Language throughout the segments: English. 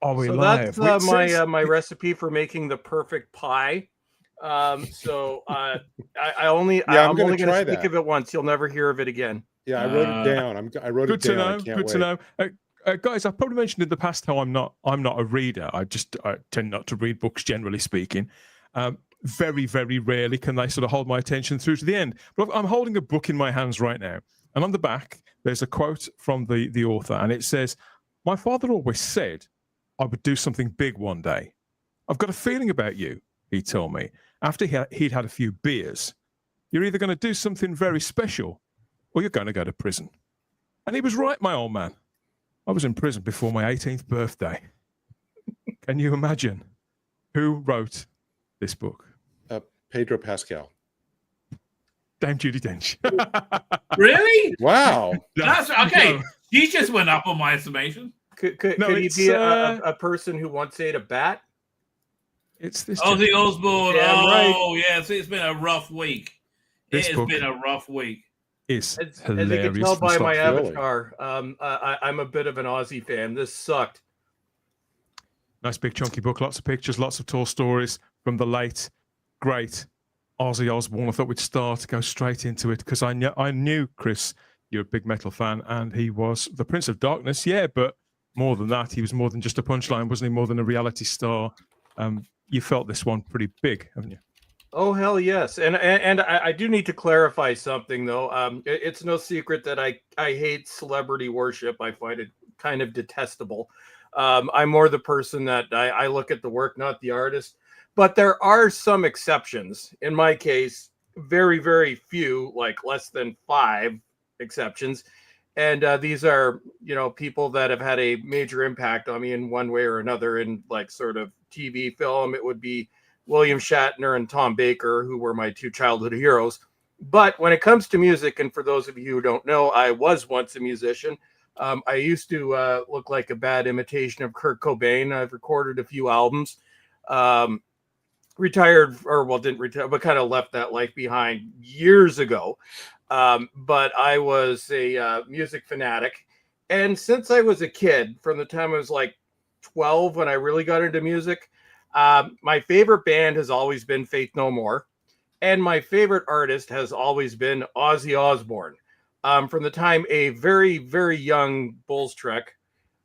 Are we So live? that's my recipe for making the perfect pie. I'm only going to speak of it once. You'll never hear of it again. Yeah, I wrote it down. I wrote it down. I can't wait. To know. Guys, I've probably mentioned in the past how I'm not a reader. I tend not to read books, generally speaking. Very, very rarely can they sort of hold my attention through to the end. But I'm holding a book in my hands right now, and on the back there's a quote from the author, and it says, "My father always said I would do something big one day. I've got a feeling about you," he told me, after he'd had a few beers. "You're either going to do something very special or you're going to go to prison." And he was right, my old man. I was in prison before my 18th birthday. Can you imagine who wrote this book? Pedro Pascal. Dame Judi Dench. Really? Wow. That's okay. He just went up on my estimation. Could he be a person who once ate a bat? It's this. Ozzy Osbourne. Yeah, oh, right. Yeah. So it's been a rough week. It has been a rough week. Is as hilarious. you can tell by my avatar, I'm a bit of an Aussie fan. This sucked. Nice big chunky book, lots of pictures, lots of tall stories from the late, great Ozzy Osbourne. I thought we'd go straight into it because I knew, Chris, you're a big metal fan, and he was the Prince of Darkness, yeah, but more than that, he was more than just a punchline, wasn't he? More than a reality star. You felt this one pretty big, haven't you? Oh, hell yes. And I do need to clarify something, though. It's no secret that I hate celebrity worship. I find it kind of detestable. I'm more the person that I look at the work, not the artist. But there are some exceptions. In my case, very, very few, like less than 5 exceptions. And these are, people that have had a major impact on me in one way or another in like sort of TV, film. It would be William Shatner and Tom Baker, who were my 2 childhood heroes. But when it comes to music, and for those of you who don't know, I was once a musician. I used to look like a bad imitation of Kurt Cobain. I've recorded a few albums. Retired, didn't retire, but kind of left that life behind years ago. But I was a music fanatic. And since I was a kid, from the time I was like 12, when I really got into music, my favorite band has always been Faith No More. And my favorite artist has always been Ozzy Osbourne. From the time a very, very young Bulls Trek,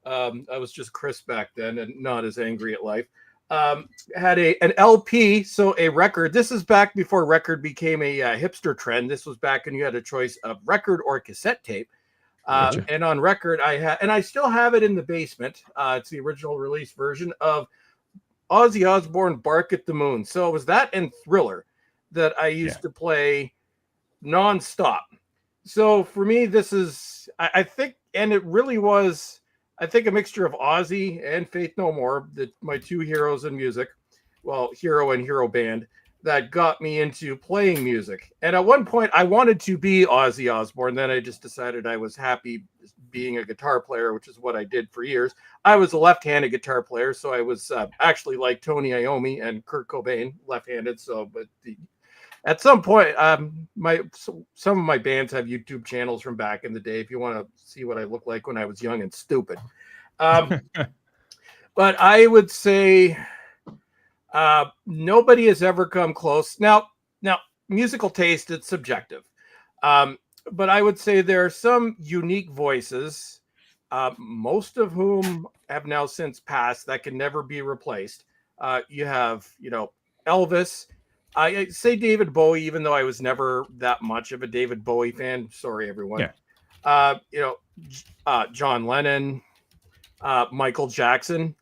I was just Chris back then and not as angry at life, had an LP, so a record. This is back before record became a hipster trend. This was back when you had a choice of record or cassette tape. Gotcha. And on record, I still have it in the basement. It's the original release version of Ozzy Osbourne, Bark at the Moon. So it was that and Thriller that I used to play nonstop. So for me, this is, I think, and it really was, I think, a mixture of Ozzy and Faith No More, my 2 heroes in music, well, hero and hero band, that got me into playing music. And at one point, I wanted to be Ozzy Osbourne. Then I just decided I was happy being a guitar player, which is what I did for years. I was a left-handed guitar player, so I was actually like Tony Iommi and Kurt Cobain, left-handed. At some point, some of my bands have YouTube channels from back in the day if you want to see what I look like when I was young and stupid. But I would say nobody has ever come close. Now, musical taste, it's subjective. But I would say there are some unique voices, most of whom have now since passed, that can never be replaced. You have, Elvis. I say David Bowie, even though I was never that much of a David Bowie fan. Sorry, everyone. Yeah. John Lennon, Michael Jackson,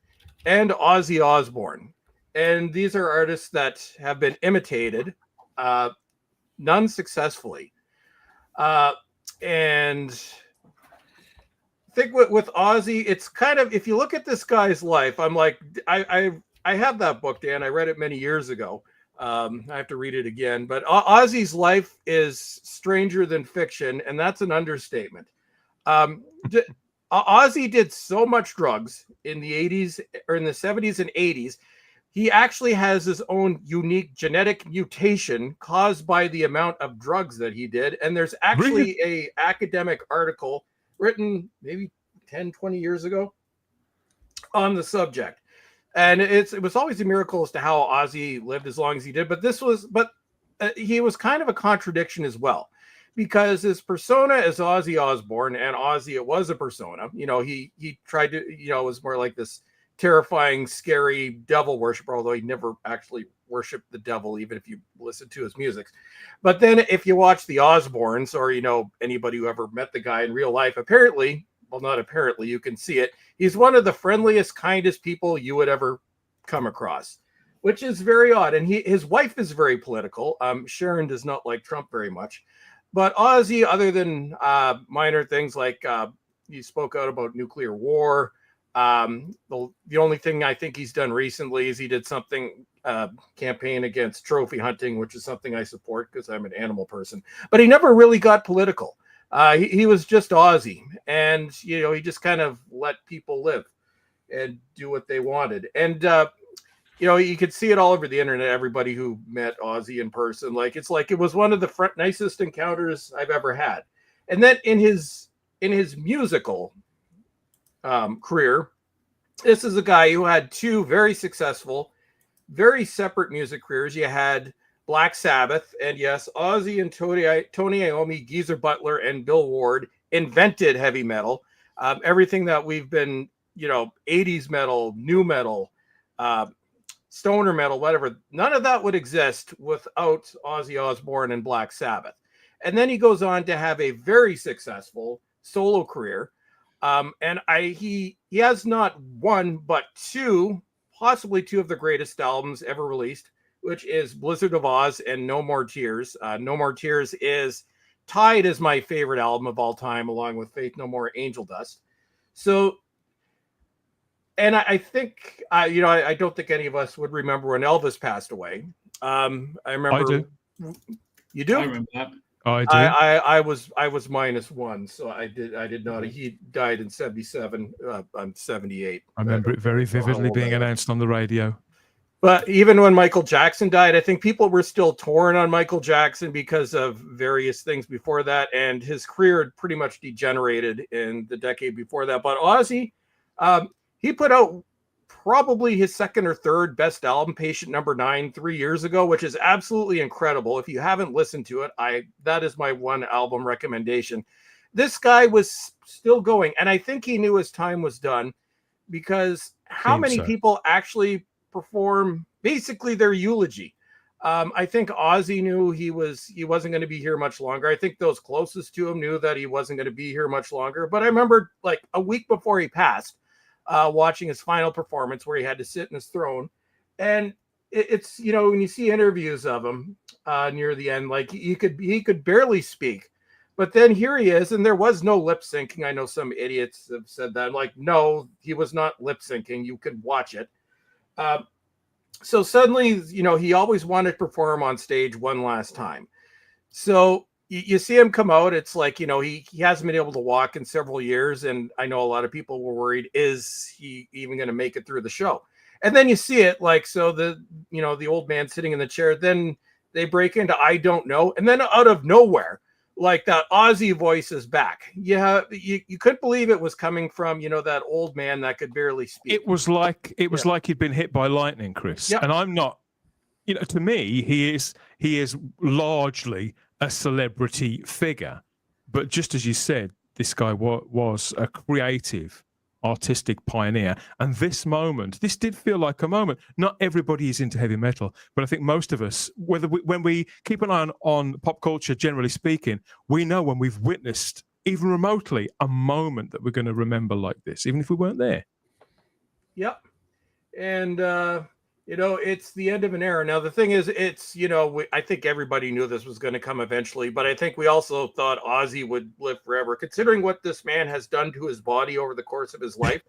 and Ozzy Osbourne. And these are artists that have been imitated, none successfully. And I think with Ozzy, it's kind of, if you look at this guy's life, I'm like, I have that book, Dan. I read it many years ago. I have to read it again, but Ozzy's life is stranger than fiction, and that's an understatement. Ozzy did so much drugs in the 80s or in the 70s and 80s. He actually has his own unique genetic mutation caused by the amount of drugs that he did. And there's actually a academic article written maybe 10, 20 years ago on the subject. And it was always a miracle as to how Ozzy lived as long as he did. But he was kind of a contradiction as well, because his persona is Ozzy Osbourne, and Ozzy, it was a persona. He tried to, it was more like this terrifying, scary devil worshiper, although he never actually worshiped the devil, even if you listen to his music. But then if you watch the Osbournes, or, anybody who ever met the guy in real life, apparently, well, not apparently, you can see it, he's one of the friendliest, kindest people you would ever come across, which is very odd. And his wife is very political. Sharon does not like Trump very much. But Ozzy, other than minor things like he spoke out about nuclear war, the only thing I think he's done recently is he did something, campaign against trophy hunting, which is something I support because I'm an animal person. But he never really got political. He was just Ozzy, and he just kind of let people live and do what they wanted. And you could see it all over the internet. Everybody who met Ozzy in person, it was one of the nicest encounters I've ever had. And then in his musical career, this is a guy who had two very successful, very separate music careers. You had Black Sabbath, and yes, Ozzy and Tony Iommi, Geezer Butler, and Bill Ward invented heavy metal. Everything that we've been, 80s metal, new metal, stoner metal, whatever, none of that would exist without Ozzy Osbourne and Black Sabbath. And then he goes on to have a very successful solo career. He has not one, but possibly two of the greatest albums ever released, which is Blizzard of Oz and No More Tears. No More Tears is tied as my favorite album of all time, along with Faith No More, Angel Dust. So, and I think, I don't think any of us would remember when Elvis passed away. I remember. I do. You do? I remember that. I do. I was -1, so I did not. He died in 77. I'm 78. I remember it very vividly being announced on the radio. But even when Michael Jackson died, I think people were still torn on Michael Jackson because of various things before that, and his career had pretty much degenerated in the decade before that. But Ozzy, he put out probably his second or third best album, Patient Number 9, 3 years ago, which is absolutely incredible. If you haven't listened to it, that is my one album recommendation. This guy was still going, and I think he knew his time was done, because how many people actually perform basically their eulogy? I think Ozzy knew he wasn't going to be here much longer. I think those closest to him knew that he wasn't going to be here much longer. But I remember, like, a week before he passed, watching his final performance where he had to sit in his throne. And it's, when you see interviews of him near the end, like, he could barely speak. But then here he is, and there was no lip syncing. I know some idiots have said that. I'm like, no, he was not lip syncing. You could watch it. So suddenly, he always wanted to perform on stage one last time. So you see him come out. It's like, he hasn't been able to walk in several years. And I know a lot of people were worried, is he even going to make it through the show? And then you see it, like, so the old man sitting in the chair, then they break into I Don't Know. And then out of nowhere, like, that Ozzy voice is back. Yeah, you couldn't believe it was coming from, that old man that could barely speak. It was like he'd been hit by lightning, Chris. Yep. And I'm not, to me, he is largely a celebrity figure. But just as you said, this guy was a creative, artistic pioneer. And this did feel like a moment. Not everybody is into heavy metal, but I think most of us, when we keep an eye on pop culture, generally speaking, we know when we've witnessed, even remotely, a moment that we're going to remember like this, even if we weren't there. Yep. And, it's the end of an era. Now, the thing is, it's, I think everybody knew this was going to come eventually, but I think we also thought Ozzy would live forever, considering what this man has done to his body over the course of his life.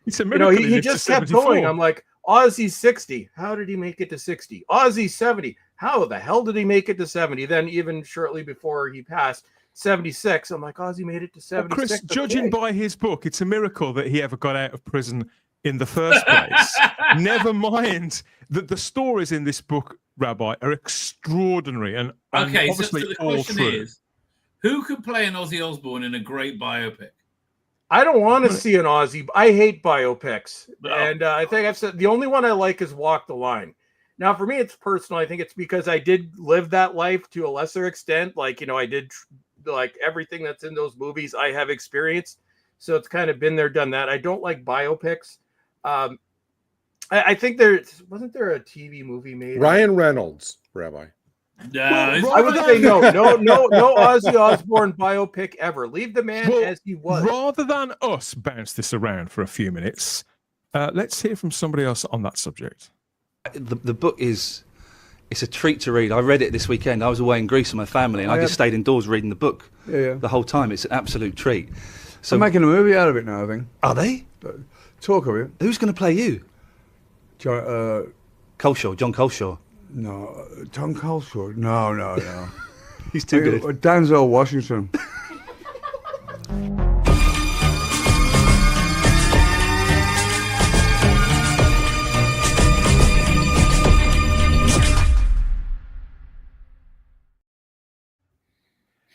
It's a miracle. He just kept going. I'm like, Ozzy's 60. How did he make it to 60? Ozzy's 70. How the hell did he make it to 70? Then even shortly before he passed, 76. I'm like, Ozzy made it to 76. Well, Chris, judging by his book, it's a miracle that he ever got out of prison in the first place. Never mind that the stories in this book, Rabbi, are extraordinary and obviously so the all question true. is, who could play an Ozzy Osbourne in a great biopic? I don't want to see an Aussie. I hate biopics. No. And I think I've said the only one I like is Walk the Line. Now, for me, it's personal. I think it's because I did live that life to a lesser extent. Like, I did like everything that's in those movies I have experienced. So it's kind of been there, done that. I don't like biopics. I think wasn't there a TV movie made? Ryan Reynolds, Rabbi. No, I would say no Ozzy Osbourne biopic ever. Leave the man as he was. Rather than us bounce this around for a few minutes, let's hear from somebody else on that subject. The book it's a treat to read. I read it this weekend. I was away in Greece with my family, and I just stayed indoors reading the book the whole time. It's an absolute treat. So they're making a movie out of it now, I think. Are they? Talk of it. Who's going to play you? John Coleshaw. No, Tom Coleshaw. No. He's too good. Denzel Washington.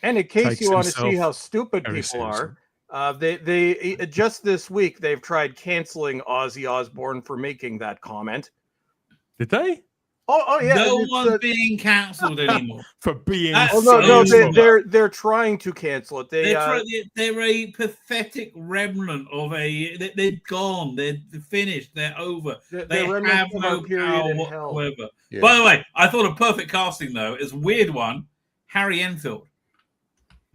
And in case you want to see how stupid people are, they just this week they've tried canceling Ozzy Osbourne for making that comment. Did they? Oh yeah. No one's being cancelled anymore for being. They're trying to cancel it. They're a pathetic remnant of they're gone. They're finished. They're over. They have no power whatsoever. Yeah. By the way, I thought a perfect casting though is a weird one. Harry Enfield.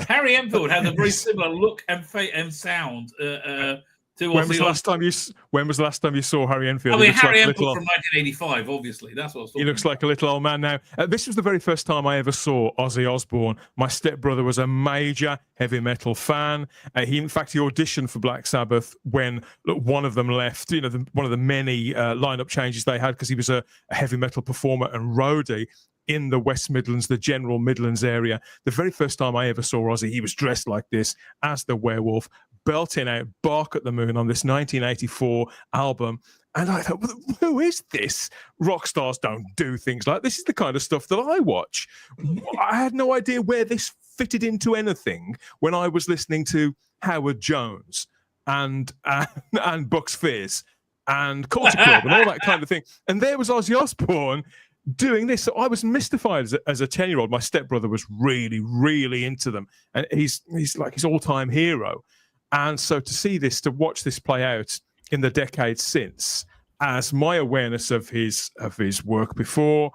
Harry Enfield has a very similar look and sound to when was the last time you saw Harry Enfield? I mean, Harry Enfield from 1985, obviously. That's what I was talking He looks like a little old man now. This was the very first time I ever saw Ozzy Osbourne. My stepbrother was a major heavy metal fan. He auditioned for Black Sabbath when one of them left. One of the many lineup changes they had because he was a heavy metal performer and roadie in the West Midlands, the general Midlands area. The very first time I ever saw Ozzy, he was dressed like this as the werewolf, belting out Bark at the Moon on this 1984 album. And I thought, who is this? Rock stars don't do things like this. Is the kind of stuff that I watch. I had no idea where this fitted into anything when I was listening to Howard Jones and Bucks Fizz and Culture Club and all that kind of thing. And there was Ozzy Osbourne doing this. So I was mystified as a 10-year-old. My stepbrother was really, really into them. And he's like his all-time hero. And so to watch this play out in the decades since, as my awareness of his work before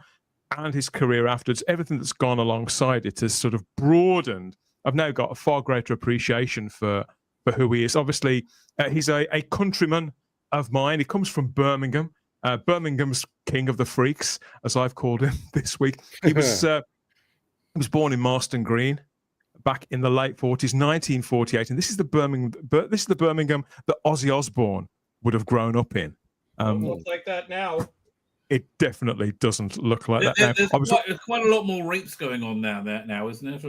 and his career afterwards, everything that's gone alongside it has sort of broadened. I've now got a far greater appreciation for who he is. Obviously, he's a countryman of mine. He comes from Birmingham. Birmingham's king of the freaks, as I've called him this week. He was born in Marston Green back in the late 40s, 1948, and this is the Birmingham that Ozzy Osbourne would have grown up in. Looks like that now. It definitely doesn't look like that now. There's quite a lot more rapes going on now, isn't it?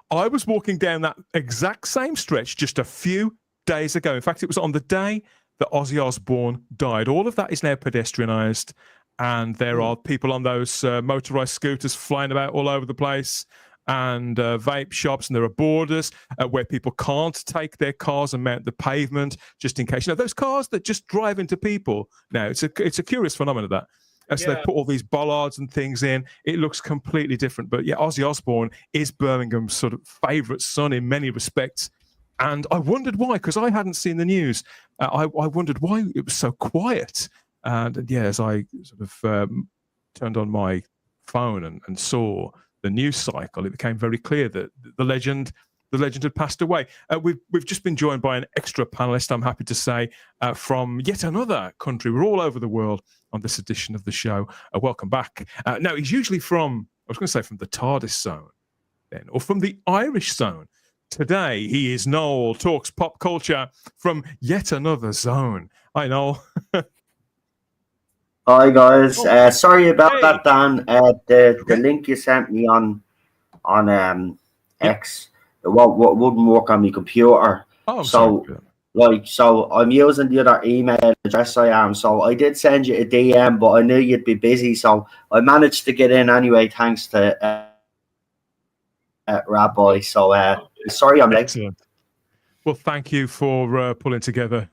I was walking down that exact same stretch just a few days ago. In fact, it was on the day that Ozzy Osbourne died. All of that is now pedestrianised, and there are people on those motorised scooters flying about all over the place, and vape shops, and there are borders where people can't take their cars and mount the pavement just in case. Those cars that just drive into people now, it's a curious phenomenon that. So they put all these bollards and things in. It looks completely different. But yeah, Ozzy Osbourne is Birmingham's sort of favourite son in many respects. And I wondered why, because I hadn't seen the news. I wondered why it was so quiet. And yeah, as I sort of turned on my phone and saw the news cycle, it became very clear that the legend had passed away. We've just been joined by an extra panelist, I'm happy to say, from yet another country. We're all over the world on this edition of the show. Welcome back. Now, he's usually from the TARDIS zone, then, or from the Irish zone. Today, he is Noel, talks pop culture from yet another zone. Hi, Noel. Hi, guys. Sorry about that, Dan. The link you sent me on X wouldn't work on my computer. Oh, so I'm using the other email address I am. So I did send you a DM, but I knew you'd be busy, so I managed to get in anyway, thanks to Rabbi. So sorry I'm late. Excellent. Well, thank you for pulling together,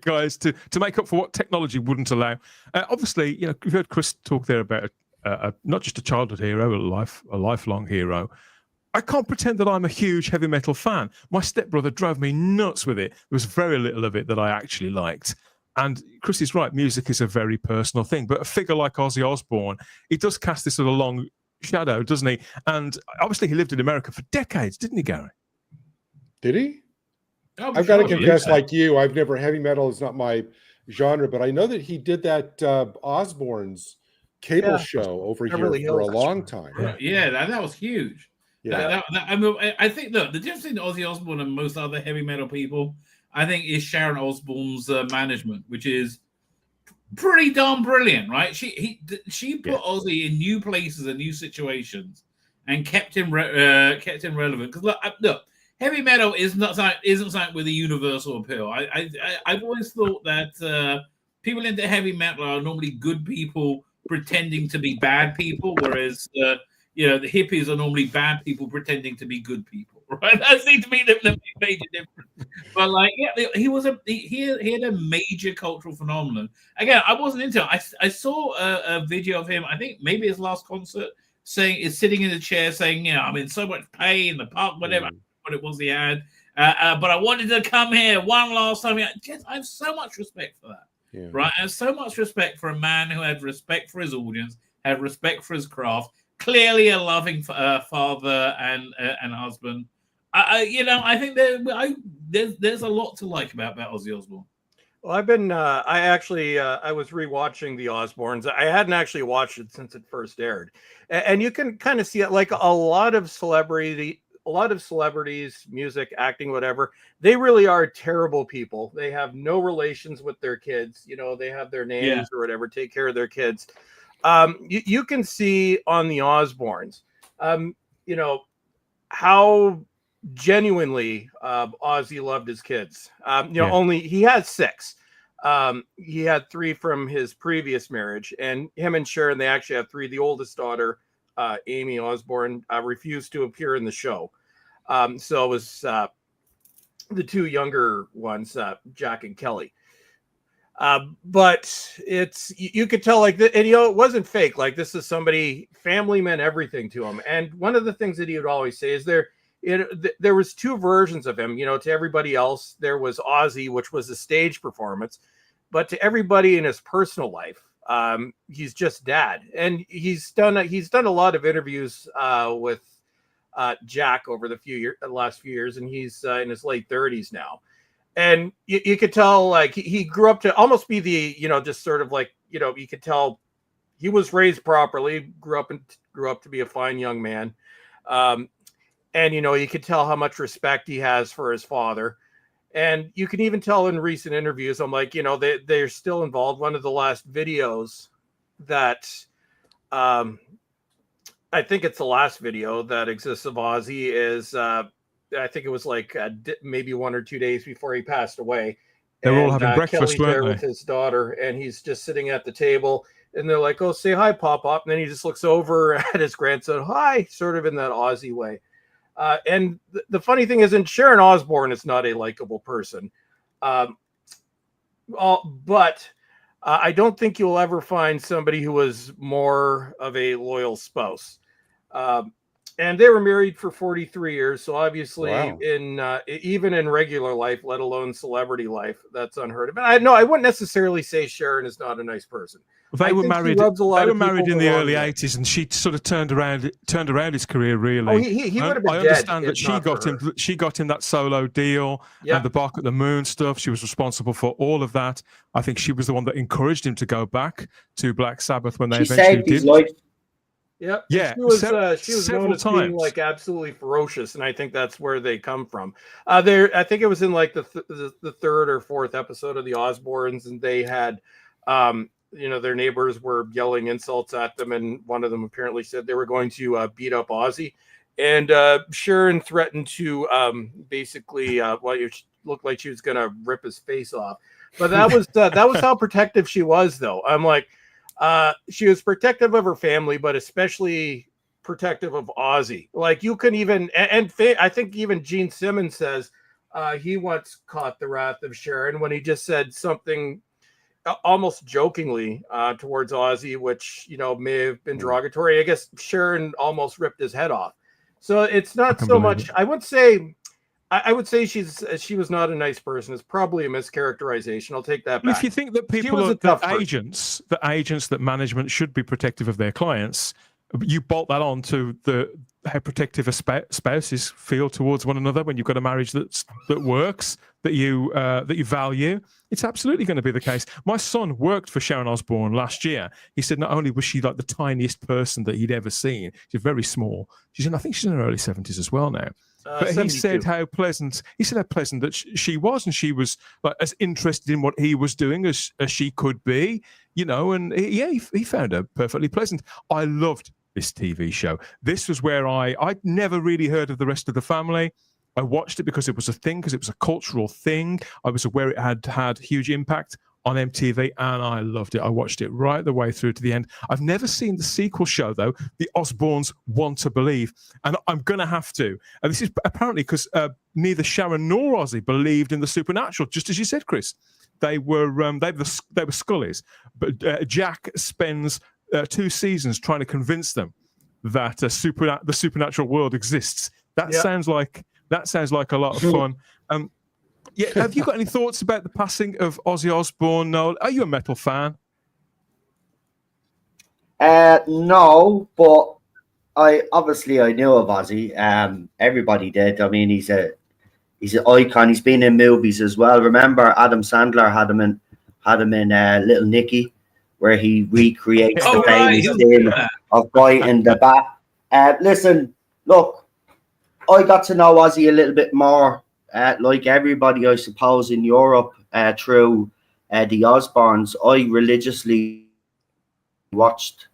guys, to make up for what technology wouldn't allow. Obviously, you know, you've heard Chris talk there about not just a childhood hero, a lifelong hero. I can't pretend that I'm a huge heavy metal fan. My stepbrother drove me nuts with it. There was very little of it that I actually liked. And Chris is right, music is a very personal thing. But a figure like Ozzy Osbourne, he does cast this sort of long shadow, doesn't he? And obviously he lived in America for decades, didn't he, Gary? Did he? Oh, I've got to confess, like you, I've never, heavy metal is not my genre, but I know that he did that Osbourne's cable show over here for a long time. Yeah, that was huge. Yeah. I mean, I think, look, the difference between Ozzy Osbourne and most other heavy metal people, I think, is Sharon Osbourne's management, which is pretty darn brilliant, right? She put Ozzy in new places and new situations and kept him relevant. Because look, heavy metal isn't something with a universal appeal. I've always thought that people into heavy metal are normally good people pretending to be bad people, whereas you know, the hippies are normally bad people pretending to be good people, right? That seems to be the major difference. But like, yeah, he had a major cultural phenomenon. Again, I wasn't into it. I saw a video of him. I think maybe his last concert, is sitting in a chair saying, you know, I'm in so much pain, the park, whatever. What it was he had, but I wanted to come here one last time. I have so much respect for that, right? I have so much respect for a man who had respect for his audience, had respect for his craft, clearly a loving father and husband. I think there's a lot to like about Ozzy Osbourne. Well, I've been, I was rewatching the Osbournes. I hadn't actually watched it since it first aired, and you can kind of see it, like a lot of celebrities, music, acting, whatever, they really are terrible people. They have no relations with their kids. You know, they have their names or whatever, take care of their kids. You can see on the Osbournes, you know, how genuinely Ozzy loved his kids. Only he had 6. He had 3 from his previous marriage, and him and Sharon, they actually have 3. The oldest daughter, Amy Osbourne, refused to appear in the show. So it was the 2 younger ones, Jack and Kelly. But you could tell, like, and it wasn't fake. Like, this is somebody, family meant everything to him. And one of the things that he would always say is there was 2 versions of him. You know, to everybody else, there was Ozzy, which was a stage performance, but to everybody in his personal life, he's just dad. And he's done a lot of interviews with Jack over the last few years, and he's in his late 30s now. And you could tell, like, he grew up to almost be the, you know, just sort of like, you know, you could tell he was raised properly, grew up to be a fine young man. And, you know, you could tell how much respect he has for his father. And you can even tell in recent interviews, I'm like, you know, they're still involved. One of the last videos that, I think it's the last video that exists of Ozzy is, I think it was like maybe 1 or 2 days before he passed away. They were all having breakfast, Kelly's there with his daughter, and he's just sitting at the table, and they're like, "Oh, say hi, Pop-Pop." And then he just looks over at his grandson, "Hi," sort of in that Ozzy way. And the funny thing is, Sharon Osbourne is not a likable person. But I don't think you'll ever find somebody who was more of a loyal spouse. And they were married for 43 years. So obviously, even in regular life, let alone celebrity life, that's unheard of. And I wouldn't necessarily say Sharon is not a nice person. They were married. They were married in the early 80s, and she sort of turned around his career, really. Oh, he would have been I dead. understand that she got him that solo deal and the Bark at the Moon stuff. She was responsible for all of that. I think she was the one that encouraged him to go back to Black Sabbath when they eventually did. Yep. Yeah. She was known as being like absolutely ferocious, and I think that's where they come from. I think it was in like the 3rd or 4th episode of the Osbournes, and they had, you know, their neighbors were yelling insults at them, and one of them apparently said they were going to beat up Ozzy, and Sharon threatened to basically it looked like she was going to rip his face off. But that was how protective she was, though. I'm like. She was protective of her family, but especially protective of Ozzy. Like, you couldn't even, I think even Gene Simmons says, he once caught the wrath of Sharon when he just said something almost jokingly towards Ozzy, which, you know, may have been derogatory. I guess Sharon almost ripped his head off. So it's not so much. I would say she was not a nice person. It's probably a mischaracterization. I'll take that back. If you think that people are agents, that management should be protective of their clients, you bolt that on to how protective spouses feel towards one another when you've got a marriage that works, that you value. It's absolutely going to be the case. My son worked for Sharon Osbourne last year. He said not only was she like the tiniest person that he'd ever seen, she's very small. I think she's in her early 70s as well now. But 72. He said how pleasant that she was, and she was like as interested in what he was doing as she could be, you know. And he found her perfectly pleasant. I loved this TV show. This was where I'd never really heard of the rest of the family. I watched it because it was a thing, because it was a cultural thing. I was aware it had huge impact on MTV, and I loved it. I watched it right the way through to the end. I've never seen the sequel show, though, The Osbournes Want to Believe, and I'm going to have to. And this is apparently because neither Sharon nor Ozzy believed in the supernatural, just as you said, Chris. They were Scullies, but Jack spends 2 seasons trying to convince them that the supernatural world exists. That sounds like a lot of fun. Yeah, have you got any thoughts about the passing of Ozzy Osbourne, Noel? Are you a metal fan? No, but I knew of Ozzy. Everybody did. I mean, he's an icon. He's been in movies as well. Remember, Adam Sandler had him in Little Nicky, where he recreates the famous scene of biting the bat. Listen, look, I got to know Ozzy a little bit more, like everybody, I suppose, in Europe, through the Osbournes. I religiously watched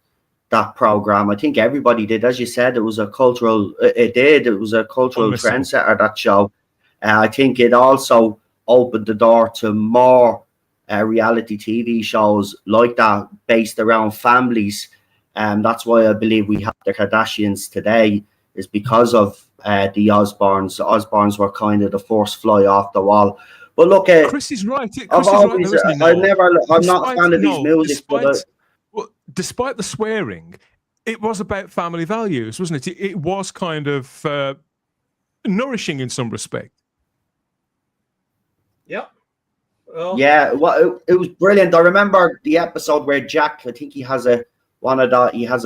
that program. I think everybody did. As you said, it was a cultural trendsetter, that show. I think it also opened the door to more reality TV shows like that, based around families. That's why I believe we have the Kardashians today, is because of the Osbournes. The Osbournes were kind of the first fly off the wall. But look, Chris is right. I'm not a fan of his music. Despite the swearing, it was about family values, wasn't it? It was kind of nourishing in some respect. Yep. Well, yeah, it was brilliant. I remember the episode where Jack, I think he has a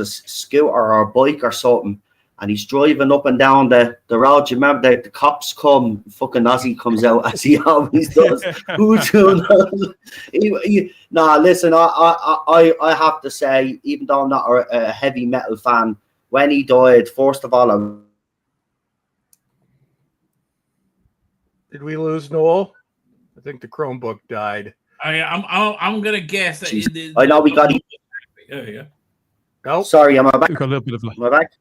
scooter or a bike or something, and he's driving up and down the road. You remember the cops come, fucking Ozzy comes out as he always does. Who's doing that? Nah, listen, I have to say, even though I'm not a heavy metal fan, when he died, first of all, did we lose Noel? I think the Chromebook died. I'm gonna guess that. I know we got. There you go. Oh, sorry, am I back? We've got a little bit of lag. Am I back?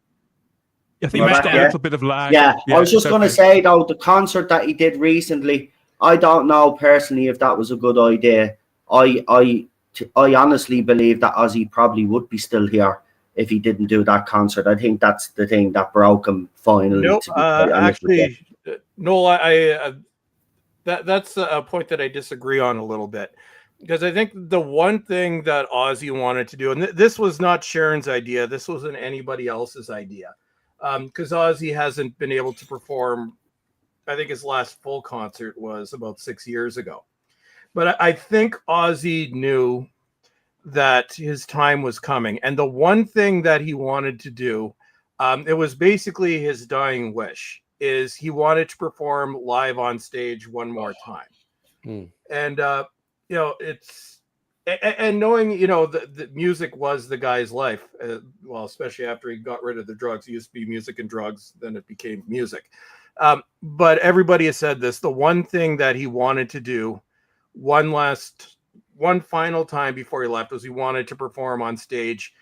I think we've got a little bit of lag. Yeah, I was just going to say, though, the concert that he did recently, I don't know personally if that was a good idea. I honestly believe that Ozzy probably would be still here if he didn't do that concert. I think that's the thing that broke him finally. Nope, actually, Noel, that's a point that I disagree on a little bit. Because I think the one thing that Ozzy wanted to do, and this was not Sharon's idea, this wasn't anybody else's idea, because Ozzy hasn't been able to perform. I think his last full concert was about 6 years ago. But I think Ozzy knew that his time was coming. And the one thing that he wanted to do, it was basically his dying wish, is he wanted to perform live on stage one more time. And, you know, it's, and knowing, you know, the music was the guy's life. Well, especially after he got rid of the drugs. It used to be music and drugs, then it became music. But everybody has said this. The one thing that he wanted to do one final time before he left was he wanted to perform on stage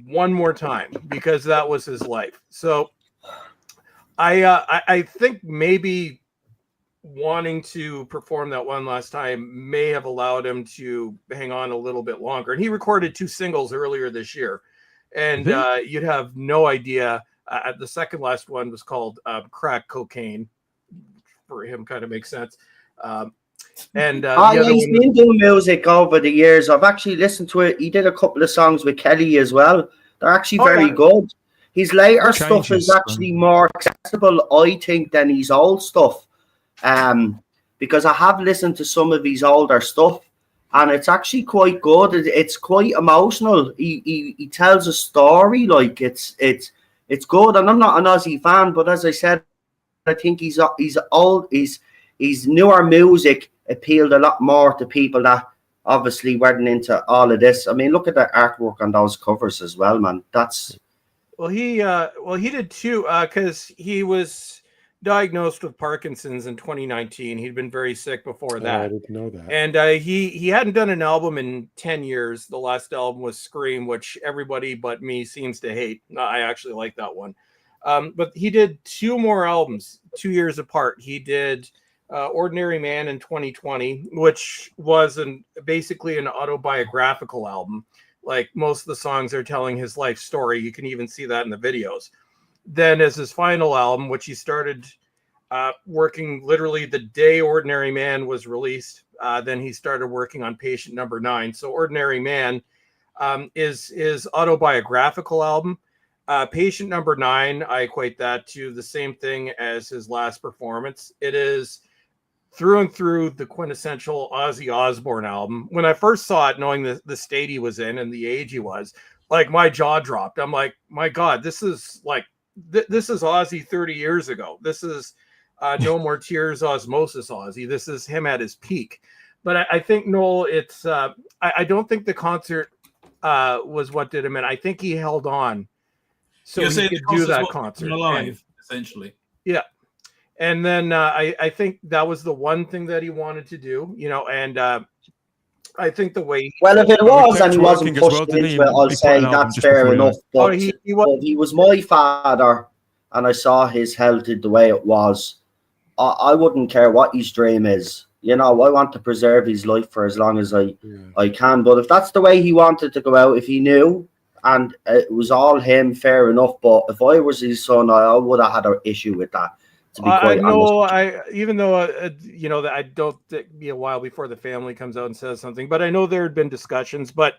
one more time, because that was his life. So I think maybe wanting to perform that one last time may have allowed him to hang on a little bit longer. And he recorded 2 singles earlier this year, and you'd have no idea. The second last one was called Crack Cocaine. for him kind of makes sense. And he's been doing music over the years. I've actually listened to it. He did a couple of songs with Kelly as well. They're actually very good. His later stuff is actually more accessible, I think, than his old stuff. Because I have listened to some of his older stuff, and it's actually quite good. It's quite emotional. He tells a story, like it's good. And I'm not an Aussie fan, but as I said, I think his newer music appealed a lot more to people that obviously weren't into all of this. I mean, look at the artwork on those covers as well, man. He did too, because he was diagnosed with Parkinson's in 2019. He'd been very sick before that. I didn't know that. And he hadn't done an album in 10 years. The last album was Scream, which everybody but me seems to hate. I actually like that one. But he did 2 more albums 2 years apart. He did Ordinary Man in 2020, which was basically an autobiographical album. Like, most of the songs are telling his life story. You can even see that in the videos. Then as his final album, which he started working literally the day Ordinary Man was released, then he started working on Patient Number 9. So Ordinary Man is his autobiographical album. Patient Number 9, I equate that to the same thing as his last performance. It is through and through the quintessential Ozzy Osbourne album. When I first saw it, knowing the state he was in and the age he was, like, my jaw dropped. I'm like, my God, this is like, this is Ozzy 30 years ago. This is No More Tears, Osmosis Ozzy. This is him at his peak. But I think, Noel, it's I don't think the concert was what did him in. I think he held on so he could do that concert live, essentially. Yeah. And then I think that was the one thing that he wanted to do, and I think the way... Well, if it was and he wasn't pushed into it, I'll say that's fair enough. But he was my father, and I saw his health the way it was. I wouldn't care what his dream is. I want to preserve his life for as long as I can. But if that's the way he wanted to go out, if he knew, and it was all him, fair enough. But if I was his son, I would have had an issue with that. Even though that I don't think it'd be a while before the family comes out and says something, but I know there had been discussions. But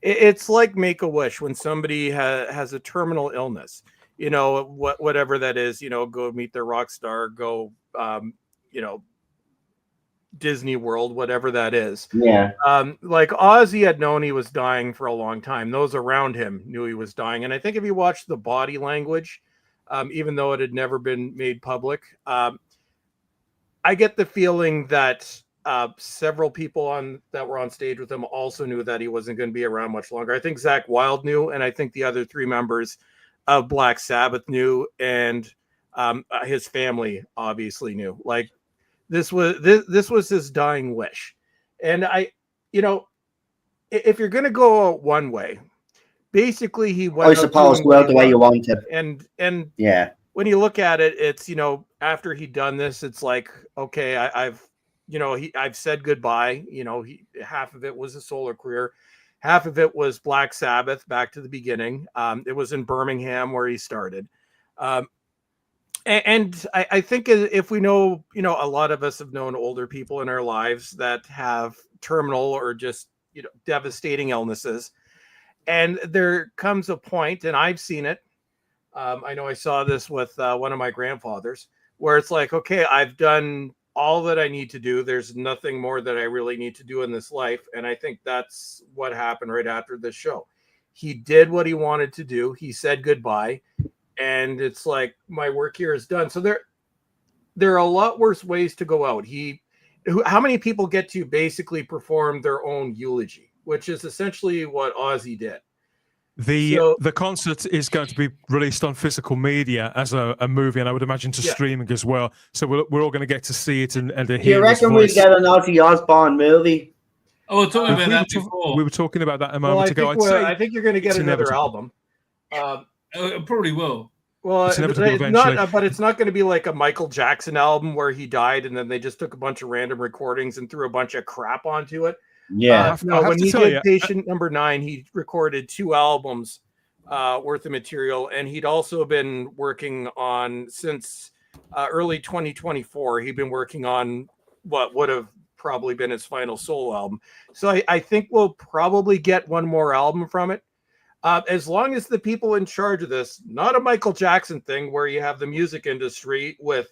it's like Make-A-Wish when somebody has a terminal illness, whatever that is, go meet their rock star, go, Disney World, whatever that is. Yeah. Like Ozzy had known he was dying for a long time. Those around him knew he was dying, and I think if you watch the body language. Even though it had never been made public. I get the feeling that several people that were on stage with him also knew that he wasn't going to be around much longer. I think Zakk Wylde knew, and I think the other 3 members of Black Sabbath knew, and his family obviously knew. Like, this was his dying wish. And if you're going to go one way, basically, he went. I suppose the way you want it, and yeah. When you look at it, it's after he'd done this, it's like, okay, I've said goodbye. Half of it was a solo career, half of it was Black Sabbath, back to the beginning. It was in Birmingham where he started, and I think if we know, a lot of us have known older people in our lives that have terminal or just devastating illnesses. And there comes a point, and I've seen it. I know I saw this with one of my grandfathers, where it's like, okay, I've done all that I need to do. There's nothing more that I really need to do in this life. And I think that's what happened right after this show. He did what he wanted to do. He said goodbye. And it's like, my work here is done. So there are a lot worse ways to go out. How many people get to basically perform their own eulogy? Which is essentially what Ozzy did. The concert is going to be released on physical media as a movie, and I would imagine streaming as well. So we're all going to get to see it and to hear. Do you reckon we get an Ozzy Osbourne movie? Oh, we're talking about that before. We were talking about that a moment ago. I think you're going to get another album. Probably will. Well, it's not, but it's not going to be like a Michael Jackson album where he died and then they just took a bunch of random recordings and threw a bunch of crap onto it. Yeah. When he did Patient Number 9, he recorded 2 albums worth of material, and he'd also been working on, since early 2024, he'd been working on what would have probably been his final solo album. So I think we'll probably get one more album from it. As long as the people in charge of this, not a Michael Jackson thing where you have the music industry with,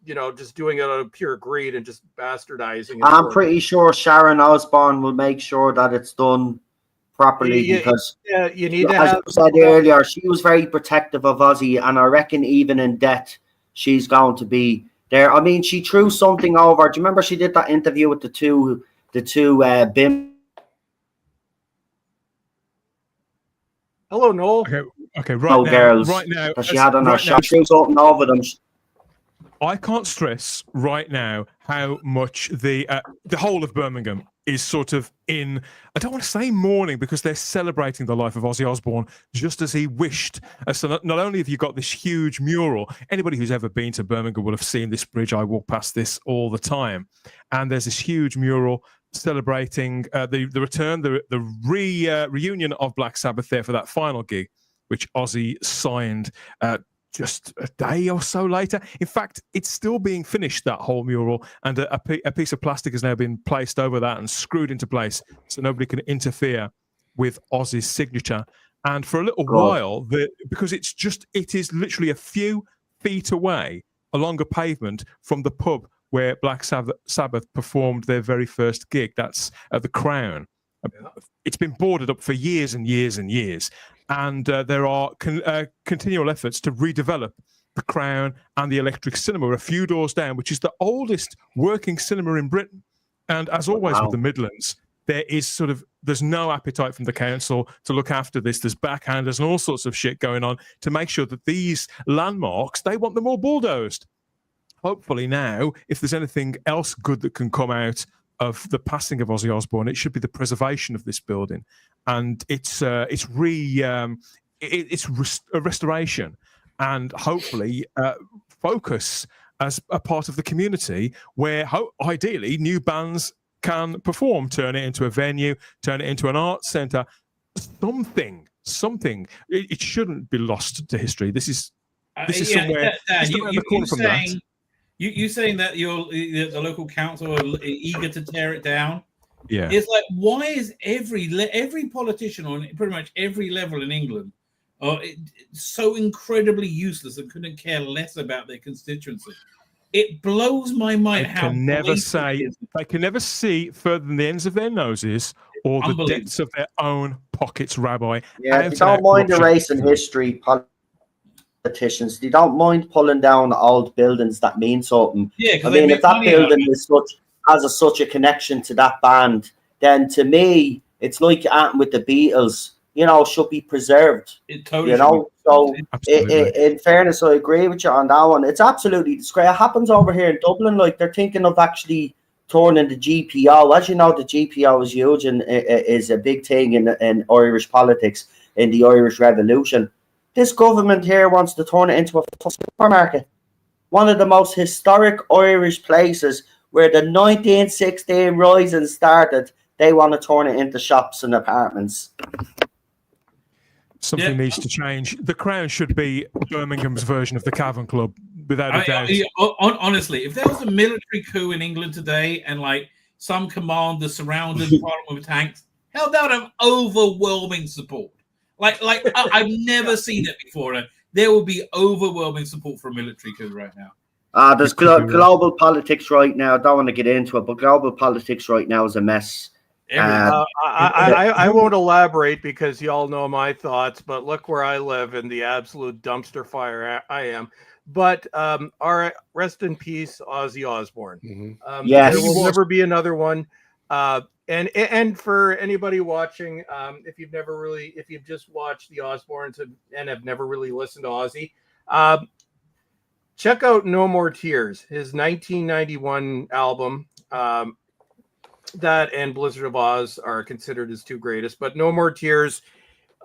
just doing it out of pure greed and just bastardizing it. I'm pretty sure Sharon Osbourne will make sure that it's done properly because you need to as have, I said earlier, she was very protective of Ozzy, and I reckon even in death, she's going to be there. I mean, she threw something over. Do you remember she did that interview with the two BIM? Hello, Noel. Okay. Right now, that she had on her show. She threw something over them. I can't stress right now how much the whole of Birmingham is sort of in, I don't want to say mourning, because they're celebrating the life of Ozzy Osbourne just as he wished. So not only have you got this huge mural, anybody who's ever been to Birmingham will have seen this bridge. I walk past this all the time. And there's this huge mural celebrating the return, the reunion of Black Sabbath there for that final gig, which Ozzy signed just a day or so later. In fact, it's still being finished, that whole mural, and a piece of plastic has now been placed over that and screwed into place so nobody can interfere with Ozzy's signature. And for a little while, because it is literally a few feet away along a pavement from the pub where Black Sabbath performed their very first gig. That's at the Crown. It's been boarded up for years and years and years. And there are continual efforts to redevelop the Crown and the Electric Cinema a few doors down, which is the oldest working cinema in Britain. And as always with the Midlands, there's no appetite from the council to look after this. There's backhanders and all sorts of shit going on to make sure that these landmarks, they want them all bulldozed. Hopefully now, if there's anything else good that can come out of the passing of Ozzy Osbourne, it should be the preservation of this building, and it's a restoration, and hopefully focus as a part of the community where ideally new bands can perform, turn it into a venue, turn it into an art centre, something. It shouldn't be lost to history. This is somewhere just around the corner from that. You saying that the local council are eager to tear it down? Yeah, it's like, why is every politician on pretty much every level in England so incredibly useless and couldn't care less about their constituency? It blows my mind. They can never see further than the ends of their noses or the depths of their own pockets, Rabbi. Yeah, they don't mind erasing history. Politicians, they don't mind pulling down old buildings that mean something. Yeah, I mean, if that building has such a connection to that band, then to me, it's like with the Beatles. Should be preserved. It totally so in fairness, I agree with you on that one. It's absolutely disgraceful. It happens over here in Dublin. Like, they're thinking of actually turning the GPO. As you know, the GPO is huge and is a big thing in Irish politics in the Irish Revolution. This government here wants to turn it into a supermarket. One of the most historic Irish places where the 1916 Rising started, they want to turn it into shops and apartments. Something needs to change. The Crown should be Birmingham's version of the Cavern Club, without a doubt. Honestly, if there was a military coup in England today and like some commander surrounded Parliament with tanks, hell, that would have overwhelming support. Like I've never seen it before. There will be overwhelming support for a military coup right now. There's global politics right now. I don't want to get into it, but global politics right now is a mess. I won't elaborate because you all know my thoughts, but look where I live in the absolute dumpster fire I am. But our rest in peace, Ozzy Osbourne. Mm-hmm. Yes, there will never be another one. And for anybody watching, if you've just watched the Osbournes and have never really listened to Ozzy, check out No More Tears, his 1991 album. That and Blizzard of Oz are considered his two greatest, but No More Tears,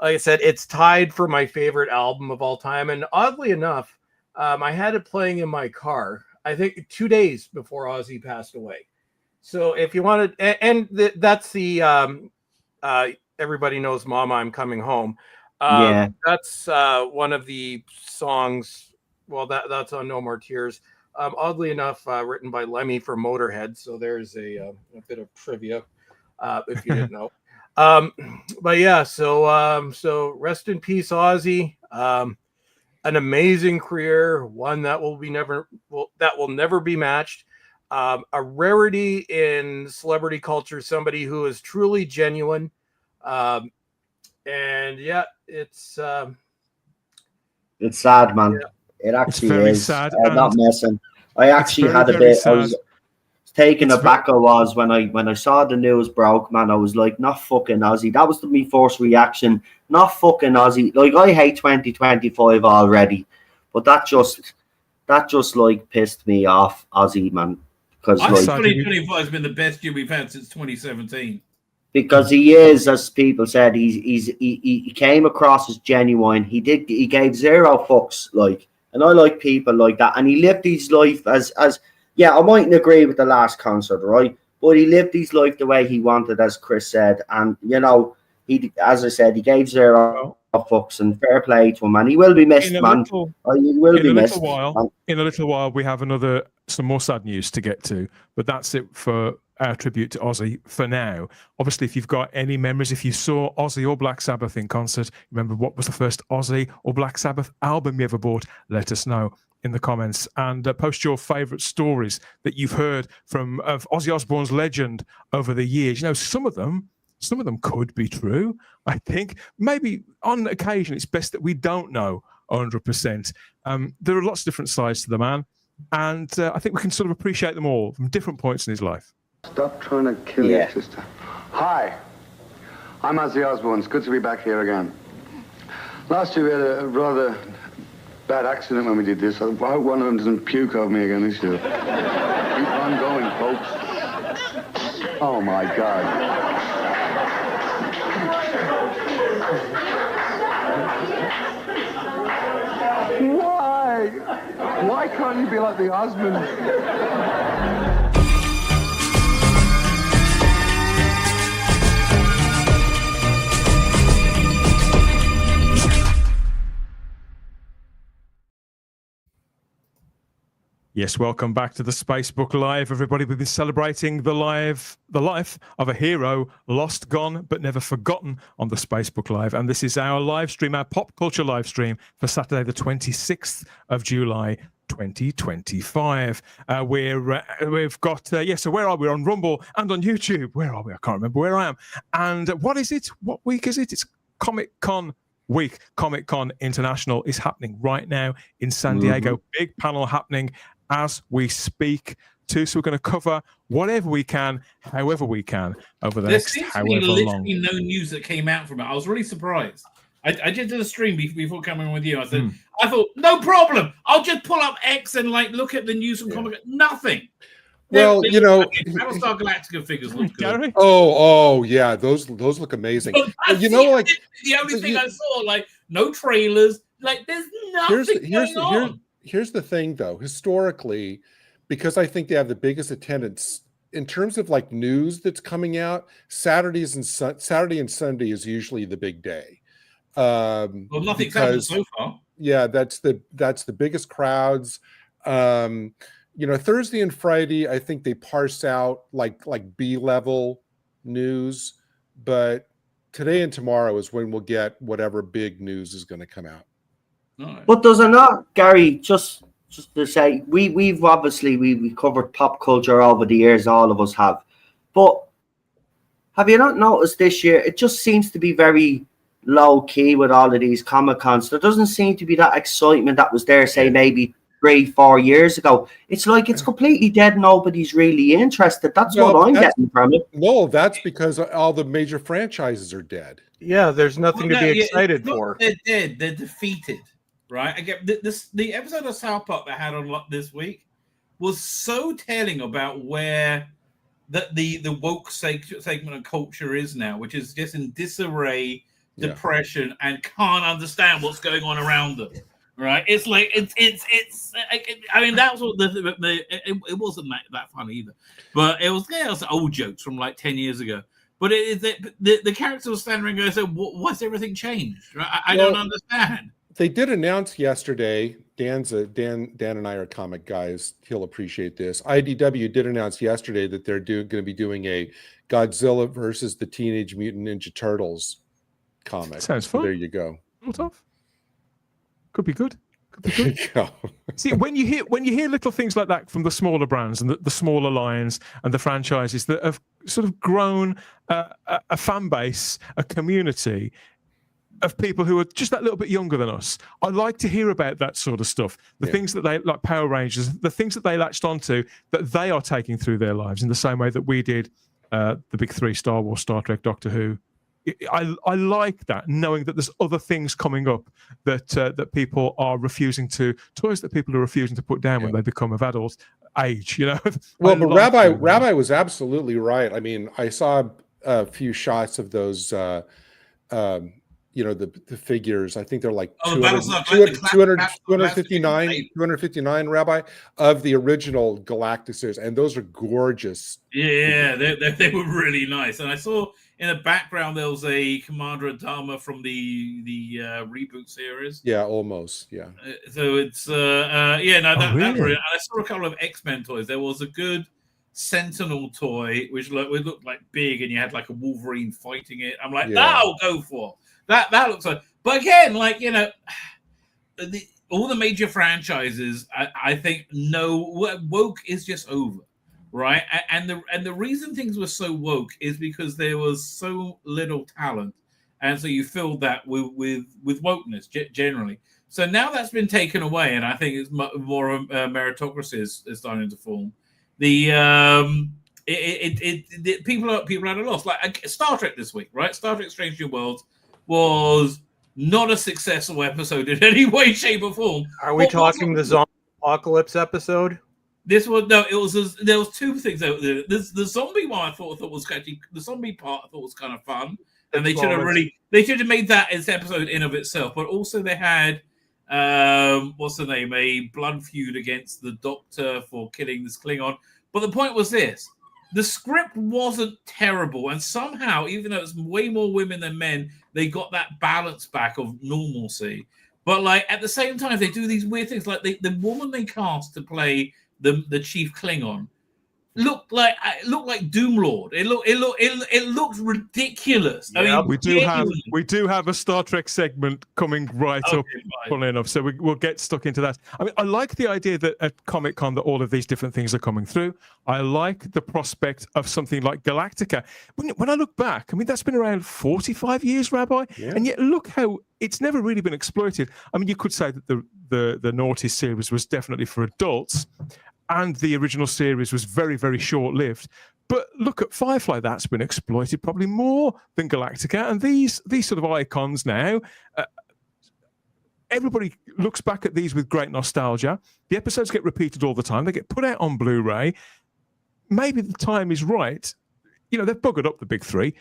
like I said, it's tied for my favorite album of all time. And oddly enough, I had it playing in my car, I think 2 days before Ozzy passed away. So if you wanted, that's the Everybody Knows Mama, I'm Coming Home. That's one of the songs well, that's on No More Tears. Oddly enough, written by Lemmy for Motorhead. So there's a bit of trivia, if you didn't know. But yeah, so rest in peace, Ozzy. An amazing career, one that will never be matched. A rarity in celebrity culture, somebody who is truly genuine. And yeah, it's sad, man. Yeah. It actually is. Sad. I'm not messing. I actually had a bit. Sad. I was taken aback. I was when I saw the news broke, man. I was like, not fucking Ozzy. That was my first reaction. Not fucking Ozzy. Like, I hate 2025 already, but that just like pissed me off, Ozzy, man. Because I think 2025 has been the best year we've had since 2017. Because he is, as people said, he came across as genuine. He gave zero fucks, like, and I like people like that. And he lived his life as yeah, I mightn't agree with the last concert, right? But he lived his life the way he wanted, as Chris said. And, you know, as I said, he gave zero fucks, and fair play to him. And he will be missed, man. He will be missed. In a little while, we have some more sad news to get to. But that's it for our tribute to Ozzy for now. Obviously, if you've got any memories, if you saw Ozzy or Black Sabbath in concert, remember what was the first Ozzy or Black Sabbath album you ever bought? Let us know in the comments, and post your favorite stories that you've heard of Ozzy Osbourne's legend over the years. You know, some of them could be true. I think maybe on occasion it's best that we don't know 100%. There are lots of different sides to the man, and I think we can sort of appreciate them all from different points in his life. Stop trying to kill your sister. Hi, I'm Ozzy Osbourne. It's good to be back here again. Last year we had a rather bad accident when we did this. I hope one of them doesn't puke over me again this year. Keep on going, folks. Oh, my God. Why? Why can't you be like the Osmonds? Yes, welcome back to the Spacebook Live, everybody. We've been celebrating the life of a hero, lost, gone, but never forgotten on the Spacebook Live. And this is our live stream, our pop culture live stream for Saturday, the 26th of July, 2025. We've got, so where are we? We're on Rumble and on YouTube. Where are we? I can't remember where I am. And what is it? What week is it? It's Comic-Con week. Comic-Con International is happening right now in San Diego. Big panel happening as we speak too. So we're going to cover whatever we can, however we can, over the next however long. There's literally no news that came out from it. I was really surprised. I did a stream before coming with you. I said, I thought, no problem. I'll just pull up X and like look at the news from Comic. Nothing. Well, you know, Battlestar Galactica figures look good. Oh, yeah, those look amazing. You know, like the only thing I saw, like no trailers, like there's nothing going on. Here's the thing, though. Historically, because I think they have the biggest attendance in terms of like news that's coming out, Saturday and Sunday is usually the big day. Well, nothing's happened so far. Yeah, that's the biggest crowds. You know, Thursday and Friday, I think they parse out like B-level news, but today and tomorrow is when we'll get whatever big news is going to come out. But does it not, Gary? Just to say, we've obviously we covered pop culture over the years, all of us have. But have you not noticed this year? It just seems to be very low key with all of these Comic-Cons. There doesn't seem to be that excitement that was there, say maybe 3-4 years ago. It's like it's completely dead. Nobody's really interested. That's what I'm getting from it. No, that's because all the major franchises are dead. Yeah, there's nothing to be excited for. They're dead. They're defeated. Right? Again, the episode of South Park that I had on this week was so telling about where the woke segment of culture is now, which is just in disarray, depression, and can't understand what's going on around them. Right? It's like it's. I mean, that was what it wasn't that fun either, but it was old jokes from like 10 years ago. But the character was standing there and going, "So what's everything changed?" Right? I don't understand. They did announce yesterday Dan and I are comic guys. He'll appreciate this. IDW did announce yesterday that they're going to be doing a Godzilla versus the Teenage Mutant Ninja Turtles comic. Sounds fun. So there you go. Tough. Could be good. There you go. See, when you hear little things like that from the smaller brands and the smaller lines and the franchises that have sort of grown a fan base, a community of people who are just that little bit younger than us. I like to hear about that sort of stuff. The things that they, like Power Rangers, the things that they latched onto that they are taking through their lives in the same way that we did the big three: Star Wars, Star Trek, Doctor Who. I like that, knowing that there's other things coming up that people are refusing to, toys that people are refusing to put down when they become of adult age, you know. Well, but Rabbi was absolutely right. I mean, I saw a few shots of those you know, the figures. I think they're like 259 Rabbi of the original Galactus, and those are gorgeous. Yeah, they were really nice. And I saw in the background there was a Commander Adama from the reboot series. Yeah, almost. Yeah. So it's really? And I saw a couple of X-Men toys. There was a good Sentinel toy which looked like big, and you had like a Wolverine fighting it. I'm like, that'll go for. That looks like, but again, like, you know, all the major franchises, I think, woke is just over, right? And the reason things were so woke is because there was so little talent, and so you filled that with wokeness generally. So now that's been taken away, and I think it's more meritocracy is starting to form. The people are at a loss. Like Star Trek this week, right? Star Trek: Strange New Worlds was not a successful episode in any way, shape, or form. Are we talking the zombie apocalypse episode? This was no. It was there was two things. The zombie one I thought was actually, the zombie part I thought was kind of fun, and they should have made that as episode in of itself. But also they had what's the name? A blood feud against the Doctor for killing this Klingon. But the point was this. The script wasn't terrible, and somehow, even though it's way more women than men, they got that balance back of normalcy. But like at the same time, they do these weird things. Like the woman they cast to play the chief Klingon looked like Doomlord. It looked ridiculous. Yeah, I mean, we do have a Star Trek segment coming up, funnily enough. So we'll get stuck into that. I mean, I like the idea that at Comic-Con that all of these different things are coming through. I like the prospect of something like Galactica. When I look back, I mean, that's been around 45 years, Rabbi, and yet look how it's never really been exploited. I mean, you could say that the Naughty series was definitely for adults, and the original series was very, very short-lived. But look at Firefly; that's been exploited probably more than Galactica. And these sort of icons now, everybody looks back at these with great nostalgia. The episodes get repeated all the time. They get put out on Blu-ray. Maybe the time is right. You know, they've buggered up the big three.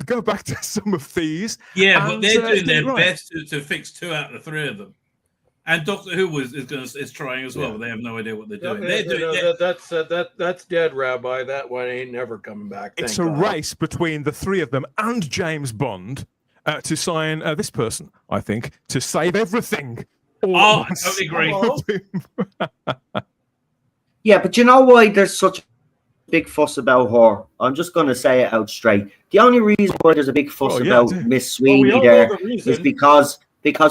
Go back to some of these. Yeah, but they're doing their best to fix 2 out of the 3 of them. And Doctor Who is trying as well, but they have no idea what they're doing. That's dead, Rabbi. That one ain't never coming back. It's a race between the 3 of them and James Bond to sign this person, I think, to save everything. I totally agree. Yeah, but you know why there's such a big fuss about her? I'm just going to say it out straight. The only reason why there's a big fuss about Miss Sweeney is because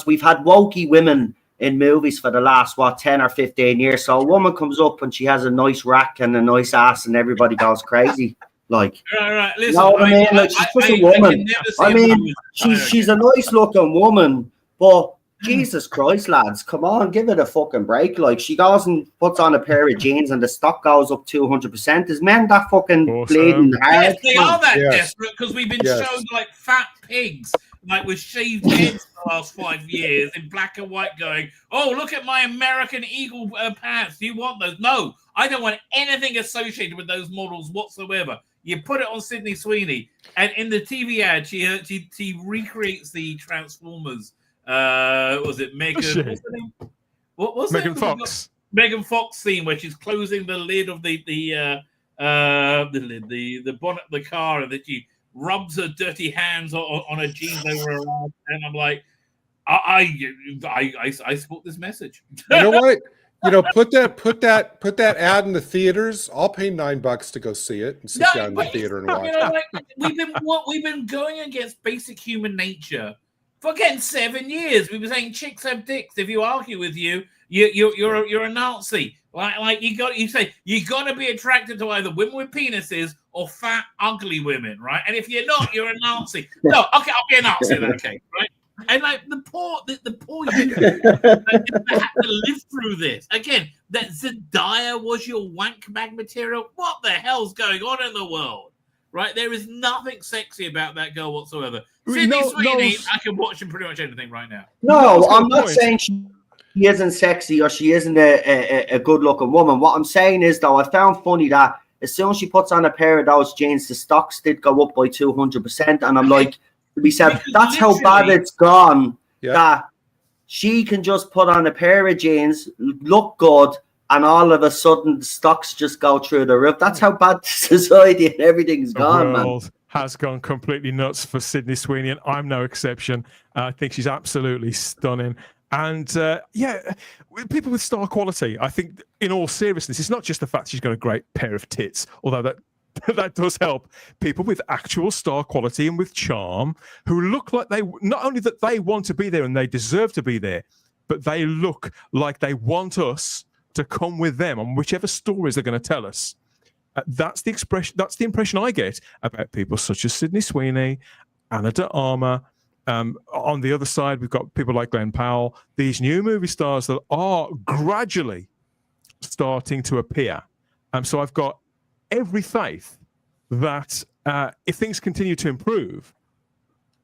we've had wokey women in movies for the last 10 or 15 years. So a woman comes up and she has a nice rack and a nice ass, and everybody goes crazy. Like, right. Listen, you know what I mean? Like, she's just a woman. I mean, she's a nice looking woman, but Jesus Christ, lads, come on, give it a fucking break. Like, she goes and puts on a pair of jeans and the stock goes up 200%. Is men that fucking bleeding hard? Yes, they are that desperate because we've been shown like fat pigs, like with shaved heads for the last 5 years in black and white, going, "Oh, look at my American Eagle pants. Do you want those?" No, I don't want anything associated with those models whatsoever. You put it on Sydney Sweeney, and in the TV ad, she recreates the Transformers. Was it Megan? What's her name? What was Megan Fox? Megan Fox scene where she's closing the lid of the bonnet of the car, and then she rubs her dirty hands on her jeans over her arm, and I'm like, I support this message. You know what? Put that ad in the theaters. I'll pay $9 to go see it and sit down in the theater and watch it. We've been going against basic human nature for again 7 years. We've been saying chicks have dicks. If you argue with you're a Nazi. Like you say you got to be attracted to either women with penises or fat, ugly women, right? And if you're not, you're a Nazi. No, okay, I'll be a Nazi in that case, right? And like the poor you that had to live through this again. That Zendaya was your wank bag material. What the hell's going on in the world? Right? There is nothing sexy about that girl whatsoever. Sydney Sweeney, I can watch in pretty much anything right now. No, I'm not saying she isn't sexy or she isn't a good-looking woman. What I'm saying is, though, I found funny that as soon as she puts on a pair of those jeans, the stocks did go up by 200%, and I'm like, we said that's how bad it's gone. Yeah. That she can just put on a pair of jeans, look good, and all of a sudden the stocks just go through the roof. That's how bad society and everything's gone, man. The world has gone completely nuts for Sydney Sweeney, and I'm no exception. I think she's absolutely stunning. And people with star quality, I think in all seriousness, it's not just the fact she's got a great pair of tits, although that does help. People with actual star quality and with charm who look like they, not only that they want to be there and they deserve to be there, but they look like they want us to come with them on whichever stories they're going to tell us. That's the impression I get about people such as Sydney Sweeney, Anna de Armas. On the other side, we've got people like Glenn Powell, these new movie stars that are gradually starting to appear. So I've got every faith that if things continue to improve,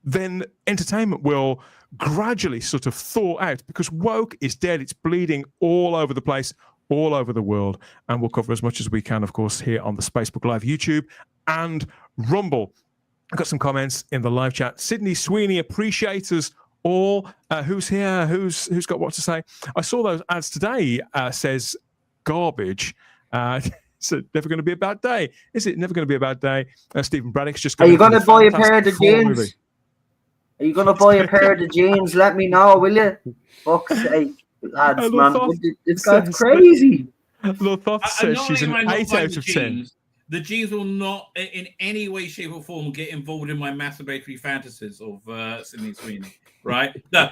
then entertainment will gradually sort of thaw out, because woke is dead. It's bleeding all over the place, all over the world. And we'll cover as much as we can, of course, here on the Spacebook Live YouTube and Rumble. I've got some comments in the live chat. Sydney Sweeney appreciates us all. Who's here? Who's got what to say? I saw those ads today. Says garbage. So never going to be a bad day. Is it never going to be a bad day? Stephen Braddock's just. Are you going to buy a pair of the jeans? Are you going to buy a pair of the jeans? Let me know, will you? Fuck's sake, lads, man! It's got crazy. Lothoth says she's an 8 out of 10. The jeans will not, in any way, shape, or form, get involved in my masturbatory fantasies of Sydney Sweeney. Right? No,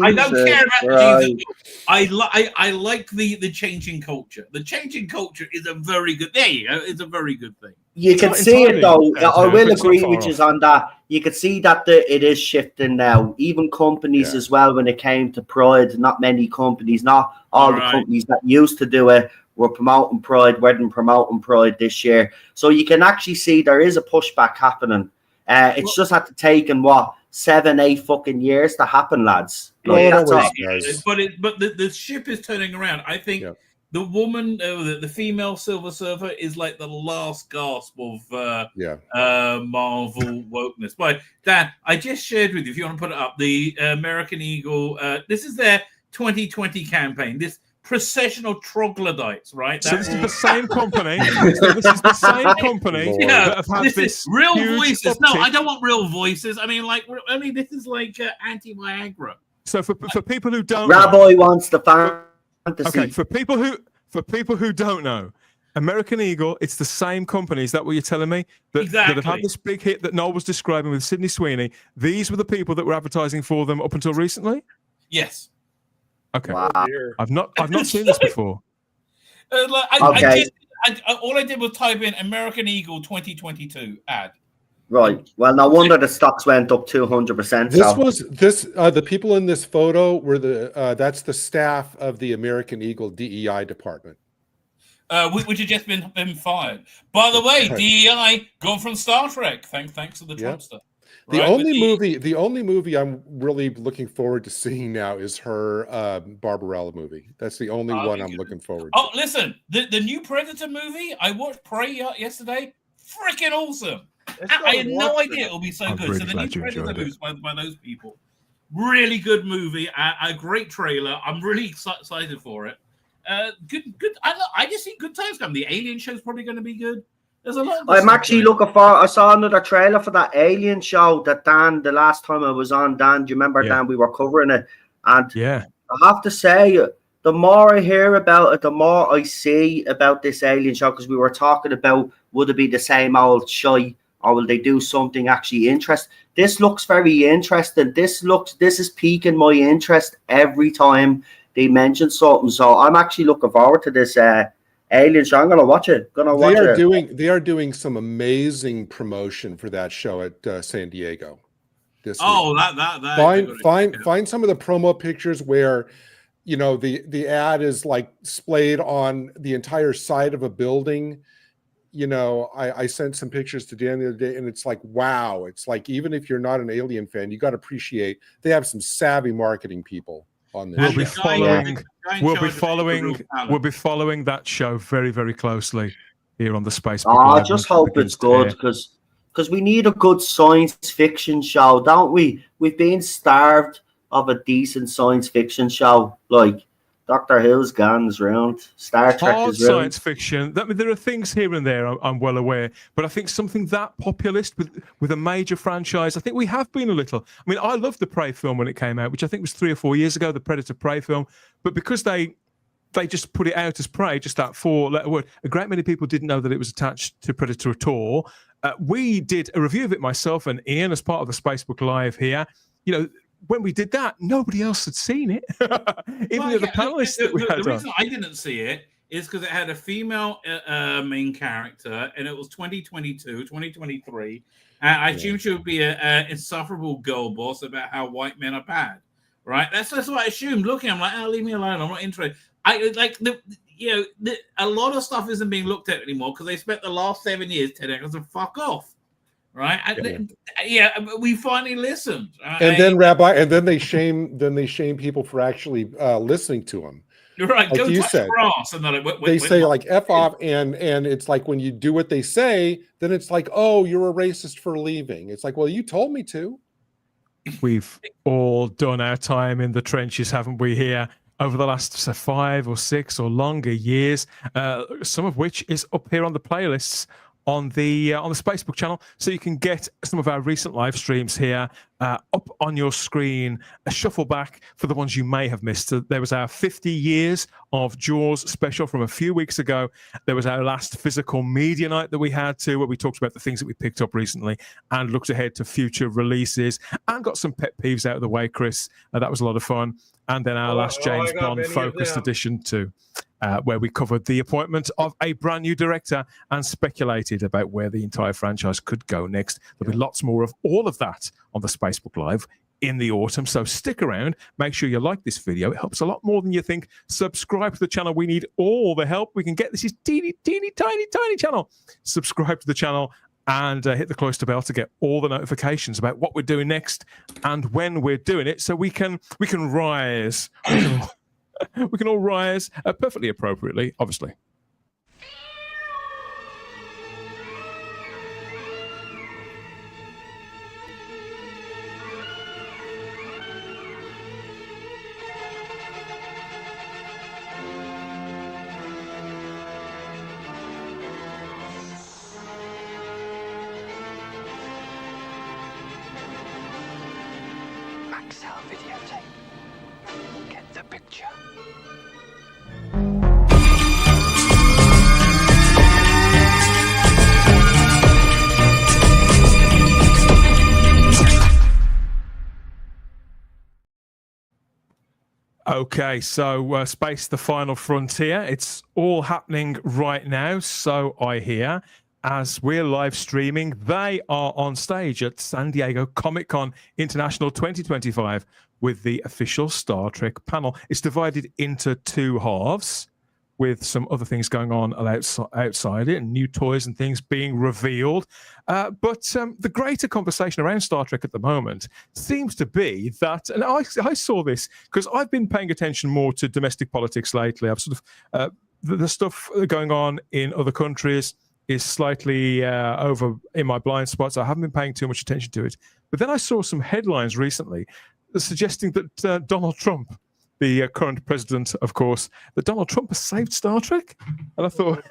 I don't care about the jeans. I like the changing culture. The changing culture is a very good. There you go. It's a very good thing. You can see it though. I will agree with you on that. You can see that it is shifting now. Even companies as well. When it came to Pride, not many companies, not all the companies that used to do it. We're promoting Pride. We're promoting Pride this year. So you can actually see there is a pushback happening. It's just had to take 7, 8 fucking years to happen, lads. Like, but the ship is turning around. I think the woman, the female Silver Surfer, is like the last gasp of Marvel wokeness. But Dan, I just shared with you, if you want to put it up, the American Eagle. This is their 2020 campaign. This processional troglodytes, right? So this is the same company. That have had this real voices. Uptick. No, I don't want real voices. I mean, this is like anti-Viagra. So for people who don't, Rabbi wants the fantasy. Okay, for people who don't know, American Eagle, it's the same company. Is that what you're telling me? That have had this big hit that Noel was describing with Sydney Sweeney. These were the people that were advertising for them up until recently? Yes. Okay. Wow. I've not seen this before. All I did was type in American Eagle 2022 ad. Right. Well, no wonder the stocks went up 200%. The people in this photo were that's the staff of the American Eagle DEI department. Which had just been fired. By the way, DEI gone from Star Trek. Thanks to the Trumpster. The only movie I'm really looking forward to seeing now is her Barbarella movie. That's the only one I'm looking forward to. Oh, listen, the new Predator movie, I watched Prey yesterday. Freaking awesome. I had no idea it would be so good. Really so the new Predator movies by those people. Really good movie, a great trailer. I'm really excited for it. Good. I just think good times coming. The Alien show's probably going to be good. There's a lot. I'm actually looking for. I saw another trailer for that Alien show that Dan. The last time I was on, Dan, do you remember Dan? We were covering it, and I have to say, the more I hear about it, the more I see about this Alien show, because we were talking about would it be the same old shy, or will they do something actually interesting? This looks very interesting. This is piquing my interest every time they mention something. So I'm actually looking forward to this Alien show. I'm gonna watch it. They are doing some amazing promotion for that show at San Diego this week. Find some of the promo pictures where, you know, the ad is like splayed on the entire side of a building. You know, I sent some pictures to Dan the other day, and it's like, wow. It's like, even if you're not an Alien fan, you got to appreciate they have some savvy marketing people on this. We'll be following that show very, very closely here on the Spacebook. I just hope it's good, because we need a good science fiction show, don't we? We've been starved of a decent science fiction show. Like Doctor Who's gone round, Star Trek is round. Science fiction. I mean, there are things here and there, I'm well aware, but I think something that populist with a major franchise, I think we have been a little. I mean, I loved the Prey film when it came out, which I think was 3 or 4 years ago, the Predator Prey film, but because they just put it out as Prey, just that 4-letter word, a great many people didn't know that it was attached to Predator at all. We did a review of it, myself and Ian, as part of the Spacebook Live here. You know, when we did that, nobody else had seen it. Even the panelists that we had. The reason I didn't see it is because it had a female main character, and it was 2022, 2023. I assumed she would be an insufferable girl boss about how white men are bad, right? That's what I assumed. Looking, I'm like, oh, leave me alone. I'm not interested. I like a lot of stuff isn't being looked at anymore because they spent the last 7 years telling us to fuck off. Right? We finally listened. And then Rabbi, and then they shame people for actually listening to them. You're right. Like go you touch said, grass and they say like F off, and it's like when you do what they say, then it's like, oh, you're a racist for leaving. It's like, well, you told me to. We've all done our time in the trenches, haven't we, here over the last 5 or 6 or longer years, some of which is up here on the playlists on the Spacebook channel, so you can get some of our recent live streams here up on your screen, a shuffle back for the ones you may have missed. So there was our 50 years of Jaws special from a few weeks ago. There was our last physical media night that we had too, where we talked about the things that we picked up recently and looked ahead to future releases and got some pet peeves out of the way, Chris. That was a lot of fun. And then our last James Bond focused edition too, where we covered the appointment of a brand new director and speculated about where the entire franchise could go next. There'll be lots more of all of that on the Spacebook Live in the autumn, so stick around. Make sure you like this video. It helps a lot more than you think. Subscribe to the channel. We need all the help we can get. This is teeny, tiny channel. Subscribe to the channel and hit the cloister bell to get all the notifications about what we're doing next and when we're doing it, so we can rise. We can all rise perfectly appropriately, obviously. Okay, so Space, the final frontier. It's all happening right now, so I hear, as we're live streaming. They are on stage at San Diego Comic-Con International 2025 with the official Star Trek panel. It's divided into 2 halves with some other things going on outside it and new toys and things being revealed. But the greater conversation around Star Trek at the moment seems to be that, and I saw this because I've been paying attention more to domestic politics lately. I've sort of, the stuff going on in other countries is slightly over in my blind spot, so I haven't been paying too much attention to it. But then I saw some headlines recently suggesting that Donald Trump the current president, of course, that Donald Trump has saved Star Trek. And I thought,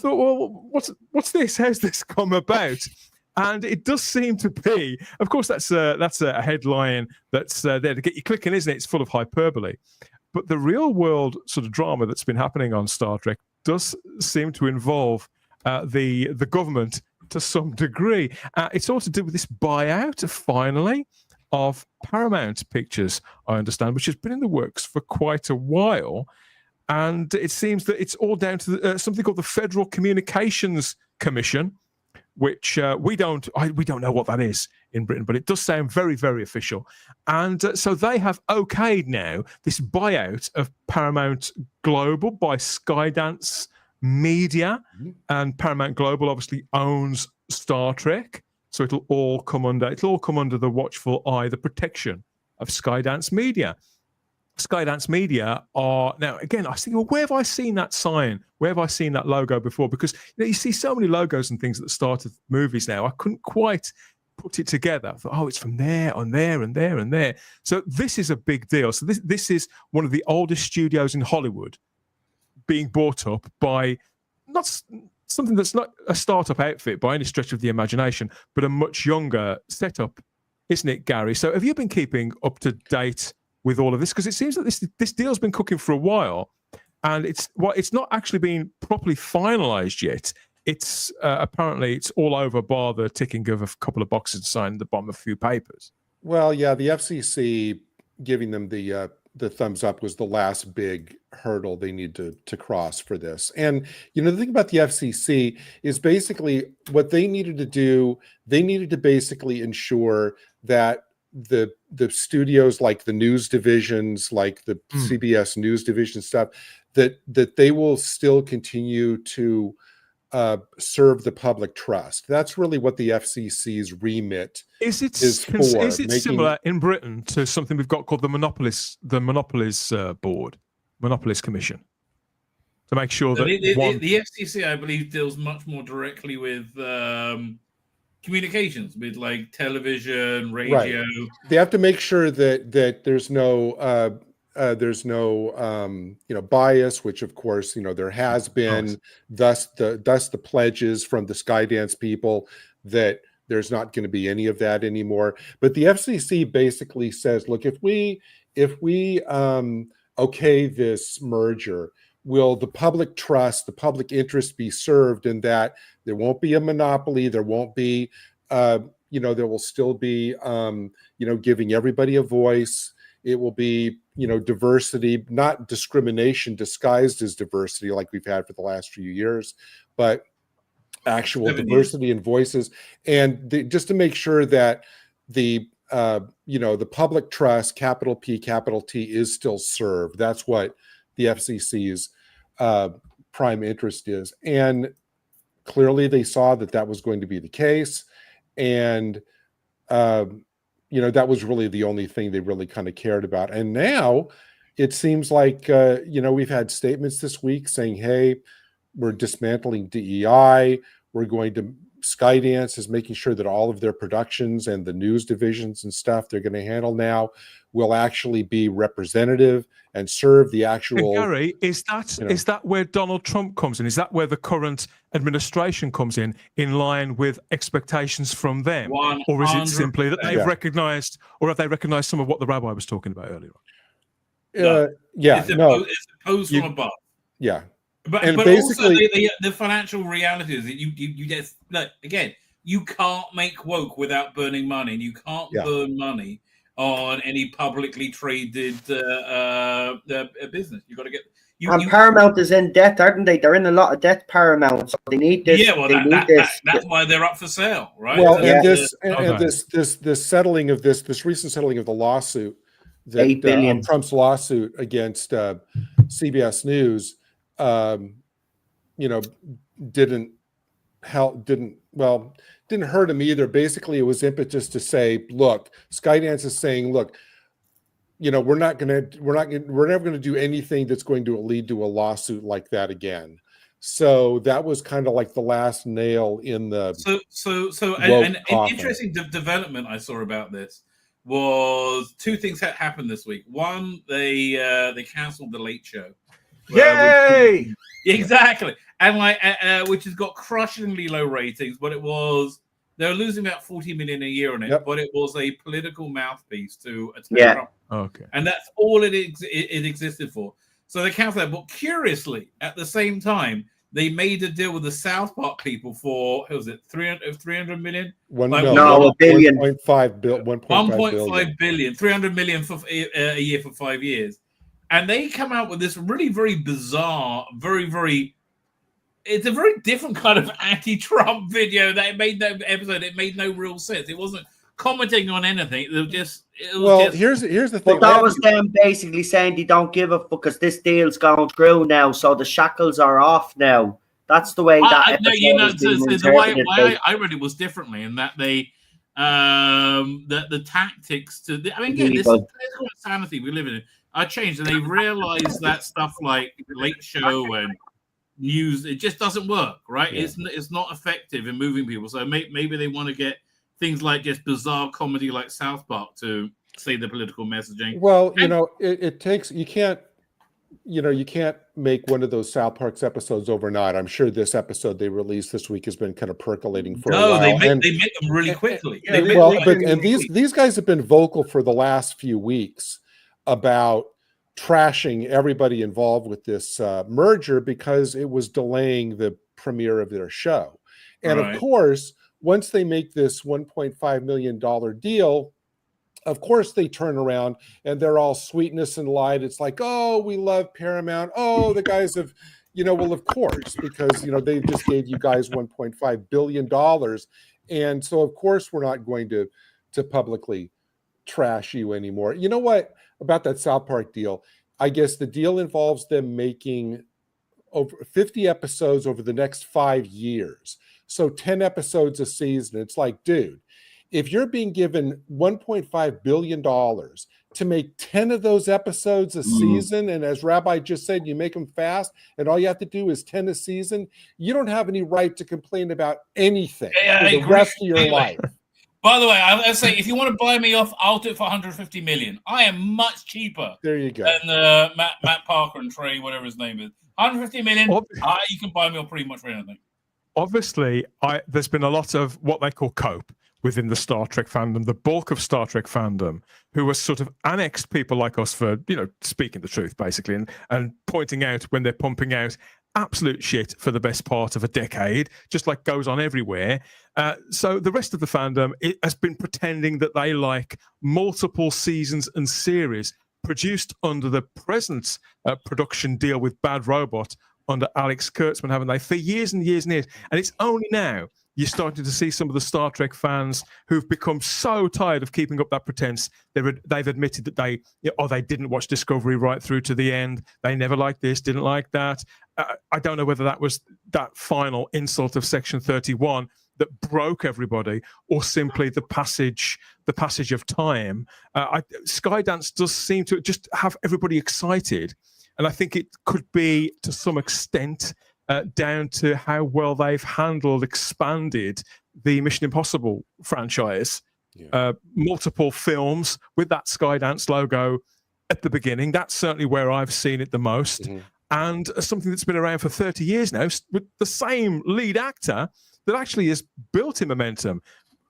well, what's this? How's this come about? And it does seem to be, of course, that's a headline that's there to get you clicking, isn't it? It's full of hyperbole. But the real world sort of drama that's been happening on Star Trek does seem to involve the government to some degree. It's all to do with this buyout, finally, of Paramount Pictures, I understand, which has been in the works for quite a while. And it seems that it's all down to something called the Federal Communications Commission, which we don't know what that is in Britain, but it does sound very, very official. And so they have okayed now this buyout of Paramount Global by Skydance Media, and Paramount Global obviously owns Star Trek, so it'll all come under the watchful eye, the protection of Skydance Media. Skydance Media are now, again, I was thinking, well, where have I seen that sign? Where have I seen that logo before? Because you see so many logos and things at the start of movies now. I couldn't quite put it together. I thought, oh, it's from there, on there, and there, and there. So this is a big deal. So this is one of the oldest studios in Hollywood being bought up by not something that's not a startup outfit by any stretch of the imagination, but a much younger setup, isn't it, Gary? So have you been keeping up to date with all of this? Because it seems that this deal's been cooking for a while, and it's not actually been properly finalised yet. It's apparently it's all over, bar the ticking of a couple of boxes to sign at the bottom of a few papers. Well, yeah, the FCC giving them the thumbs up was the last big hurdle they need to cross for this. And the thing about the FCC is basically what they needed to do. They needed to basically ensure that the studios, like the news divisions, like the CBS News division stuff, that they will still continue to serve the public trust. That's really what the FCC's remit is for. Is it similar in Britain to something we've got called the Monopolies Board, Monopolies Commission, to make sure that the FCC, I believe, deals much more directly with communications, with like television, radio. Right. They have to make sure that there's no bias, which of course there has been. Thus the pledges from the Skydance people that there's not going to be any of that anymore. But the FCC basically says, look, if we okay this merger, will the public trust, the public interest be served in that there won't be a monopoly, there won't be there will still be giving everybody a voice. It will be diversity, not discrimination disguised as diversity like we've had for the last few years, but actual diversity in voices. And just to make sure that the public trust, capital P, capital T, is still served. That's what the FCC's prime interest is. And clearly they saw that was going to be the case. And that was really the only thing they really kind of cared about. And now it seems like, we've had statements this week saying, hey, we're dismantling DEI. Skydance is making sure that all of their productions and the news divisions and stuff they're going to handle now will actually be representative and serve the actual. Gary, is that where Donald Trump comes in? Is that where the current administration comes in line with expectations from them? 100%. Or is it simply that they've recognized, or have they recognized some of what the rabbi was talking about earlier on? It's opposed from above. Yeah. But also the financial reality is that you just look again. You can't make woke without burning money, and you can't burn money on any publicly traded business. You got to get. Paramount is in debt, aren't they? They're in a lot of debt. Paramount, so they need this. Yeah, well, that's why they're up for sale, right? Well, this settling of this recent settling of the lawsuit, that $8 billion Trump's lawsuit against CBS News. Didn't hurt him either. Basically, it was impetus to say, look, Skydance is saying, look, we're never going to do anything that's going to lead to a lawsuit like that again. So that was kind of like the last nail in the an interesting development I saw about this was two things that happened this week. One, they cancelled the Late Show. Yay! Exactly, and which has got crushingly low ratings, but they were losing about 40 million a year on it. But it was a political mouthpiece to attack Trump. Okay, and that's all it existed for. So they canceled that. But curiously, at the same time, they made a deal with the South Park people for, what was it, 300 million? $1 billion. 1.5 billion. 300 million for a year for 5 years. And they come out with this really, very bizarre, it's a very different kind of anti-Trump video that it made no real sense. It wasn't commenting on anything. Here's the thing. But that was them basically saying they don't give a fuck because this deal's going through now, so the shackles are off now. That's the way that the way I read it was differently, in that they the tactics to again, this is insanity we live in are changed, and they realized that stuff like Late Show and news, it just doesn't work, right? It's not effective in moving people. So maybe they want to get things like just bizarre comedy like South Park to say the political messaging. Well, it takes, you can't make one of those South Park's episodes overnight. I'm sure this episode they released this week has been kind of percolating for a while. They make them really quickly. These guys have been vocal for the last few weeks about trashing everybody involved with this merger because it was delaying the premiere of their show. And of course, once they make this $1.5 million deal, of course they turn around and they're all sweetness and light. It's like, oh, we love Paramount. Oh, the guys have, well, of course, because, they just gave you guys $1.5 billion. And so, of course, we're not going to publicly trash you anymore. You know what? About that South Park deal, I guess the deal involves them making over 50 episodes over the next 5 years. So 10 episodes a season. It's like, dude, if you're being given $1.5 billion to make 10 of those episodes a season, and as Rabbi just said, you make them fast, and all you have to do is 10 a season, you don't have any right to complain about anything for the rest of your life. By the way, I say, if you want to buy me off, I'll do it for 150 million. I am much cheaper. There you go. Than Matt Parker and Trey, whatever his name is. 150 million. You can buy me off pretty much for anything. Obviously, there's been a lot of what they call cope within the Star Trek fandom, the bulk of Star Trek fandom, who are sort of annexed people like us for, speaking the truth, basically, and pointing out when they're pumping out absolute shit for the best part of a decade, just like goes on everywhere. So the rest of the fandom has been pretending that they like multiple seasons and series produced under the present production deal with Bad Robot under Alex Kurtzman, haven't they, for years and years and years. And it's only now you're starting to see some of the Star Trek fans who've become so tired of keeping up that pretense. They've admitted that they didn't watch Discovery right through to the end. They never liked this, didn't like that. I don't know whether that was that final insult of Section 31 that broke everybody, or simply the passage of time. Skydance does seem to just have everybody excited, and I think it could be to some extent down to how well they've expanded the Mission Impossible franchise. Multiple films with that Skydance logo at the beginning. That's certainly where I've seen it the most. Mm-hmm. And something that's been around for 30 years now with the same lead actor that actually has built in momentum.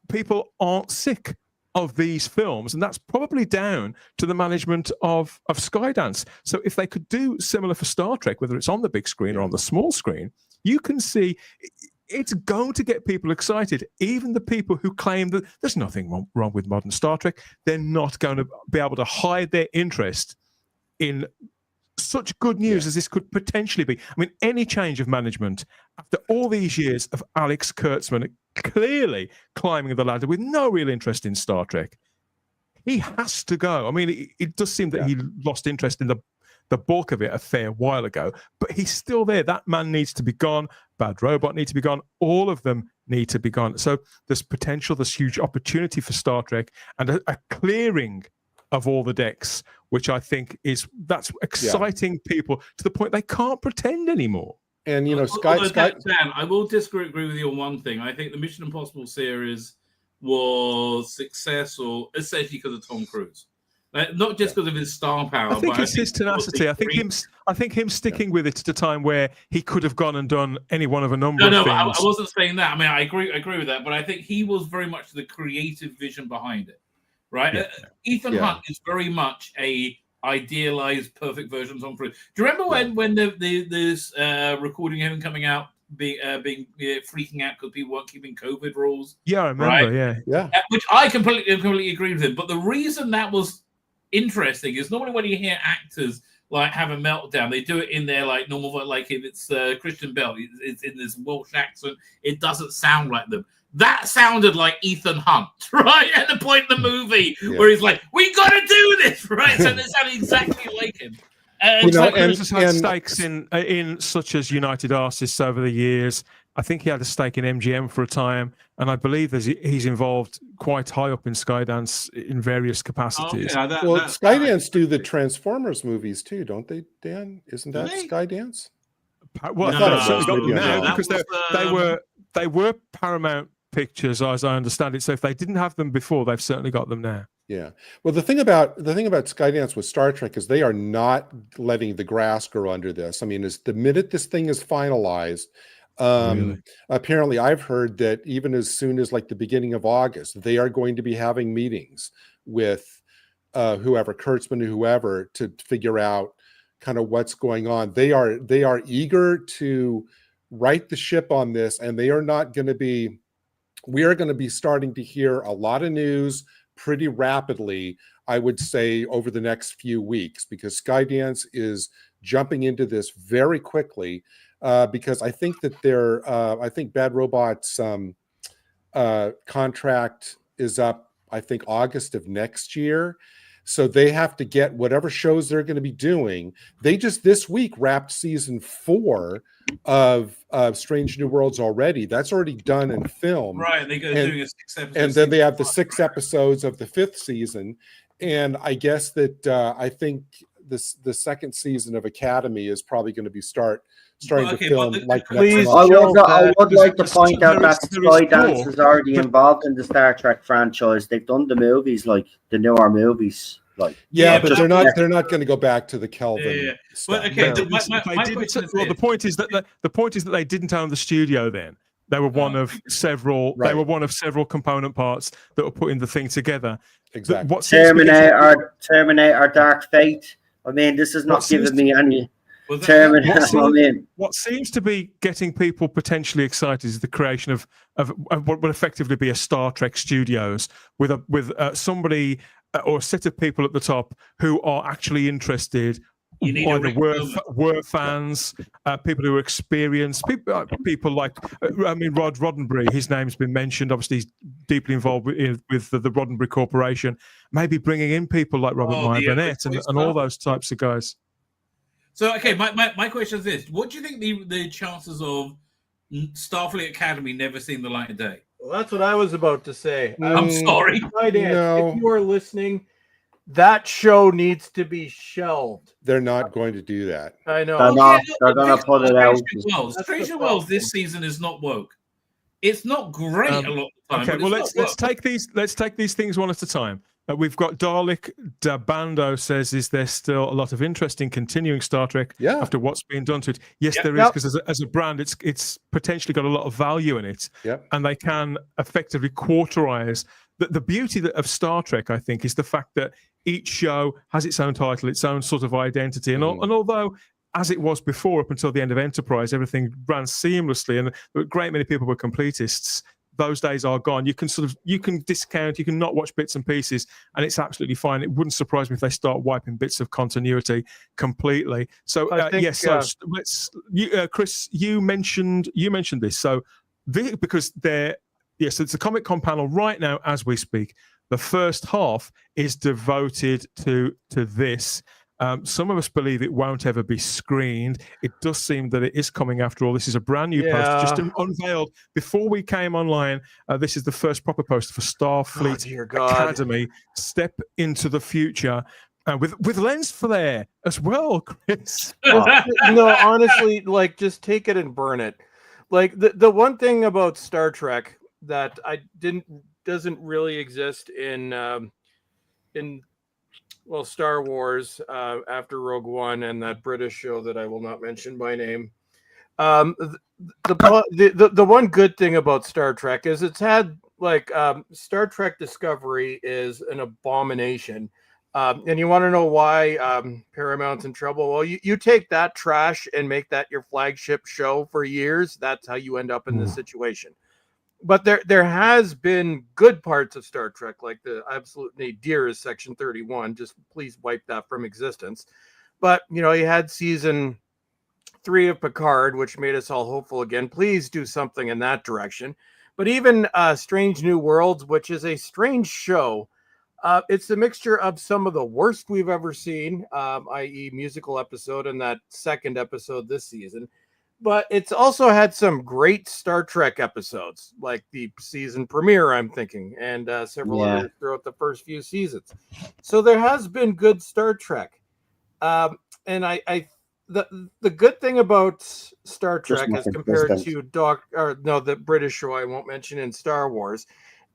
People aren't sick of these films, and that's probably down to the management of Skydance. So if they could do similar for Star Trek, whether it's on the big screen or on the small screen, you can see it's going to get people excited. Even the people who claim that there's nothing wrong with modern Star Trek, they're not going to be able to hide their interest in such good news as this could potentially be. I mean, any change of management after all these years of Alex Kurtzman clearly climbing the ladder with no real interest in Star Trek, he has to go. I mean, it does seem that he lost interest in the bulk of it a fair while ago, but he's still there. That man needs to be gone. Bad Robot needs to be gone. All of them need to be gone. So there's potential, there's huge opportunity for Star Trek, and a clearing of all the decks, which I think that's exciting people to the point they can't pretend anymore. And Dan, I will disagree with you on one thing. I think the Mission Impossible series was successful essentially because of Tom Cruise. Not just because of his star power. I think it's his tenacity. I think him sticking with it at a time where he could have gone and done any one of a number of things. I wasn't saying that. I mean, I agree with that, but I think he was very much the creative vision behind it, right? Yeah. Ethan Hunt is very much a idealized, perfect version of Tom Cruise. Do you remember when this recording of him coming out, being freaking out because people weren't keeping COVID rules? Yeah, I remember. Right? Yeah. Which I completely agree with him. But the reason that was interesting is normally when you hear actors like have a meltdown, they do it in their like normal, like if it's Christian Bale, it's in this Welsh accent. It doesn't sound like them. That sounded like Ethan Hunt, right? At the point in the movie where he's like, "We got to do this," right? So they sound exactly like him. Cruise has had stakes in such as United Artists over the years. I think he had a stake in MGM for a time, and I believe he's involved quite high up in Skydance in various capacities. Skydance do the Transformers movies too, don't they, Dan? Isn't that Skydance? Well, because they were Paramount Pictures, as I understand it. So if they didn't have them before, they've certainly got them now. Yeah. Well, the thing about Skydance with Star Trek is they are not letting the grass grow under this. I mean, as the minute this thing is finalized, apparently I've heard that even as soon as like the beginning of August, they are going to be having meetings with whoever, Kurtzman or whoever, to figure out kind of what's going on. They are eager to right the ship on this, and we are going to be starting to hear a lot of news pretty rapidly, I would say, over the next few weeks, because Skydance is jumping into this very quickly. Because I think that I think Bad Robot's contract is up, I think, August of next year. So they have to get whatever shows they're going to be doing. They just this week wrapped season 4 of Strange New Worlds already. That's already done and filmed. Right, they're doing a 6 episodes. And then they have the 6 episodes of the 5th season. And I guess that I think the second season of Academy is probably going to be starting to film like next month. I would like to point out that Skydance is already involved in the Star Trek franchise. They've done the movies, like the newer movies. Like but they're not going to go back to the Kelvin. But okay, the point is that they didn't own the studio then. They were one of several. Right. They were one of several component parts that were putting the thing together. Exactly. Terminator, Dark Fate. I mean, this is not giving me any. What seems to be getting people potentially excited is the creation of what will effectively be a Star Trek Studios with somebody or a set of people at the top who are actually interested. Either were fans, people who are experienced, people like Rod Roddenberry. His name's been mentioned. Obviously, he's deeply involved with the Roddenberry Corporation. Maybe bringing in people like Robert Meyer Burnett and all those types of guys. So, okay, my question is this: what do you think the chances of Starfleet Academy never seeing the light of day? Well, that's what I was about to say. I'm sorry. If you are listening, that show needs to be shelved. They're not going to do that. I know. They're going to put it out. Strange New Worlds this season is not woke. It's not great a lot of the time. Okay, well let's take these things one at a time. We've got Dalek Dabando says, is there still a lot of interest in continuing Star Trek after what's been done to it? Yes, there is, because as a brand, it's potentially got a lot of value in it, and they can effectively quarterize. The beauty of Star Trek, I think, is the fact that each show has its own title, its own sort of identity, and although, as it was before, up until the end of Enterprise, everything ran seamlessly, and a great many people were completists. Those days are gone. You can discount, you can not watch bits and pieces, and it's absolutely fine. It wouldn't surprise me if they start wiping bits of continuity completely. So Chris, you mentioned this. So because so it's a Comic-Con panel right now as we speak. The first half is devoted to this. Some of us believe it won't ever be screened. It does seem that it is coming after all. This is a brand new poster, just unveiled before we came online. This is the first proper poster for Starfleet Academy. Step into the future. With lens flare as well, Chris. No, honestly, like, just take it and burn it. Like, the one thing about Star Trek that I didn't doesn't really exist in Star Wars after Rogue One and that British show that I will not mention by name. The one good thing about Star Trek is it's had like Star Trek Discovery is an abomination. And you want to know why Paramount's in trouble? Well, you take that trash and make that your flagship show for years. That's how you end up in this situation. But there has been good parts of Star Trek, like the absolute nadir is Section 31. Just please wipe that from existence. But, you know, you had season 3 of Picard, which made us all hopeful again. Please do something in that direction. But even Strange New Worlds, which is a strange show, it's a mixture of some of the worst we've ever seen, i.e. musical episode and that second episode this season. But it's also had some great Star Trek episodes, like the season premiere, I'm thinking, and several others throughout the first few seasons. So there has been good Star Trek. And the good thing about Star Trek as compared to the British show I won't mention in Star Wars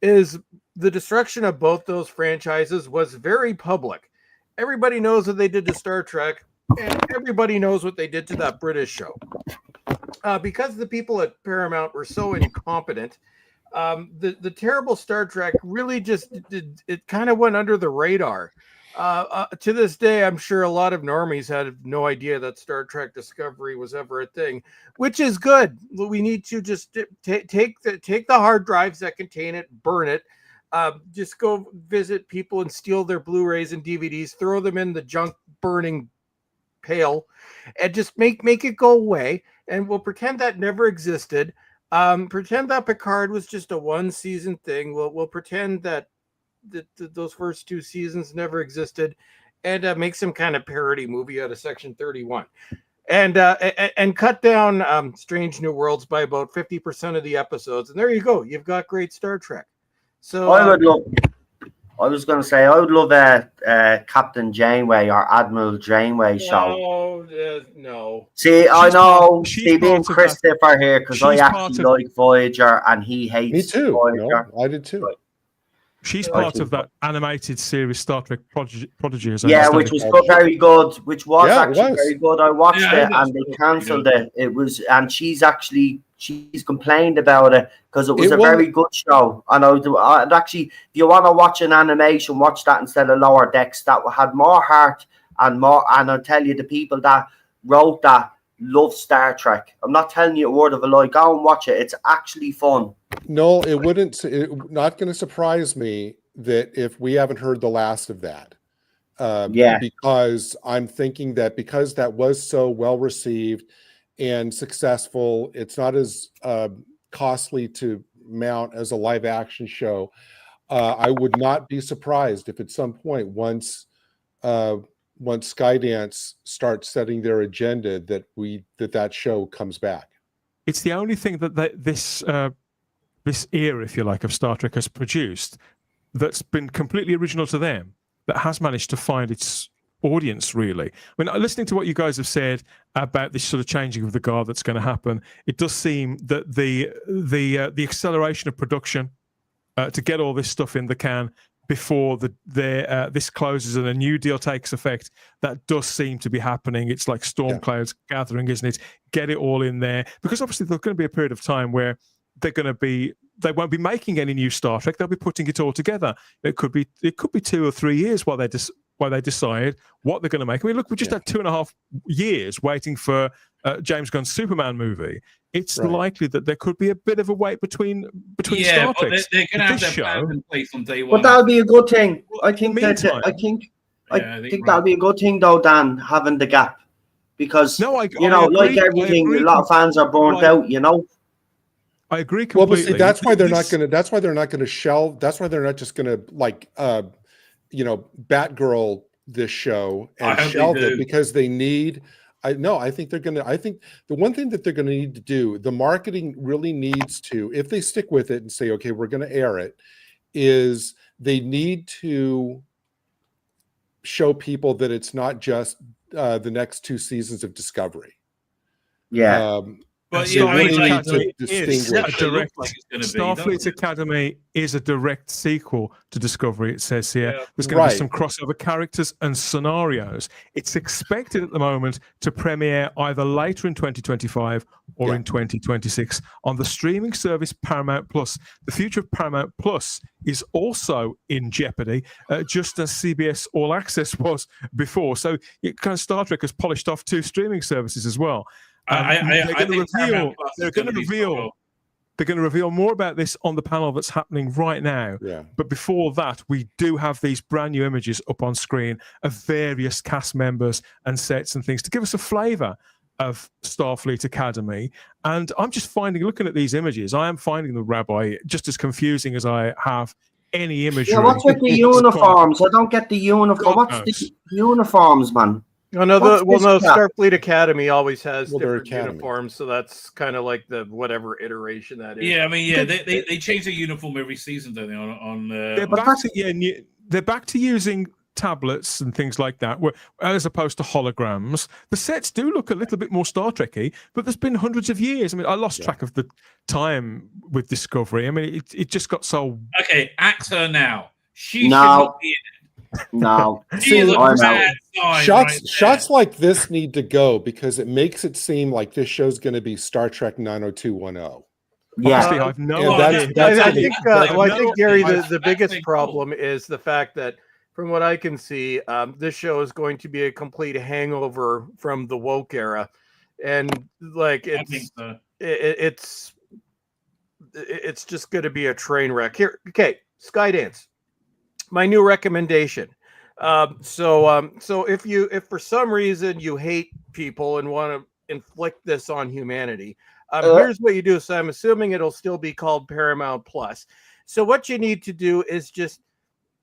is the destruction of both those franchises was very public. Everybody knows what they did to Star Trek, and everybody knows what they did to that British show. Because the people at Paramount were so incompetent, the terrible Star Trek really just it kind of went under the radar. To this day, I'm sure a lot of normies had no idea that Star Trek Discovery was ever a thing, which is good. We need to just take the hard drives that contain it, burn it, just go visit people and steal their Blu-rays and DVDs, throw them in the junk burning pail, and just make it go away. And we'll pretend that never existed. Pretend that Picard was just a one-season thing. We'll pretend that those first 2 seasons never existed, and make some kind of parody movie out of Section 31, and cut down Strange New Worlds by about 50% of the episodes, and there you go. You've got great Star Trek. So I would love a Captain Janeway or Admiral Janeway show. No. See, I know being Christopher here because I actually like Voyager and he hates Me too. Voyager. No, I did too. But she's part of that animated series Star Trek Prodigy. Which was very good. Which was very good. I watched it and they cancelled it. It was, and she's complained about it because it was a very good show. And I'd actually, if you want to watch an animation, watch that instead of Lower Decks. That had more heart and more. And I'll tell you, the people that wrote that love Star Trek. I'm not telling you a word of a lie. Go and watch it. It's actually fun. No, it wouldn't. Not going to surprise me that if we haven't heard the last of that. Because I'm thinking that because that was so well received and successful, it's not as costly to mount as a live action show. I would not be surprised if at some point once Skydance starts setting their agenda that show comes back. It's the only thing that this era, if you like, of Star Trek has produced that's been completely original to them, that has managed to find its audience, really. I mean, listening to what you guys have said about this sort of changing of the guard that's going to happen, it does seem that the acceleration of production to get all this stuff in the can before this closes and a new deal takes effect, that does seem to be happening. It's like storm clouds gathering, isn't it? Get it all in there, because obviously there's going to be a period of time where they won't be making any new Star Trek. They'll be putting it all together. It could be 2 or 3 years while they decide what they're going to make. I mean, look, we just had 2.5 years waiting for James Gunn's Superman movie. It's likely that there could be a bit of a wait between Star Trek. They're going to have their plans in place on day one. But that would be a good thing. I think that would be a good thing, though, Dan, having the gap, because like everything, a lot of fans are burnt out. I agree completely. Well, but see, that's why they're not going to shelve. That's why they're not just going to Batgirl this show and shelve it, because they need. I think they're going to. I think the one thing that they're going to need to do, the marketing really needs to, if they stick with it and say, okay, we're going to air it, is they need to show people that it's not just the next 2 seasons of Discovery. Yeah. But Starfleet Academy is a direct sequel to Discovery. It says here there's going to be some crossover characters and scenarios. It's expected at the moment to premiere either later in 2025 or in 2026 on the streaming service Paramount Plus. The future of Paramount Plus is also in jeopardy, just as CBS All Access was before. So kind of Star Trek has polished off 2 streaming services as well. They're going to reveal more about this on the panel that's happening right now. Yeah. But before that, we do have these brand new images up on screen of various cast members and sets and things to give us a flavour of Starfleet Academy. And I'm just looking at these images, I am finding the Rabbi just as confusing as I have any imagery. Yeah, what's with the uniforms? I don't get the uniform. What's the uniforms, man? Oh, no, Starfleet Academy always has different uniforms, so that's kind of like the whatever iteration that is. Yeah, I mean, they change the uniform every season, don't they? They're back to using tablets and things like that, as opposed to holograms. The sets do look a little bit more Star Trek-y, but there's been hundreds of years. I mean, I lost track of the time with Discovery. I mean, it just got so... Okay, axe her now. She should not be in it. No. Shots like this need to go because it makes it seem like this show's going to be Star Trek 90210. Yeah, I think Gary, the biggest problem is the fact that, from what I can see, this show is going to be a complete hangover from the woke era, and like it's just going to be a train wreck. Here, okay, Skydance. My new recommendation. So if for some reason you hate people and want to inflict this on humanity, here's what you do. So I'm assuming it'll still be called Paramount Plus. So what you need to do is just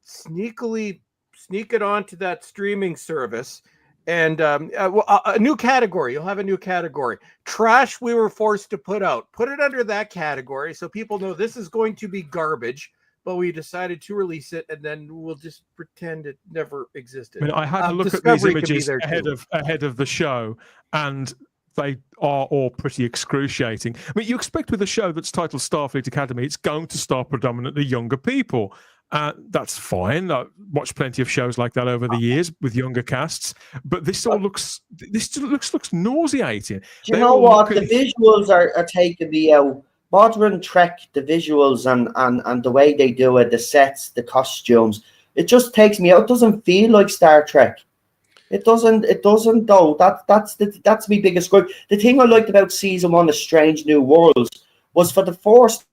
sneakily sneak it onto that streaming service, and a new category. You'll have a new category. Trash we were forced to put out. Put it under that category so people know this is going to be garbage. But we decided to release it, and then we'll just pretend it never existed. I mean, I had a look at these images ahead of the show, and they are all pretty excruciating. I mean, you expect with a show that's titled Starfleet Academy, it's going to star predominantly younger people. That's fine. I watched plenty of shows like that over the years with younger casts, but this looks nauseating. Do you know what? The visuals are taking the modern Trek, the visuals and the way they do it, the sets, the costumes, it just takes me out. It doesn't feel like Star Trek. It doesn't though. That's my biggest gripe. The thing I liked about season 1 of Strange New Worlds was for the first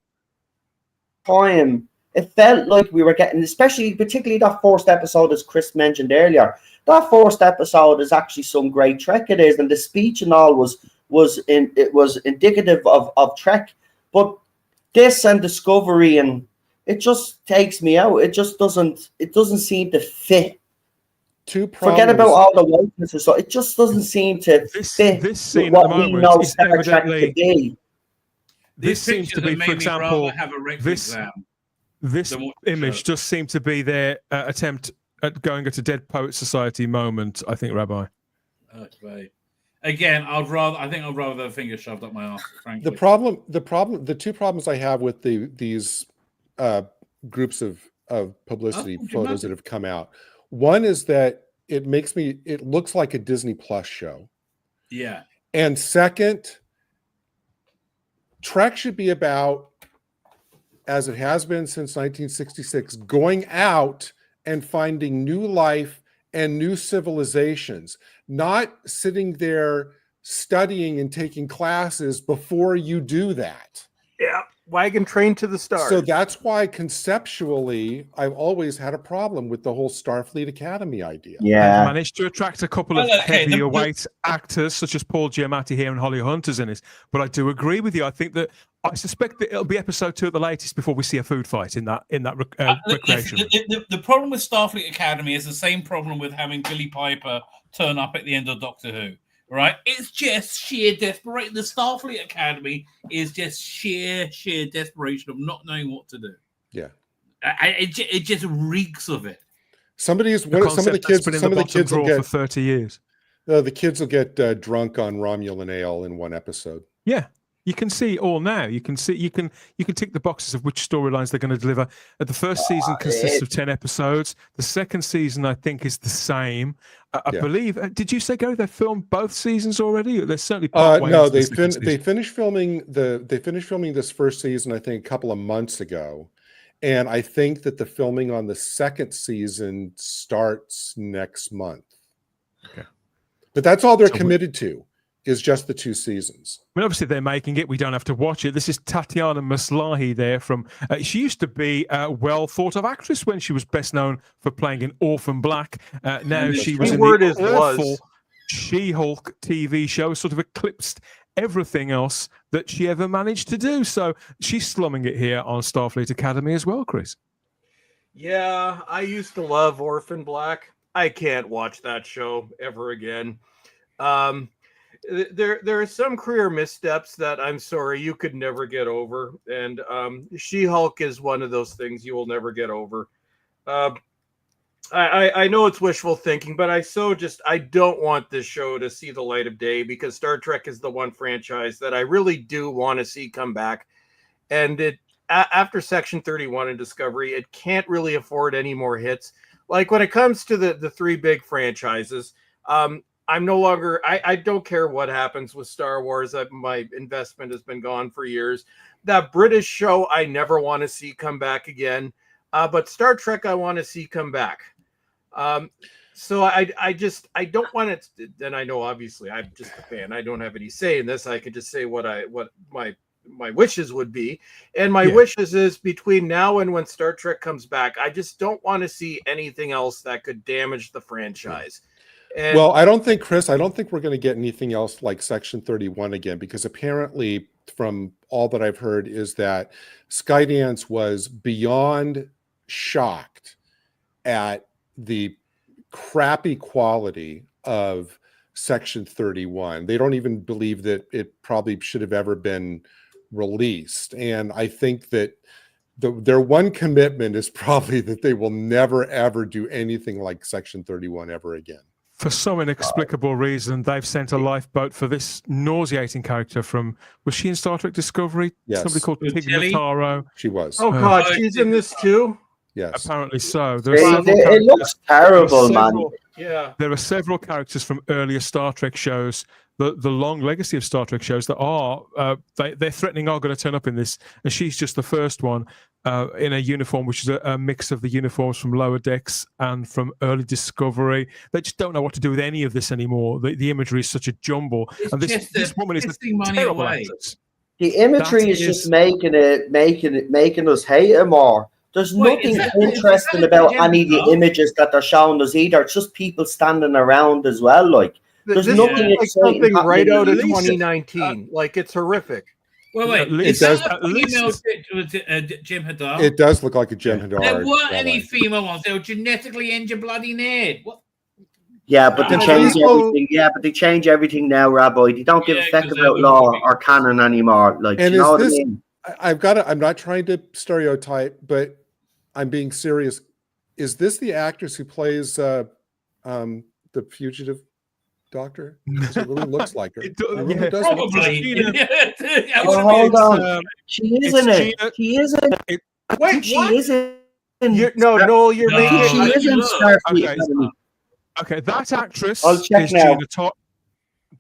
time it felt like we were getting, particularly that first episode, as Chris mentioned earlier, that first episode is actually some great Trek it is, and the speech and all was indicative of Trek. But this and Discovery, and it just takes me out. It just doesn't seem to fit. Forget about all the wokeness and stuff. It just doesn't seem to fit this scene with what at the we moment know is Star Trek to be. This seems to be, for example, this image just seemed to be their attempt at going at a Dead Poet Society moment, I think, Rabbi. Okay. Again, I'd rather have a finger shoved up my ass, frankly. The two problems I have with these groups of publicity photos that have come out. One is that it looks like a Disney Plus show. Yeah. And second, Trek should be about, as it has been since 1966, going out and finding new life and new civilizations, not sitting there studying and taking classes before you do that. Yeah, wagon train to the stars. So that's why conceptually I've always had a problem with the whole Starfleet Academy idea. Yeah, I've managed to attract a couple of heavier weight actors such as Paul Giamatti here and Holly Hunter's in it. But I do agree with you. I suspect that it'll be episode 2 at the latest before we see a food fight in that recreation. The problem with Starfleet Academy is the same problem with having Billy Piper turn up at the end of Doctor Who. Right? It's just sheer desperation. The Starfleet Academy is just sheer desperation of not knowing what to do. Yeah, it just reeks of it. Some of the kids will get for 30 years. The kids will get drunk on Romulan ale in one episode. Yeah. You can see it all now. You can tick the boxes of which storylines they're going to deliver. The first season consists of 10 episodes. The second season, I think, is the same. I believe. Did you say, Gary, they filmed both seasons already? They're certainly partway. No, they finished filming this first season, I think, a couple of months ago, and I think that the filming on the second season starts next month. Okay, but that's all they're committed to. Is just the 2 seasons. I mean, obviously they're making it. We don't have to watch it. This is Tatiana Maslahi there from. She used to be a well thought of actress when she was best known for playing in Orphan Black. Now she was in the awful She-Hulk TV show, sort of eclipsed everything else that she ever managed to do. So she's slumming it here on Starfleet Academy as well, Chris. Yeah, I used to love Orphan Black. I can't watch that show ever again. There are some career missteps that I'm sorry you could never get over, and She-Hulk is one of those things you will never get over. I know it's wishful thinking, but I don't want this show to see the light of day, because Star Trek is the one franchise that I really do want to see come back, and after Section 31 and Discovery, it can't really afford any more hits. Like when it comes to the 3 big franchises, I'm no longer, I don't care what happens with Star Wars. My investment has been gone for years. That British show, I never want to see come back again. But Star Trek, I want to see come back. So I don't want it. And I know, obviously, I'm just a fan. I don't have any say in this. I can just say what my wishes would be. And my wishes is between now and when Star Trek comes back, I just don't want to see anything else that could damage the franchise. And well, I don't think, Chris, we're going to get anything else like Section 31 again, because apparently from all that I've heard is that Skydance was beyond shocked at the crappy quality of Section 31. They don't even believe that it probably should have ever been released. And I think that their one commitment is probably that they will never, ever do anything like Section 31 ever again. For some inexplicable reason, they've sent a lifeboat for this nauseating character from, was she in Star Trek Discovery? Yes. Somebody called Tig Notaro. She was. Oh, God, she's in this too? Yes. Apparently so. It looks terrible, man. Yeah. There are several characters from earlier Star Trek shows, the long legacy of Star Trek shows that are, they're threatening are going to turn up in this. And she's just the first one in a uniform, which is a mix of the uniforms from Lower Decks and from early Discovery. They just don't know what to do with any of this anymore. The imagery is such a jumble. And this woman is a terrible actress. The imagery is just making us hate it more. There's nothing interesting about any of the images that they're showing us either. It's just people standing around as well. Like there's nothing like something right out of 2019. Like it's horrific. Well, wait. It does. Jim Haddad. It does look like a Jim Haddad. There weren't any female ones. They were genetically engineered. What? Yeah, but they change everything. Yeah, but they change everything now, Rabbi. They don't give a feck about law or canon anymore. Like, and you know what I mean? I'm not trying to stereotype, but I'm being serious. Is this the actress who plays the fugitive doctor? Because it really looks like her. It really does. Probably. Hold on. She is in it. She is in it. Wait, she is in. No, you're making. She is in Starfleet Academy. Okay, that actress I'll check is now. Gina Torres.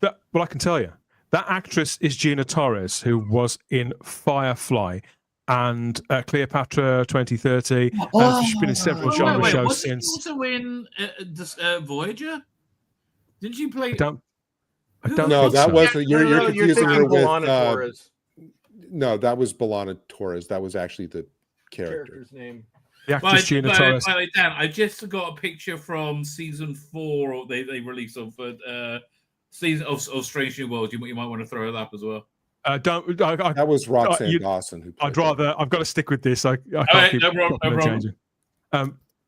Well, I can tell you. That actress is Gina Torres, who was in Firefly and Cleopatra 2030. She's been in several genre shows since. Was she also in Voyager? Didn't she play? I don't know. That was you're confusing her with Torres. No, that was B'Elanna Torres. That was actually the character's name. The actress Gina Torres. By the way, Dan, I just got a picture from season 4. Or they released of season of Strange New Worlds. You might want to throw it up as well. That was Roxanne Dawson. Who I've got to stick with this. I can't keep changing.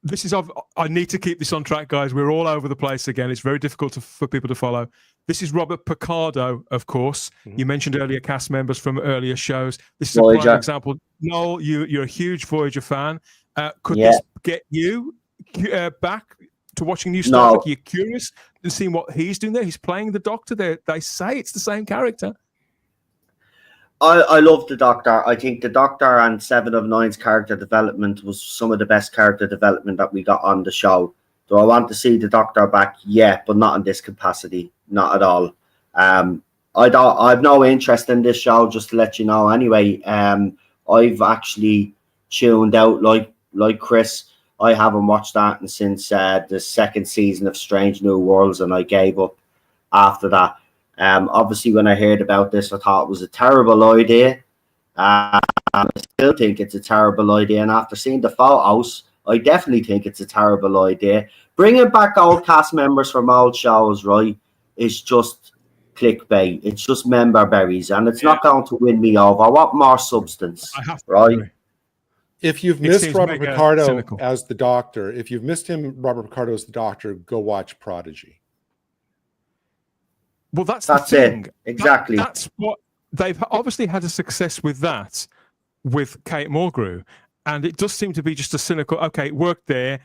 This is. I need to keep this on track, guys. We're all over the place again. It's very difficult for people to follow. This is Robert Picardo, of course. Mm-hmm. You mentioned earlier cast members from earlier shows. This is a prime example. Noel, you're a huge Voyager fan. Could this get you back to watching new Star Trek? Are you curious and seeing what he's doing there? He's playing the Doctor there. They say it's the same character. I love the Doctor. I think the Doctor and Seven of Nine's character development was some of the best character development that we got on the show. Do I want to see the Doctor back? Yeah, but not in this capacity. Not at all. I've no interest in this show, just to let you know. Anyway, I've actually tuned out like Chris. I haven't watched that since the second season of Strange New Worlds, and I gave up after that. Obviously, when I heard about this, I thought it was a terrible idea. I still think it's a terrible idea. And after seeing the photos, I definitely think it's a terrible idea. Bringing back old cast members from old shows, right, is just clickbait. It's just member berries, and it's not going to win me over. I want more substance, right? If you've missed Robert Picardo as the Doctor, Robert Picardo as the Doctor, go watch Prodigy. Well, that's the thing. It. Exactly. That's what they've obviously had a success with that with Kate Mulgrew. And it does seem to be just a cynical, okay, it worked there.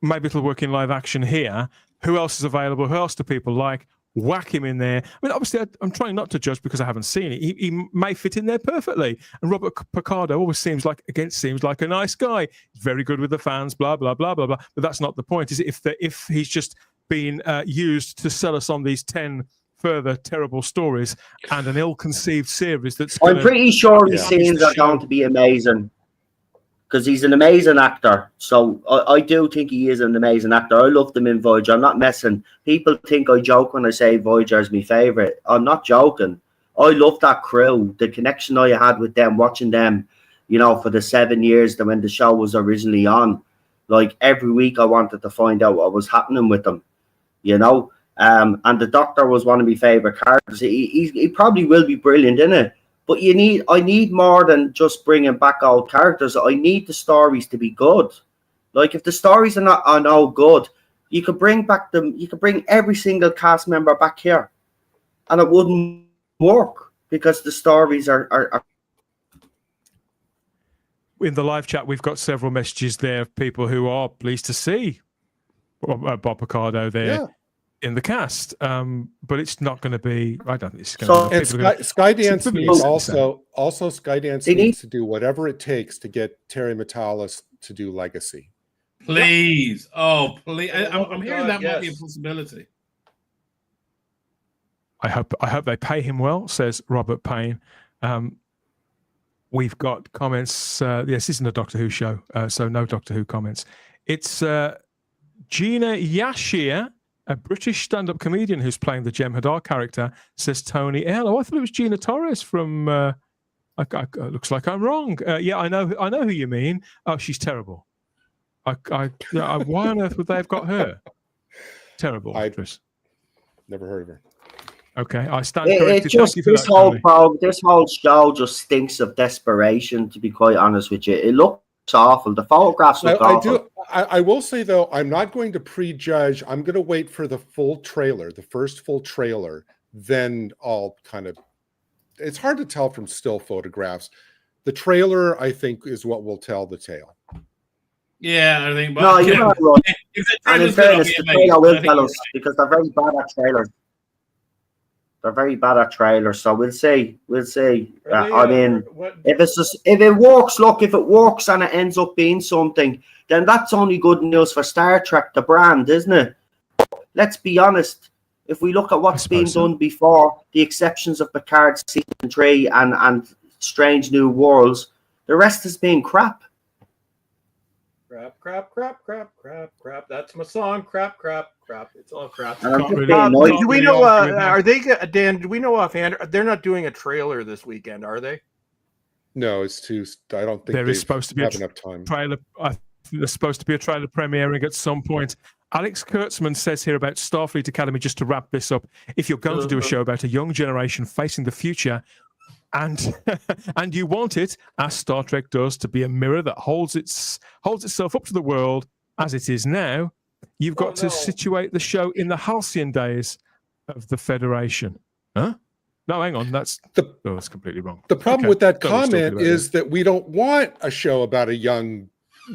Maybe it'll work in live action here. Who else is available? Who else do people like? Whack him in there. I mean, obviously, I'm trying not to judge because I haven't seen it. He may fit in there perfectly. And Robert Picardo always seems like a nice guy. He's very good with the fans, blah, blah, blah, blah, blah. But that's not the point, is it? If he's just been used to sell us on these 10 further terrible stories and an ill-conceived series that's I'm pretty sure his scenes are going to be amazing because he's an amazing actor. So I do think he is an amazing actor. I loved him in Voyager. I'm not messing. People think I joke when I say Voyager is my favourite. I'm not joking. I love that crew. The connection I had with them, watching them, you know, for the 7 years that when the show was originally on. Like, every week I wanted to find out what was happening with them, you know. And the Doctor was one of my favourite characters. He probably will be brilliant in it. But I need more than just bringing back old characters. I need the stories to be good. Like, if the stories are no good, you could bring every single cast member back here, and it wouldn't work because the stories are. In the live chat, we've got several messages there of people who are pleased to see Bob Picardo there. Yeah. In the cast, but it's not going to be. I don't think it's going to. And Skydance needs also Skydance needs to do whatever it takes to get Terry Matalas to do Legacy. Please, oh please! I'm hearing that might be a possibility. I hope they pay him well, says Robert Payne. We've got comments. Yes, this isn't a Doctor Who show, so no Doctor Who comments. It's Gina Yashir, a British stand-up comedian who's playing the Jem Hadar character, says Tony L. Oh, I thought it was Gina Torres from. Looks like I'm wrong. Yeah, I know who you mean. Oh, she's terrible. Why on earth would they have got her? Terrible actress. Never heard of her. Okay, I stand corrected. This whole show just stinks of desperation. To be quite honest with you, it looks awful. The photographs look awful. I will say, though, I'm not going to prejudge. I'm going to wait for the full trailer, the first full trailer. Then I'll kind of... It's hard to tell from still photographs. The trailer, I think, is what will tell the tale. Yeah, I think... No, you're not right. And in fairness, the trailer will tell us, because they're very bad at trailers. They're very bad at trailers, so we'll see. I mean, if it works, look, if it works and it ends up being something, then that's only good news for Star Trek, the brand, isn't it? Let's be honest. If we look at what's been done before, the exceptions of Picard season 3 and Strange New Worlds, the rest has been crap. Crap. That's my song. Crap. It's all crap. Do we know? Are they, Dan? Do we know offhand? They're not doing a trailer this weekend, are they? No, it's too. I don't think there is supposed to be enough time. Trailer. There's supposed to be a trailer premiering at some point. Alex Kurtzman says here about Starfleet Academy. Just to wrap this up, if you're going to do a show about a young generation facing the future, and you want it, as Star Trek does, to be a mirror that holds itself up to the world as it is now, you've got to situate the show in the halcyon days of the Federation. Huh? No, hang on. That's completely wrong. The problem with that comment is that we don't want a show about a young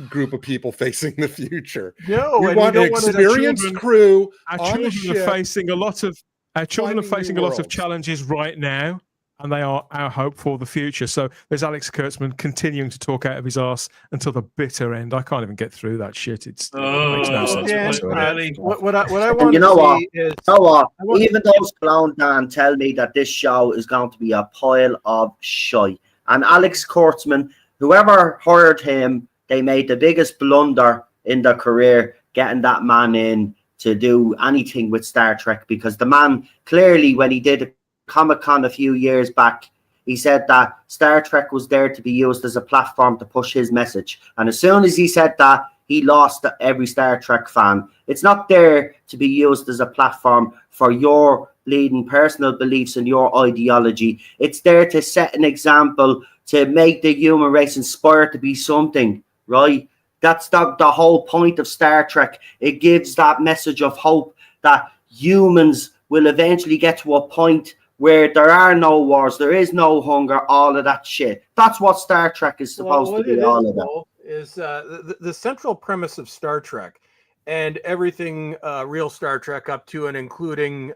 group of people facing the future. No, we want an experienced crew. Our children are facing a lot of challenges right now. and they are our hope for the future. So there's Alex Kurtzman continuing to talk out of his arse until the bitter end. I can't even get through that shit. It makes no sense. What I want you to know what? see is... You know what? Even those clown Dan tell me that this show is going to be a pile of shite. And Alex Kurtzman, whoever hired him, they made the biggest blunder in their career getting that man in to do anything with Star Trek, because the man clearly, when he did Comic-Con a few years back, he said that Star Trek was there to be used as a platform to push his message. And as soon as he said that, he lost every Star Trek fan. It's not there to be used as a platform for your leading personal beliefs and your ideology. It's there to set an example, to make the human race inspired to be something, right? That's the whole point of Star Trek. It gives that message of hope that humans will eventually get to a point where there are no wars, there is no hunger, all of that shit. That's what Star Trek is supposed to be all about. Is the central premise of Star Trek and everything real Star Trek up to and including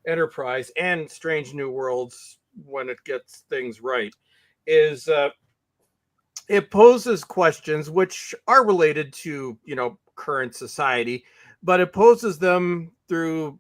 Enterprise and Strange New Worlds when it gets things right is it poses questions which are related to, current society, but it poses them through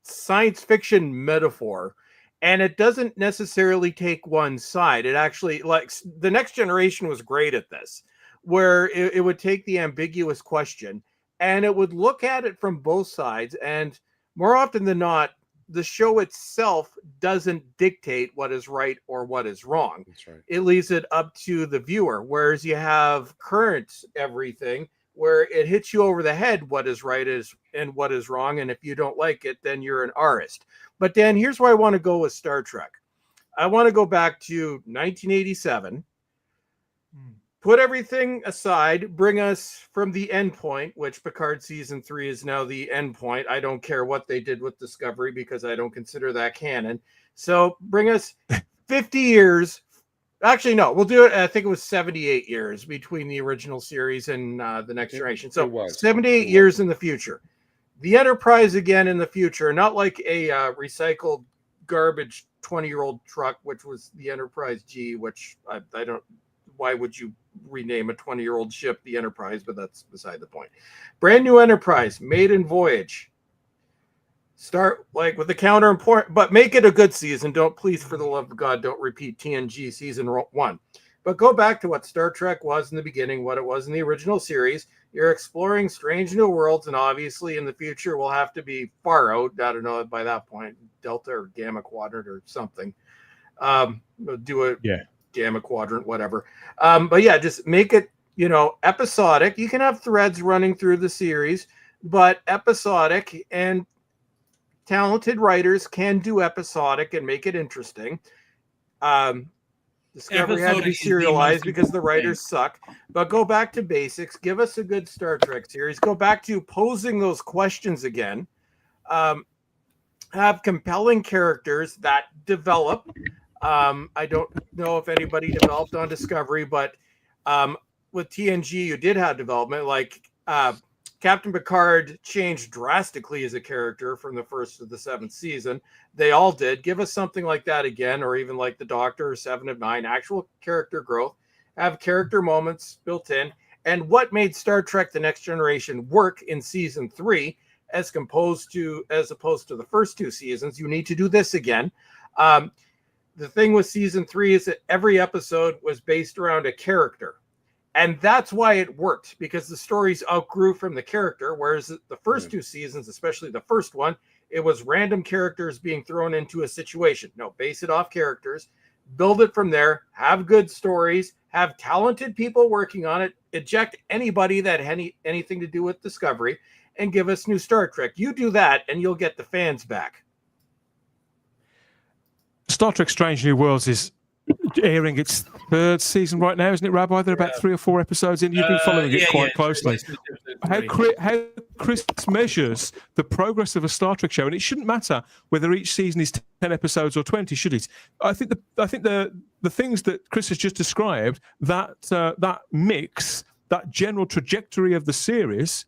science fiction metaphor, and it doesn't necessarily take one side. It actually, like, The Next Generation was great at this, where it would take the ambiguous question and it would look at it from both sides, and more often than not, the show itself doesn't dictate what is right or what is wrong. That's right. It leaves it up to the viewer, whereas you have current everything where it hits you over the head what is right is and what is wrong, and if you don't like it, then you're an artist. But Dan, here's where I want to go with Star Trek. I want to go back to 1987, put everything aside, bring us from the end point, which Picard season 3 is now the end point. I don't care what they did with Discovery because I don't consider that canon. So bring us 50 years. Actually, no, we'll do it. I think it was 78 years between the original series and The Next Generation. So 78 years in the future. The Enterprise again in the future, not like a recycled garbage 20-year-old truck, which was the Enterprise G, which I don't, why would you rename a 20-year-old ship the Enterprise? But that's beside the point. Brand new Enterprise, maiden voyage. Start like with the counter important, but make it a good season. Don't, please, for the love of God, don't repeat TNG season 1. But go back to what Star Trek was in the beginning, what it was in the original series. You're exploring strange new worlds, and obviously in the future will have to be far out. I don't know by that point, Delta or Gamma Quadrant or something. Do a Gamma Quadrant, whatever. But yeah, just make it, episodic. You can have threads running through the series, but episodic, and talented writers can do episodic and make it interesting. Discovery had to be serialized because the writers suck. But go back to basics. Give us a good Star Trek series. Go back to posing those questions again. Have compelling characters that develop. I don't know if anybody developed on Discovery, but with TNG, you did have development. Like Captain Picard changed drastically as a character from the first to the 7th season. They all did. Give us something like that again, or even like the Doctor or 7 of 9, actual character growth, have character moments built in. And what made Star Trek The Next Generation work in season 3 as opposed to the first 2 seasons, you need to do this again. The thing with season 3 is that every episode was based around a character. And that's why it worked, because the stories outgrew from the character, whereas the first 2 seasons, especially the first one, it was random characters being thrown into a situation. No, base it off characters, build it from there, have good stories, have talented people working on it, eject anybody that had anything to do with Discovery, and give us new Star Trek. You do that, and you'll get the fans back. Star Trek Strange New Worlds is airing its 3rd season right now, isn't it, Rabbi? They're about 3 or 4 episodes in. You've been following it quite closely. How Chris measures the progress of a Star Trek show, and it shouldn't matter whether each season is 10 episodes or 20, should it? I think the things that Chris has just described, that mix, that general trajectory of the series,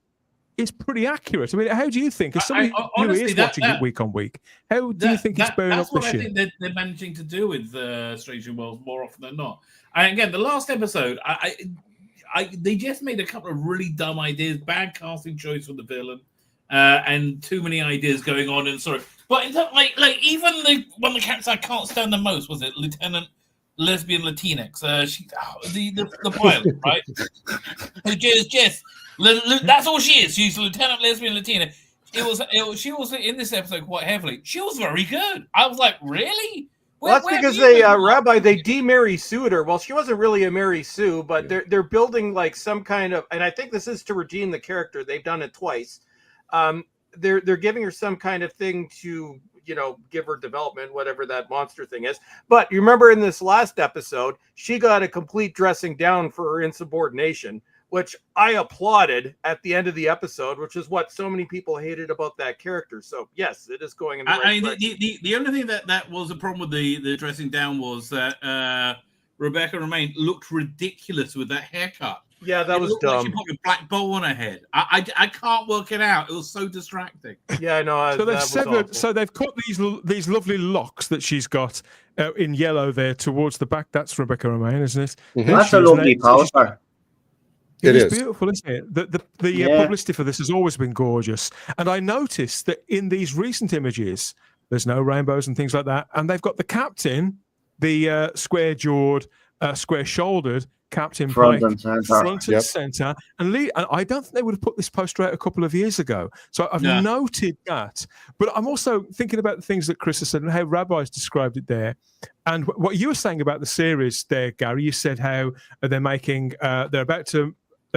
is pretty accurate. I mean, how do you think, as somebody who is watching it week on week, how do you think it's bearing up this year? That's what I think they're managing to do with Strange New Worlds more often than not. And again, the last episode, they just made a couple of really dumb ideas, bad casting choice for the villain, and too many ideas going on. And but it's like even one of the characters I can't stand the most was it Lieutenant Lesbian Latinx. The pilot, right? Who just that's all she is. She's Lieutenant Lesbian Latina. She was in this episode quite heavily. She was very good. I was like, really? Well, that's because they de-Mary Sue'd her. Well, she wasn't really a Mary Sue, but they're building like some kind of, and I think this is to redeem the character. They've done it twice. They're giving her some kind of thing to, give her development, whatever that monster thing is. But you remember in this last episode, she got a complete dressing down for her insubordination, which I applauded at the end of the episode, which is what so many people hated about that character. So yes, it is going in the right direction. The only thing that was a problem with the dressing down was that Rebecca Romaine looked ridiculous with that haircut. Yeah, that was dumb. Like she put a black bow on her head. I can't work it out. It was so distracting. Yeah, I know. So they've severed. So they've cut these lovely locks that she's got in yellow there towards the back. That's Rebecca Romaine, isn't it? Mm-hmm. That's a lovely poster. It is beautiful, isn't it? The publicity for this has always been gorgeous. And I noticed that in these recent images, there's no rainbows and things like that. And they've got the captain, the square-jawed, square-shouldered Captain front Pike, and center. And I don't think they would have put this poster out a couple of years ago. So I've noted that. But I'm also thinking about the things that Chris has said and how Rabbi's described it there. And what you were saying about the series there, Gary, you said how they've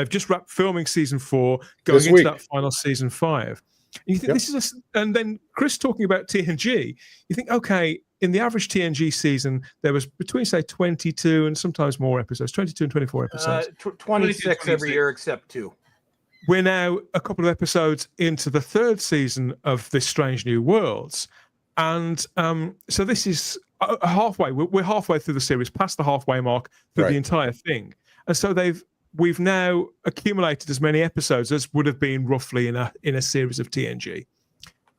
just wrapped filming season 4, going into that final season 5. And you think this is and then Chris talking about TNG, you think, okay, in the average TNG season, there was between, say, 22 and sometimes more episodes, 22 and 24 episodes. 26 every year except 2. We're now a couple of episodes into the 3rd season of this Strange New Worlds. And so this is halfway. We're halfway through the series, past the halfway mark through the entire thing. And so we've now accumulated as many episodes as would have been roughly in a series of TNG.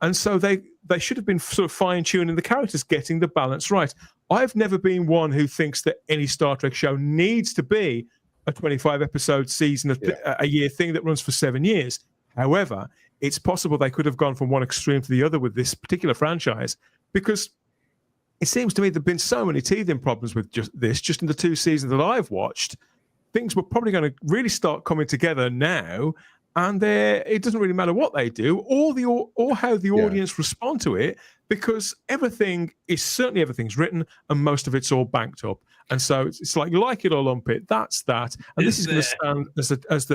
And so they should have been sort of fine-tuning the characters, getting the balance right. I've never been one who thinks that any Star Trek show needs to be a 25-episode season, a year thing that runs for 7 years. However, it's possible they could have gone from one extreme to the other with this particular franchise, because it seems to me there have been so many teething problems with just in the 2 seasons that I've watched. Things were probably going to really start coming together now, and it doesn't really matter what they do or how the audience respond to it, because everything's written and most of it's all banked up. And so it's like it or lump it. That's that. And this is going to stand as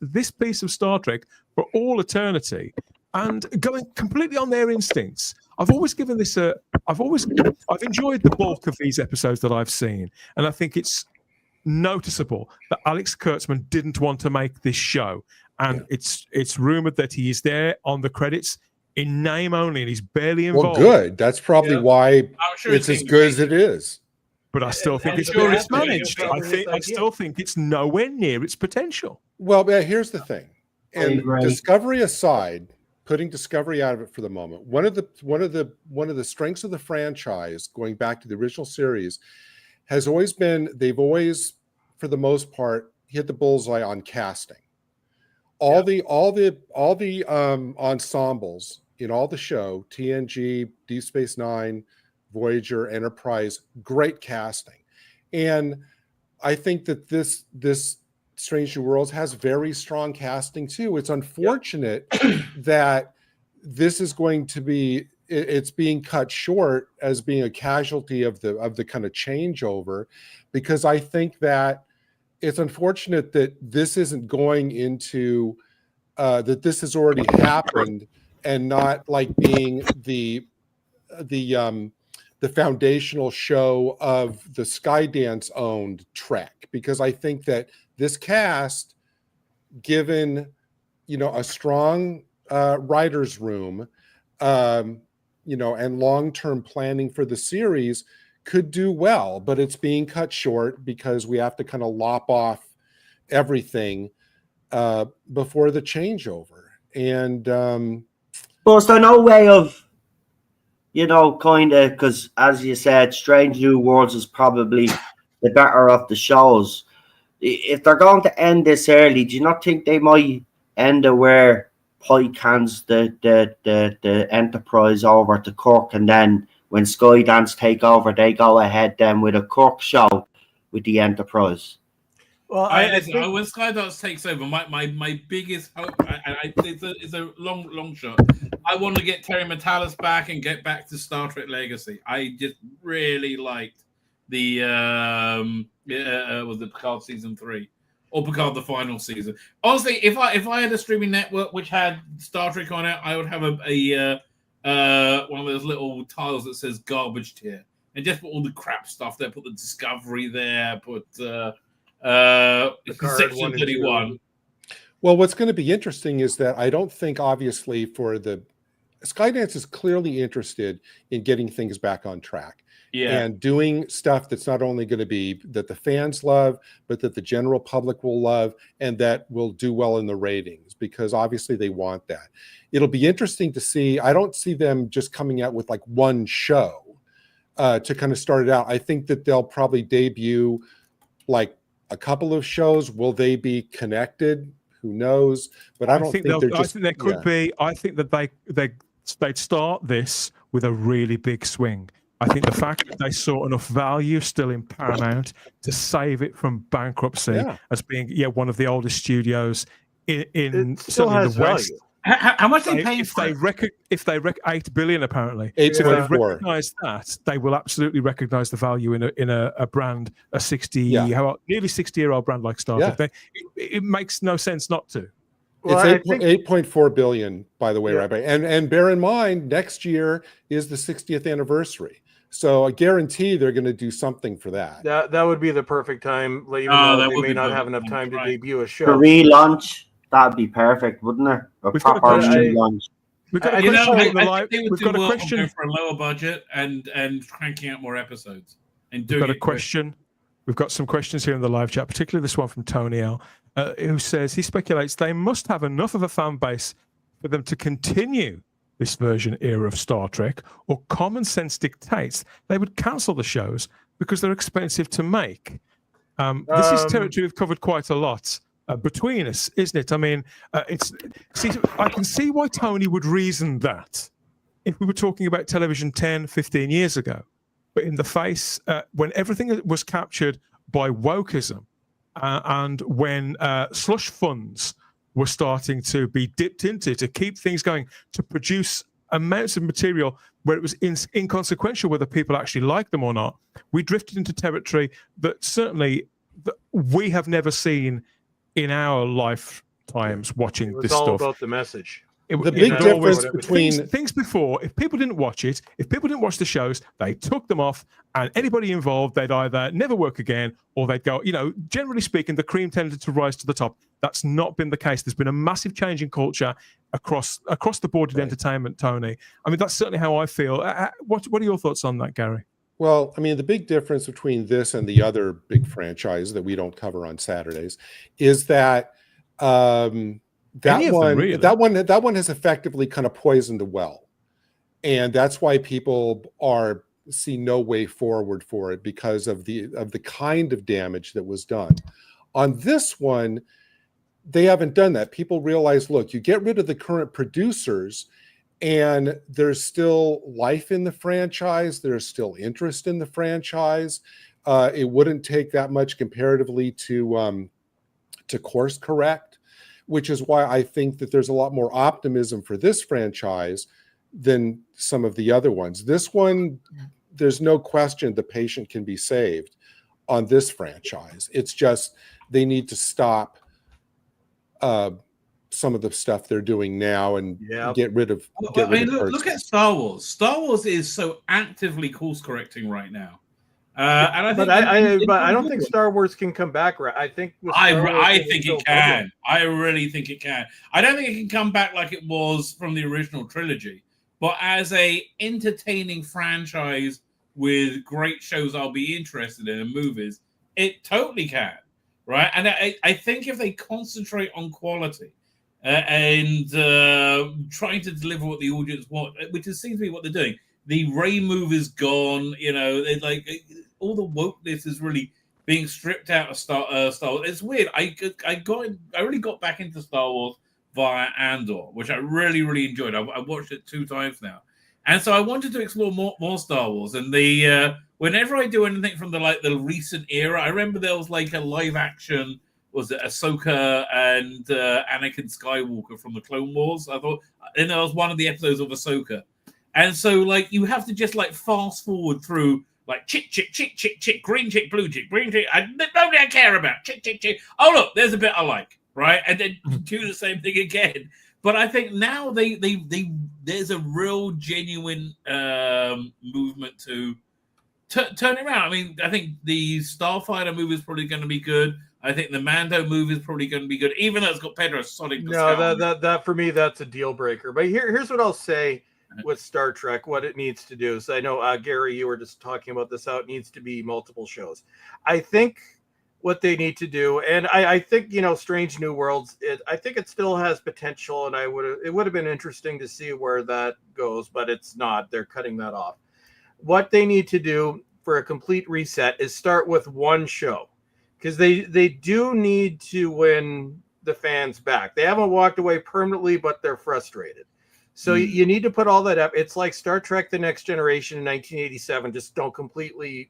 this piece of Star Trek for all eternity, and going completely on their instincts. I've enjoyed the bulk of these episodes that I've seen, and I think it's noticeable that Alex Kurtzman didn't want to make this show, and it's rumored that he is there on the credits in name only, and he's barely involved. Well, good. That's probably why it's as good as it is. But I still think it's mismanaged. I still think it's nowhere near its potential. Well, here's the thing, and Discovery aside, putting Discovery out of it for the moment, one of the strengths of the franchise, going back to the original series, has always been they've always, for the most part, hit the bullseye on casting. All the ensembles in all the show, TNG, Deep Space Nine, Voyager, Enterprise, great casting. And I think that this Strange New Worlds has very strong casting too. It's unfortunate that this is going to be, it's being cut short as being a casualty of the kind of changeover, because I think that it's unfortunate that this isn't going into that this has already happened and not like being the foundational show of the Skydance owned Trek, because I think that this cast, given a strong writer's room, and long-term planning for the series, could do well, but it's being cut short because we have to kind of lop off everything before the changeover. And but is there no way of, kind of, because as you said, Strange New Worlds is probably the better of the shows. If they're going to end this early, do you not think they might end it where Pike hands the Enterprise over to Kirk, and then when Skydance take over, they go ahead then with a Kirk show with the Enterprise? Well, I think when Skydance takes over, my biggest hope, it's a long shot. I want to get Terry Matalas back and get back to Star Trek Legacy. I just really liked the was it Picard season 3 or Picard the final season. Honestly, if I had a streaming network which had Star Trek on it, I would have a one of those little tiles that says garbage tier and just put all the crap stuff there. Put the Discovery there. Put Section 31. Well, what's going to be interesting is that I don't think, obviously, Skydance is clearly interested in getting things back on track. Yeah. And doing stuff that's not only going to be that the fans love, but that the general public will love and that will do well in the ratings, because obviously they want that. It'll be interesting to see. I don't see them just coming out with like one show to kind of start it out. I think that they'll probably debut like a couple of shows. Will they be connected? Who knows? But I don't think they're just. I think there could be. I think that they'd start this with a really big swing. I think the fact that they saw enough value still in Paramount to save it from bankruptcy as being one of the oldest studios in certainly the West. Value. How much they paying if for? If they $8 billion apparently. So if they recognise that, they will absolutely recognise the value in a brand, a nearly 60-year-old brand like Star Trek. It makes no sense not to. Well, it's 8.4 billion, by the way, Rabbi. And bear in mind, next year is the 60th anniversary. So I guarantee they're going to do something for that. That would be the perfect time, even though they may not have enough time to debut a show. The relaunch, that'd be perfect, wouldn't it? We've got a relaunch. We've got a question We've got a question for a lower budget and cranking out more episodes. And we've got a question. We've got some questions here in the live chat, particularly this one from Tony L, who says he speculates they must have enough of a fan base for them to continue this version era of Star Trek, or common sense dictates they would cancel the shows because they're expensive to make. This is territory we've covered quite a lot between us, isn't it? I mean, I can see why Tony would reason that if we were talking about television 10, 15 years ago. But in the face, when everything was captured by wokeism and when slush funds were starting to be dipped into to keep things going, to produce amounts of material where it was inconsequential whether people actually liked them or not, we drifted into territory that certainly we have never seen in our lifetimes watching this stuff. It was all about the message. The big difference between things before, if people didn't watch it, if people didn't watch the shows, they took them off, and anybody involved, they'd either never work again or they'd go, generally speaking, the cream tended to rise to the top. That's not been the case. There's been a massive change in culture across the board in entertainment, Tony. I mean, that's certainly how I feel. What are your thoughts on that, Gary? Well, I mean, the big difference between this and the other big franchise that we don't cover on Saturdays is that that one has effectively kind of poisoned the well, and that's why people see no way forward for it, because of the kind of damage that was done. On this one, they haven't done that. People realize, look, you get rid of the current producers, and there's still life in the franchise. There's still interest in the franchise. It wouldn't take that much comparatively to course correct, which is why I think that there's a lot more optimism for this franchise than some of the other ones. This one, there's no question the patient can be saved on this franchise. It's just they need to stop some of the stuff they're doing now and get rid of. Look at Star Wars. Star Wars is so actively course correcting right now. And I don't think Star Wars can come back. Right? I think it can. I really think it can. I don't think it can come back like it was from the original trilogy, but as a entertaining franchise with great shows I'll be interested in and movies, it totally can. Right, and I think if they concentrate on quality, and trying to deliver what the audience want, which seems to be what they're doing. The Ray move is gone. You know, it's like all the wokeness is really being stripped out of Star Wars. It's weird. I really got back into Star Wars via Andor, which I really, really enjoyed. I watched it 2 times now. And so I wanted to explore more Star Wars. And whenever I do anything from the recent era, I remember there was like a live action, was it Ahsoka and Anakin Skywalker from the Clone Wars? I thought, and there was one of the episodes of Ahsoka. And so like you have to just like fast forward through like chick, green chick, blue chick, green chick. Nobody I care about. Chick. Oh look, there's a bit I like, right? And then do the same thing again. But I think now there's a real genuine movement to turn it around. I mean, I think the Starfighter movie is probably going to be good. I think the Mando movie is probably going to be good, even though it's got Pedro Sonic. No, that for me, that's a deal breaker. But here's what I'll say with Star Trek, what it needs to do. So I know, Gary, you were just talking about this, how it needs to be multiple shows. I think what they need to do, and I think, you know, Strange New Worlds, I think it still has potential, and it would have been interesting to see where that goes, but it's not. They're cutting that off. What they need to do for a complete reset is start with one show, because they do need to win the fans back. They haven't walked away permanently, but they're frustrated. So you need to put all that up. It's like Star Trek The Next Generation in 1987. Just don't completely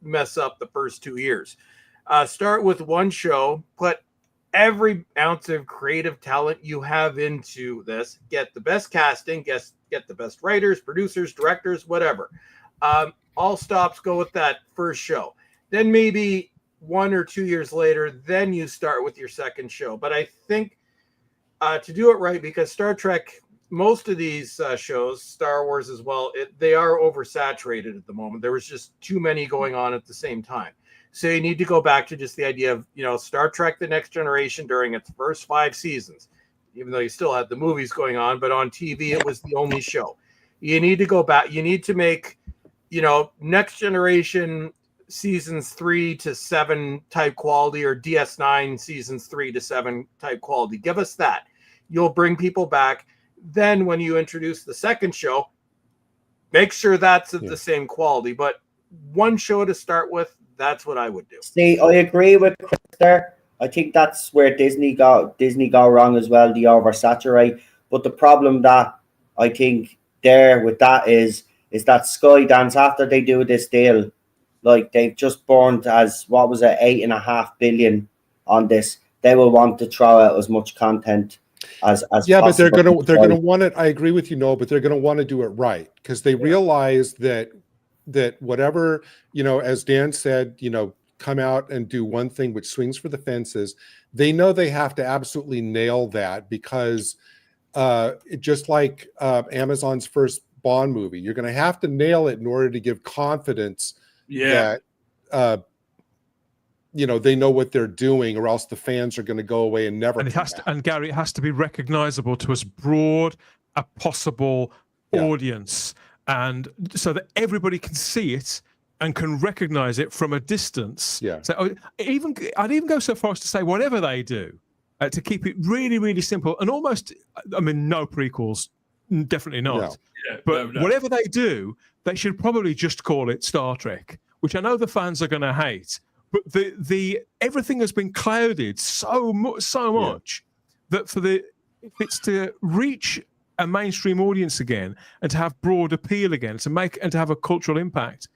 mess up the first 2 years. Start with one show, put every ounce of creative talent you have into this, get the best casting, get the best writers, producers, directors, whatever. All stops go with that first show. Then maybe 1 or 2 years later, then you start with your second show. But I think to do it right, because Star Trek, most of these shows, Star Wars as well, they are oversaturated at the moment. There was just too many going on at the same time. So you need to go back to just the idea of, you know, Star Trek The Next Generation during its first 5 seasons, even though you still had the movies going on, but on TV, it was the only show. You need to go back. You need to make, you know, Next Generation seasons 3 to 7 type quality, or DS9 seasons 3 to 7 type quality. Give us that. You'll bring people back. Then when you introduce the second show, make sure that's at the same quality. But one show to start with, that's what I would do. See, I agree with Chris there. I think that's where Disney go wrong as well. They oversaturate. But the problem that I think there with that is that Skydance, after they do this deal, like they've just burned as what was it, $8.5 billion on this. They will want to throw out as much content as yeah, possible. but they're gonna want it. I agree with you, Noel, but they're gonna want to do it right, because they realize that whatever, you know, as Dan said, you know, come out and do one thing which swings for the fences. They know they have to absolutely nail that, because just like Amazon's first Bond movie, you're going to have to nail it in order to give confidence that you know, they know what they're doing, or else the fans are going to go away and never. And it has to, and Gary, it has to be recognizable to as broad a possible audience, and so that everybody can see it and can recognize it from a distance. Yeah. So I'd even go so far as to say, whatever they do, to keep it really, really simple, and almost, I mean, no prequels, definitely not. No. Yeah, but whatever they do, they should probably just call it Star Trek, which I know the fans are going to hate. But the everything has been clouded so much that if it's to reach a mainstream audience again and to have broad appeal again, to have a cultural impact,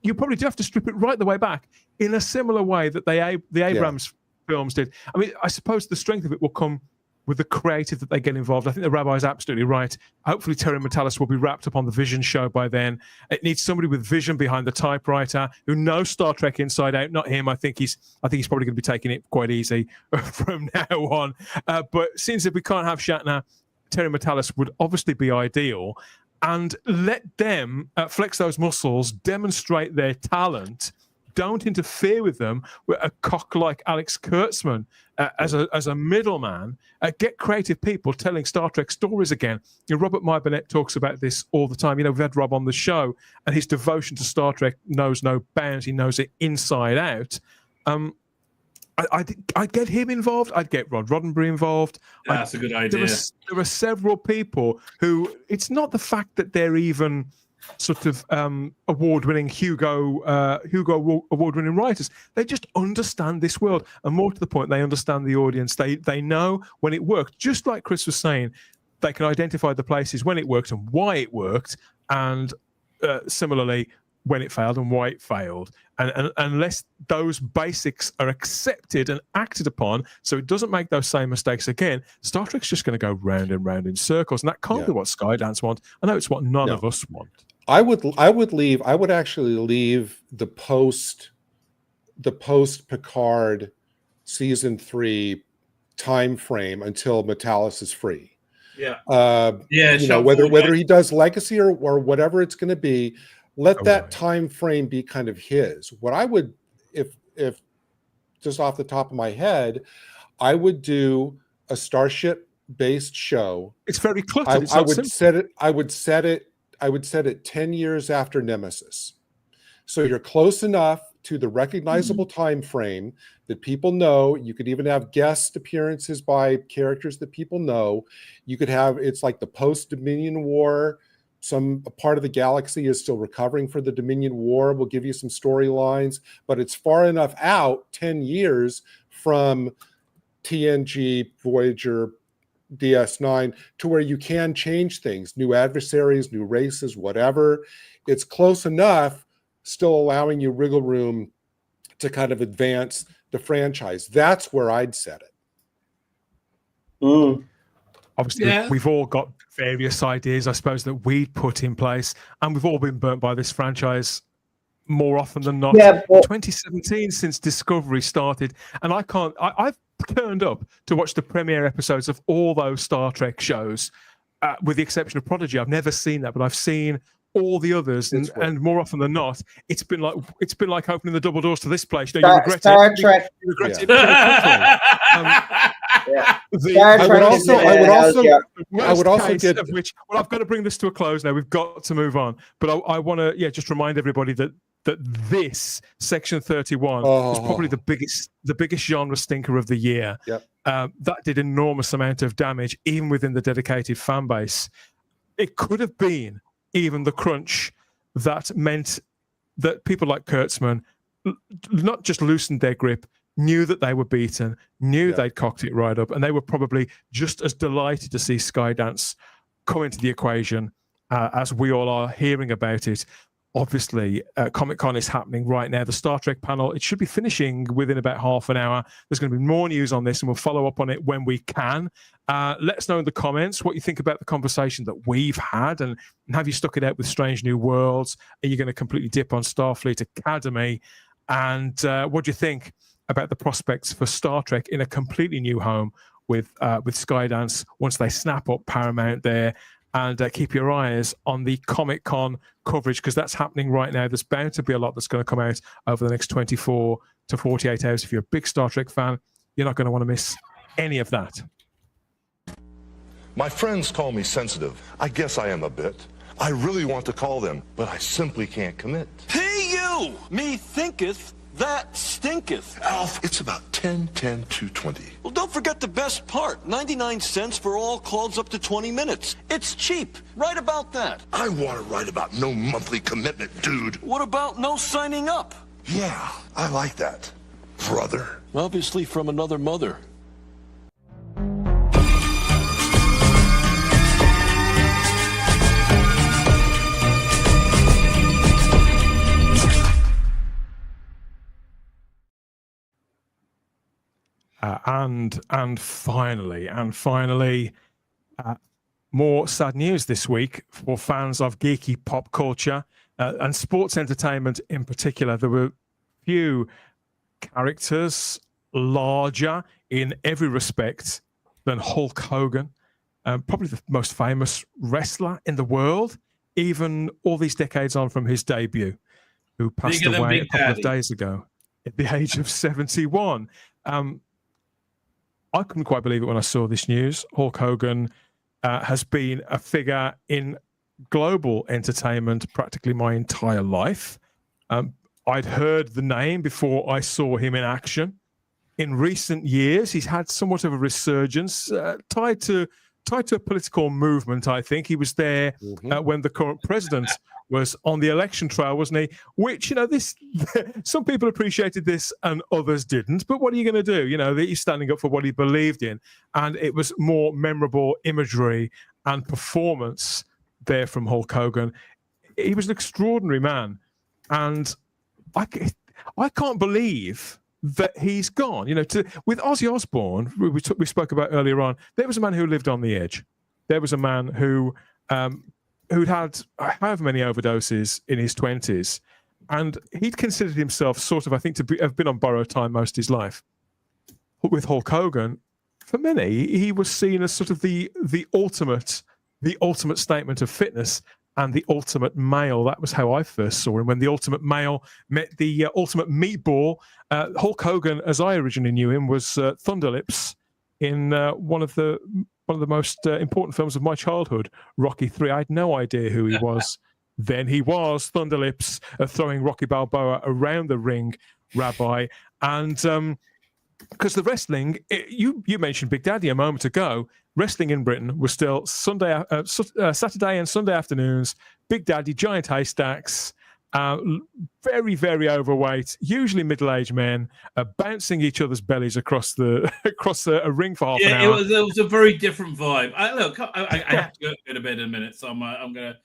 you probably do have to strip it right the way back in a similar way that the Abrams films did. I mean, I suppose the strength of it will come with the creative that they get involved. I think the rabbi's absolutely right. Hopefully Terry Matalas will be wrapped up on the Vision show by then. It needs somebody with vision behind the typewriter who knows Star Trek inside out. Not him. I think he's probably going to be taking it quite easy from now on. But since if we can't have Shatner, Terry Matalas would obviously be ideal, and let them flex those muscles, demonstrate their talent. Don't interfere with them with a cock like Alex Kurtzman as a middleman. Get creative people telling Star Trek stories again. You know, Robert Myburnett talks about this all the time. You know, we've had Rob on the show, and his devotion to Star Trek knows no bounds. He knows it inside out. I'd get him involved. I'd get Rod Roddenberry involved. That's a good idea. There are several people who, it's not the fact that they're even sort of award-winning Hugo award-winning writers. They just understand this world, and more to the point, they understand the audience. They know when it worked. Just like Chris was saying, they can identify the places when it worked and why it worked, and similarly when it failed and why it failed. And unless those basics are accepted and acted upon, so it doesn't make those same mistakes again, Star Trek's just going to go round and round in circles, and that can't be what Skydance want. I know it's what none of us want. I would actually leave the post Picard season 3 time frame until Metalis is free. Whether he does Legacy or whatever it's going to be, let that time frame be kind of his. What I would, if just off the top of my head, I would do a Starship based show. It's very cluttered. I would set it 10 years after Nemesis. So you're close enough to the recognizable time frame that people know. You could even have guest appearances by characters that people know. You could have, it's like the post-Dominion War. Some part of the galaxy is still recovering for the Dominion War. We'll give you some storylines, but it's far enough out, 10 years from TNG, Voyager, DS9, to where you can change things, new adversaries, new races, whatever. It's close enough, still allowing you wriggle room to kind of advance the franchise. That's where I'd set it. Obviously, we've all got various ideas, I suppose, that we'd put in place, and we've all been burnt by this franchise more often than not. 2017 since Discovery started, and I've turned up to watch the premiere episodes of all those Star Trek shows, with the exception of Prodigy. I've never seen that, but I've seen all the others, and more often than not, it's been like opening the double doors to this place. You regret Star Trek. You regret it pretty quickly. I would also get of which. Well, I've got to bring this to a close now. We've got to move on, but I want to just remind everybody that this Section 31 was probably the biggest genre stinker of the year. That did enormous amount of damage, even within the dedicated fan base. It could have been even the crunch that meant that people like Kurtzman not just loosened their grip, knew that they were beaten, knew they'd cocked it right up, and they were probably just as delighted to see Skydance come into the equation as we all are hearing about it. Obviously, Comic-Con is happening right now. The Star Trek panel, it should be finishing within about half an hour. There's going to be more news on this, and we'll follow up on it when we can. Let us know in the comments what you think about the conversation that we've had, and have you stuck it out with Strange New Worlds? Are you going to completely dip on Starfleet Academy? And what do you think about the prospects for Star Trek in a completely new home with Skydance once they snap up Paramount there? And keep your eyes on the Comic-Con coverage, because that's happening right now. There's bound to be a lot that's going to come out over the next 24 to 48 hours. If you're a big Star Trek fan, you're not going to want to miss any of that. My friends call me sensitive. I guess I am a bit. I really want to call them, but I simply can't commit. Hey you! Me thinketh, that stinketh. Alf, it's about 10, 10, 220. Well, don't forget the best part. 99 cents for all calls up to 20 minutes. It's cheap. Right about that. I want to write about no monthly commitment, dude. What about no signing up? Yeah, I like that, brother. Obviously from another mother. And finally, more sad news this week for fans of geeky pop culture and sports entertainment in particular. There were few characters larger in every respect than Hulk Hogan, probably the most famous wrestler in the world, even all these decades on from his debut, who passed away a couple of days ago at the age of 71. I couldn't quite believe it when I saw this news. Hulk Hogan has been a figure in global entertainment practically my entire life. I'd heard the name before I saw him in action. in recent years, he's had somewhat of a resurgence tied to a political movement. I think he was there when the current president was on the election trail, wasn't he? Which, this some people appreciated this and others didn't. But what are you going to do? He's standing up for what he believed in, and it was more memorable imagery and performance there from Hulk Hogan. He was an extraordinary man, and I can't believe that he's gone. With Ozzy Osbourne, we spoke about earlier on, there was a man who lived on the edge. There was a man who'd had however many overdoses in his 20s, and he'd considered himself sort of, I think, have been on borrowed time most of his life. With Hulk Hogan, for many, he was seen as sort of the ultimate statement of fitness and the ultimate male. That was how I first saw him, when the ultimate male met the ultimate meatball. Hulk Hogan, as I originally knew him, was Thunderlips in one of the most important films of my childhood, Rocky III. I had no idea who he was. Then he was Thunderlips, throwing Rocky Balboa around the ring, Rabbi. And because the wrestling, you mentioned Big Daddy a moment ago, wrestling in Britain was still Saturday and Sunday afternoons, Big Daddy, giant haystacks, very, very overweight, usually middle-aged men, bouncing each other's bellies across a ring for half an hour. It was a very different vibe. I have to go to bed in a minute, so I'm going to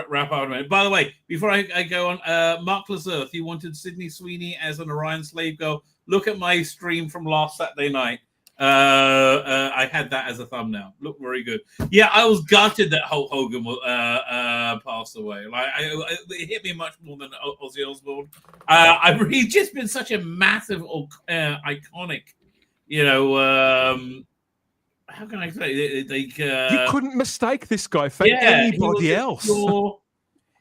wrap up in a minute. By the way, before I go on, Mark Lazarth, he wanted Sydney Sweeney as an Orion slave girl. Look at my stream from last Saturday night. I had that as a thumbnail. Looked very good. Yeah, I was gutted that Hulk Hogan passed away. It hit me much more than Ozzy Osbourne. He's just been such a massive, iconic. How can I say? You couldn't mistake this guy for anybody else. You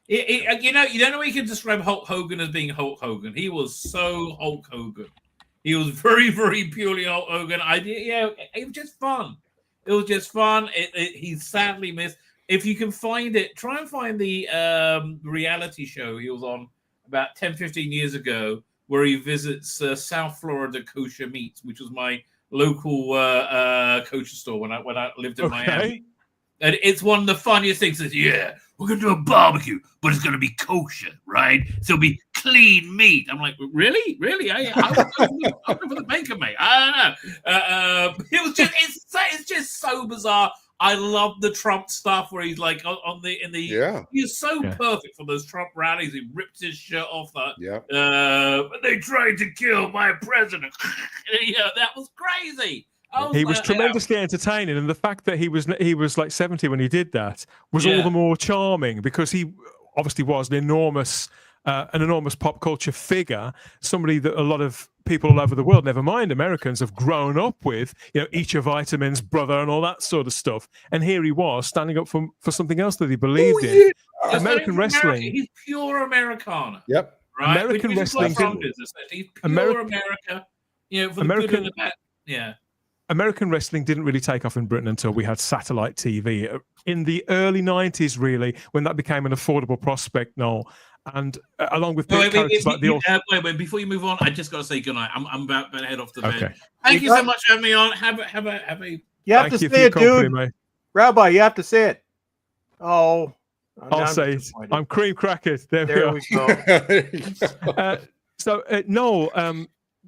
don't know how you can describe Hulk Hogan as being Hulk Hogan. He was so Hulk Hogan. He was very, very purely Hulk Hogan. It was just fun. It was just fun. He's sadly missed. If you can find it, try and find the reality show he was on about 10, 15 years ago, where he visits South Florida Kosher Meats, which was my local kosher store when I lived in Miami. And it's one of the funniest things. Is we're gonna do a barbecue, but it's gonna be kosher, right? So it'll be clean meat. I'm like, really? I'll go for the bacon, mate. I don't know. It's just so bizarre. I love the Trump stuff where he's like he's so perfect for those Trump rallies. He rips his shirt off. They tried to kill my president. That was crazy. He was tremendously entertaining, and the fact that he was like 70 when he did that was all the more charming, because he obviously was an enormous pop culture figure, somebody that a lot of people all over the world, never mind Americans, have grown up with, Eat Your Vitamins, brother, and all that sort of stuff. And here he was standing up for something else that he believed in. American wrestling. He's pure Americana. Yep. Right? American wrestling. He's pure America. For the good and the bad. Yeah. American wrestling didn't really take off in Britain until we had satellite TV in the early 90s, really, when that became an affordable prospect, Noel. And along with characters like wait, before you move on, I just got to say goodnight. I'm about to head off to bed. Thank you so much for having me on. Have a. You have to say it, dude. Mate. Rabbi, you have to say it. Oh, I'll say it. I'm cream crackers. There we go. Noel.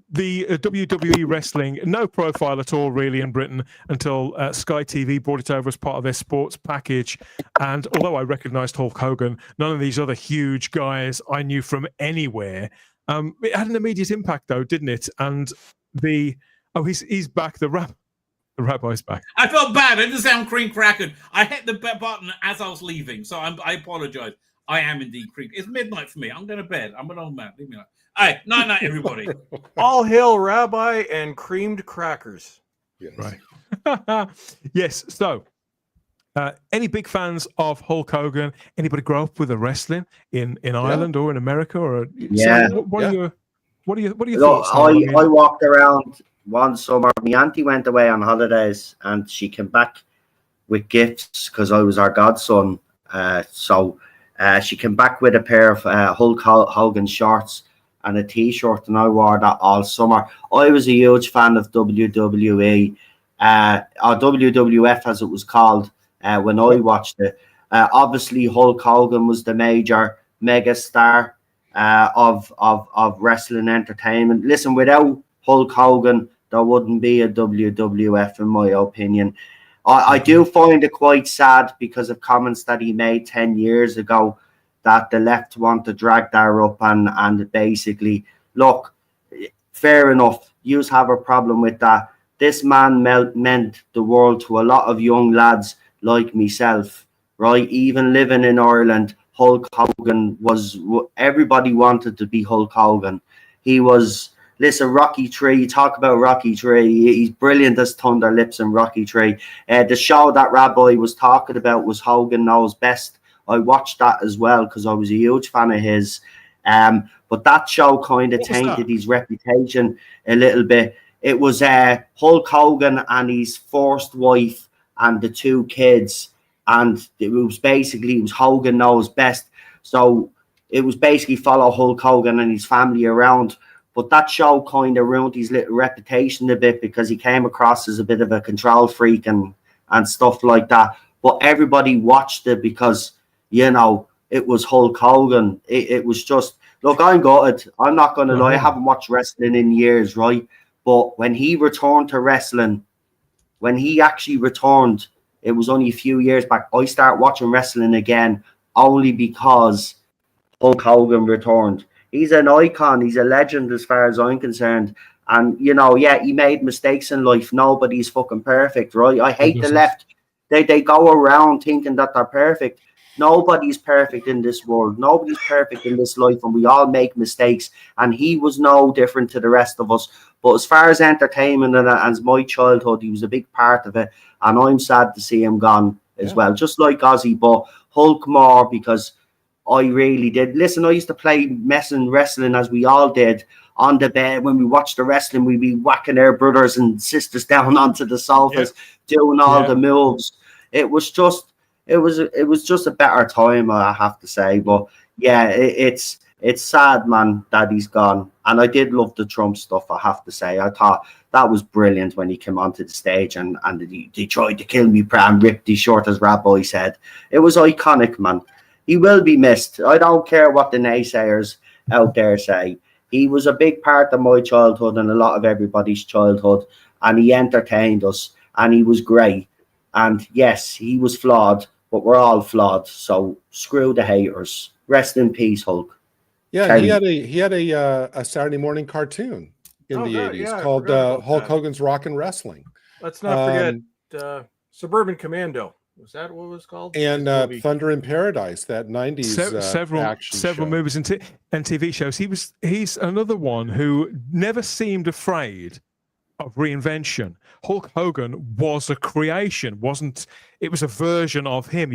The WWE wrestling, no profile at all really in Britain until Sky TV brought it over as part of their sports package. And although I recognised Hulk Hogan, none of these other huge guys I knew from anywhere. It had an immediate impact though, didn't it? And he's back. The rabbi's back. I felt bad. I didn't sound cream crackered. I hit the button as I was leaving, so I apologise. I am indeed cream. It's midnight for me. I'm going to bed. I'm an old man. Leave me alone. All right, night, everybody. All hail Rabbi and creamed crackers. Yes. Right. Yes. So, any big fans of Hulk Hogan? Anybody grow up with a wrestling in Ireland or in America? Or what are your thoughts? I walked around one summer. My auntie went away on holidays, and she came back with gifts because I was our godson. So she came back with a pair of Hulk Hogan shorts. and a t-shirt, and I wore that all summer. I was a huge fan of WWE, or WWF as it was called, when I watched it. Obviously, Hulk Hogan was the major megastar of wrestling entertainment. Listen, without Hulk Hogan, there wouldn't be a WWF, in my opinion. I do find it quite sad because of comments that he made 10 years ago that the left want to drag that up and basically, look, fair enough, you have a problem with that. This man meant the world to a lot of young lads like myself, right? Even living in Ireland, Hulk Hogan was, everybody wanted to be Hulk Hogan. He was, listen, Rocky III, talk about Rocky III. He's brilliant as Thunder Lips in Rocky III. The show that Rabbi was talking about was Hogan Knows Best. I watched that as well because I was a huge fan of his. But that show kind of tainted his reputation a little bit. It was Hulk Hogan and his first wife and the 2 kids. And it was Hogan Knows Best. So it was basically follow Hulk Hogan and his family around. But that show kind of ruined his little reputation a bit because he came across as a bit of a control freak and stuff like that. But everybody watched it because, you know, it was Hulk Hogan. It was just, look, I'm gutted. I'm not going to lie. I haven't watched wrestling in years, right? But when he returned to wrestling, when he actually returned, it was only a few years back, I started watching wrestling again only because Hulk Hogan returned. He's an icon. He's a legend as far as I'm concerned. And, you know, yeah, he made mistakes in life. Nobody's fucking perfect, right? I hate the left. They go around thinking that they're perfect. Nobody's perfect in this world. Nobody's perfect in this life, and we all make mistakes. And he was no different to the rest of us. But as far as entertainment and as my childhood, he was a big part of it. And I'm sad to see him gone as well, just like Ozzy. But Hulk more because I really did. Listen, I used to play messing wrestling as we all did on the bed. When we watched the wrestling, we'd be whacking our brothers and sisters down onto the sofas, doing all the moves. It was just a better time, I have to say. But yeah, it's sad, man, that he's gone. And I did love the Trump stuff, I have to say. I thought that was brilliant when he came onto the stage and he tried to kill me and ripped his shirt, as Rabbi said. It was iconic, man. He will be missed. I don't care what the naysayers out there say. He was a big part of my childhood and a lot of everybody's childhood. And he entertained us. And he was great. And yes, he was flawed, but we're all flawed. So screw the haters. Rest in peace, Hulk. Yeah, he had a Saturday morning cartoon in the 80s called Hulk Hogan's Rockin' Wrestling. Let's not forget Suburban Commando. Was that what it was called? And Thunder in Paradise, that 90s several movies and TV shows. He's another one who never seemed afraid of reinvention. Hulk Hogan was a creation, wasn't it? Was a version of him.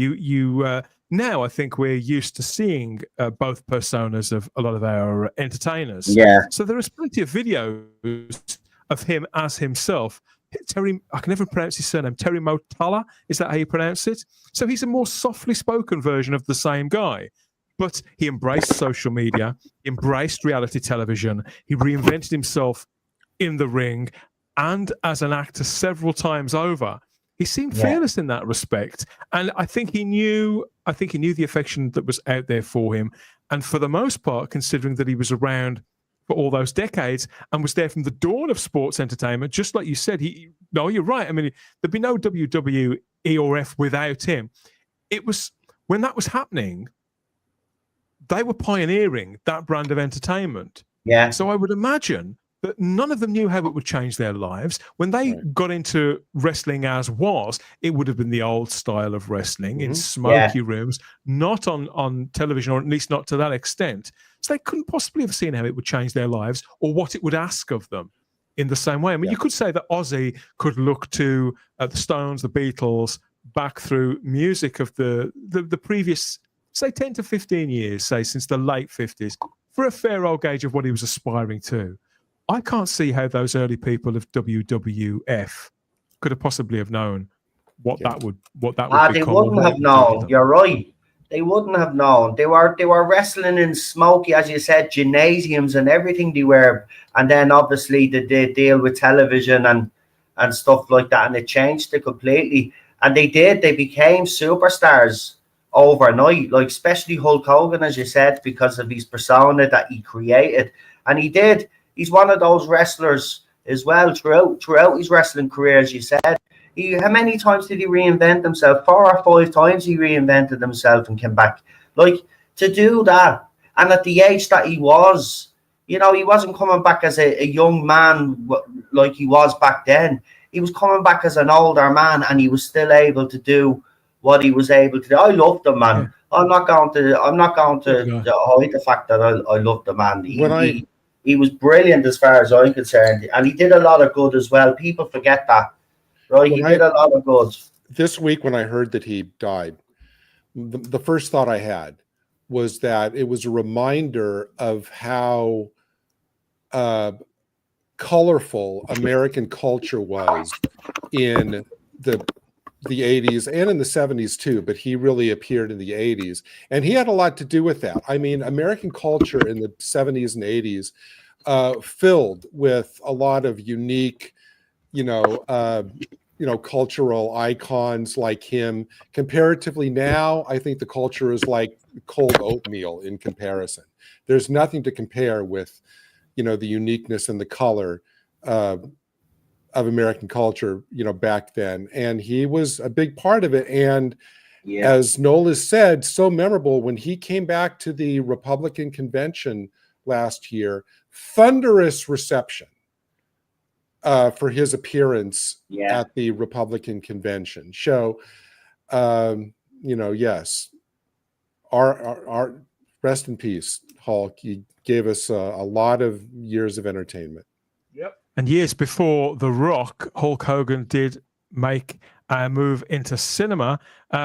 Now I think we're used to seeing both personas of a lot of our entertainers. Yeah. So there is plenty of videos of him as himself. Terry, I can never pronounce his surname. Terry Motala, is that how you pronounce it? So he's a more softly spoken version of the same guy. But he embraced social media, embraced reality television. He reinvented himself in the ring and as an actor several times over. He seemed fearless in that respect. And I think he knew the affection that was out there for him. And for the most part, considering that he was around for all those decades and was there from the dawn of sports entertainment, just like you said, no, you're right. I mean, there'd be no WWE or F without him. It was when that was happening, they were pioneering that brand of entertainment. Yeah. So I would imagine that none of them knew how it would change their lives. When they got into wrestling as was, it would have been the old style of wrestling in smoky rooms, not on television, or at least not to that extent. So they couldn't possibly have seen how it would change their lives or what it would ask of them in the same way. I mean, you could say that Ozzy could look to the Stones, the Beatles, back through music of the previous, say, 10 to 15 years, say, since the late 50s, for a fair old gauge of what he was aspiring to. I can't see how those early people of WWF could have possibly have known what that would become. They wouldn't have known. You're right. They wouldn't have known. They were wrestling in smoky, as you said, gymnasiums and everything they were. And then obviously they deal with television and stuff like that, and it changed it completely. And they became superstars overnight, like especially Hulk Hogan, as you said, because of his persona that he created. And he's one of those wrestlers as well throughout his wrestling career, as you said. How many times did he reinvent himself? 4 or 5 times he reinvented himself and came back. Like, to do that, and at the age that he was, he wasn't coming back as a young man like he was back then. He was coming back as an older man, and he was still able to do what he was able to do. I loved the man. Yeah. I'm not going to hide the fact that I loved the man. He was brilliant as far as I'm concerned, and he did a lot of good as well. People forget that. Right, he did a lot of good. This week, when I heard that he died, the first thought I had was that it was a reminder of how colorful American culture was in the 80s and in the 70s too, but he really appeared in the 80s. And he had a lot to do with that. I mean, American culture in the 70s and 80s filled with a lot of unique, cultural icons like him. Comparatively now, I think the culture is like cold oatmeal in comparison. There's nothing to compare with, the uniqueness and the color of American culture, back then. And he was a big part of it. And as Noel has said, so memorable when he came back to the Republican convention last year, thunderous reception for his appearance at the Republican convention. So, yes, our rest in peace, Hulk. He gave us a lot of years of entertainment. Yep. And years before The Rock, Hulk Hogan did make a move into cinema.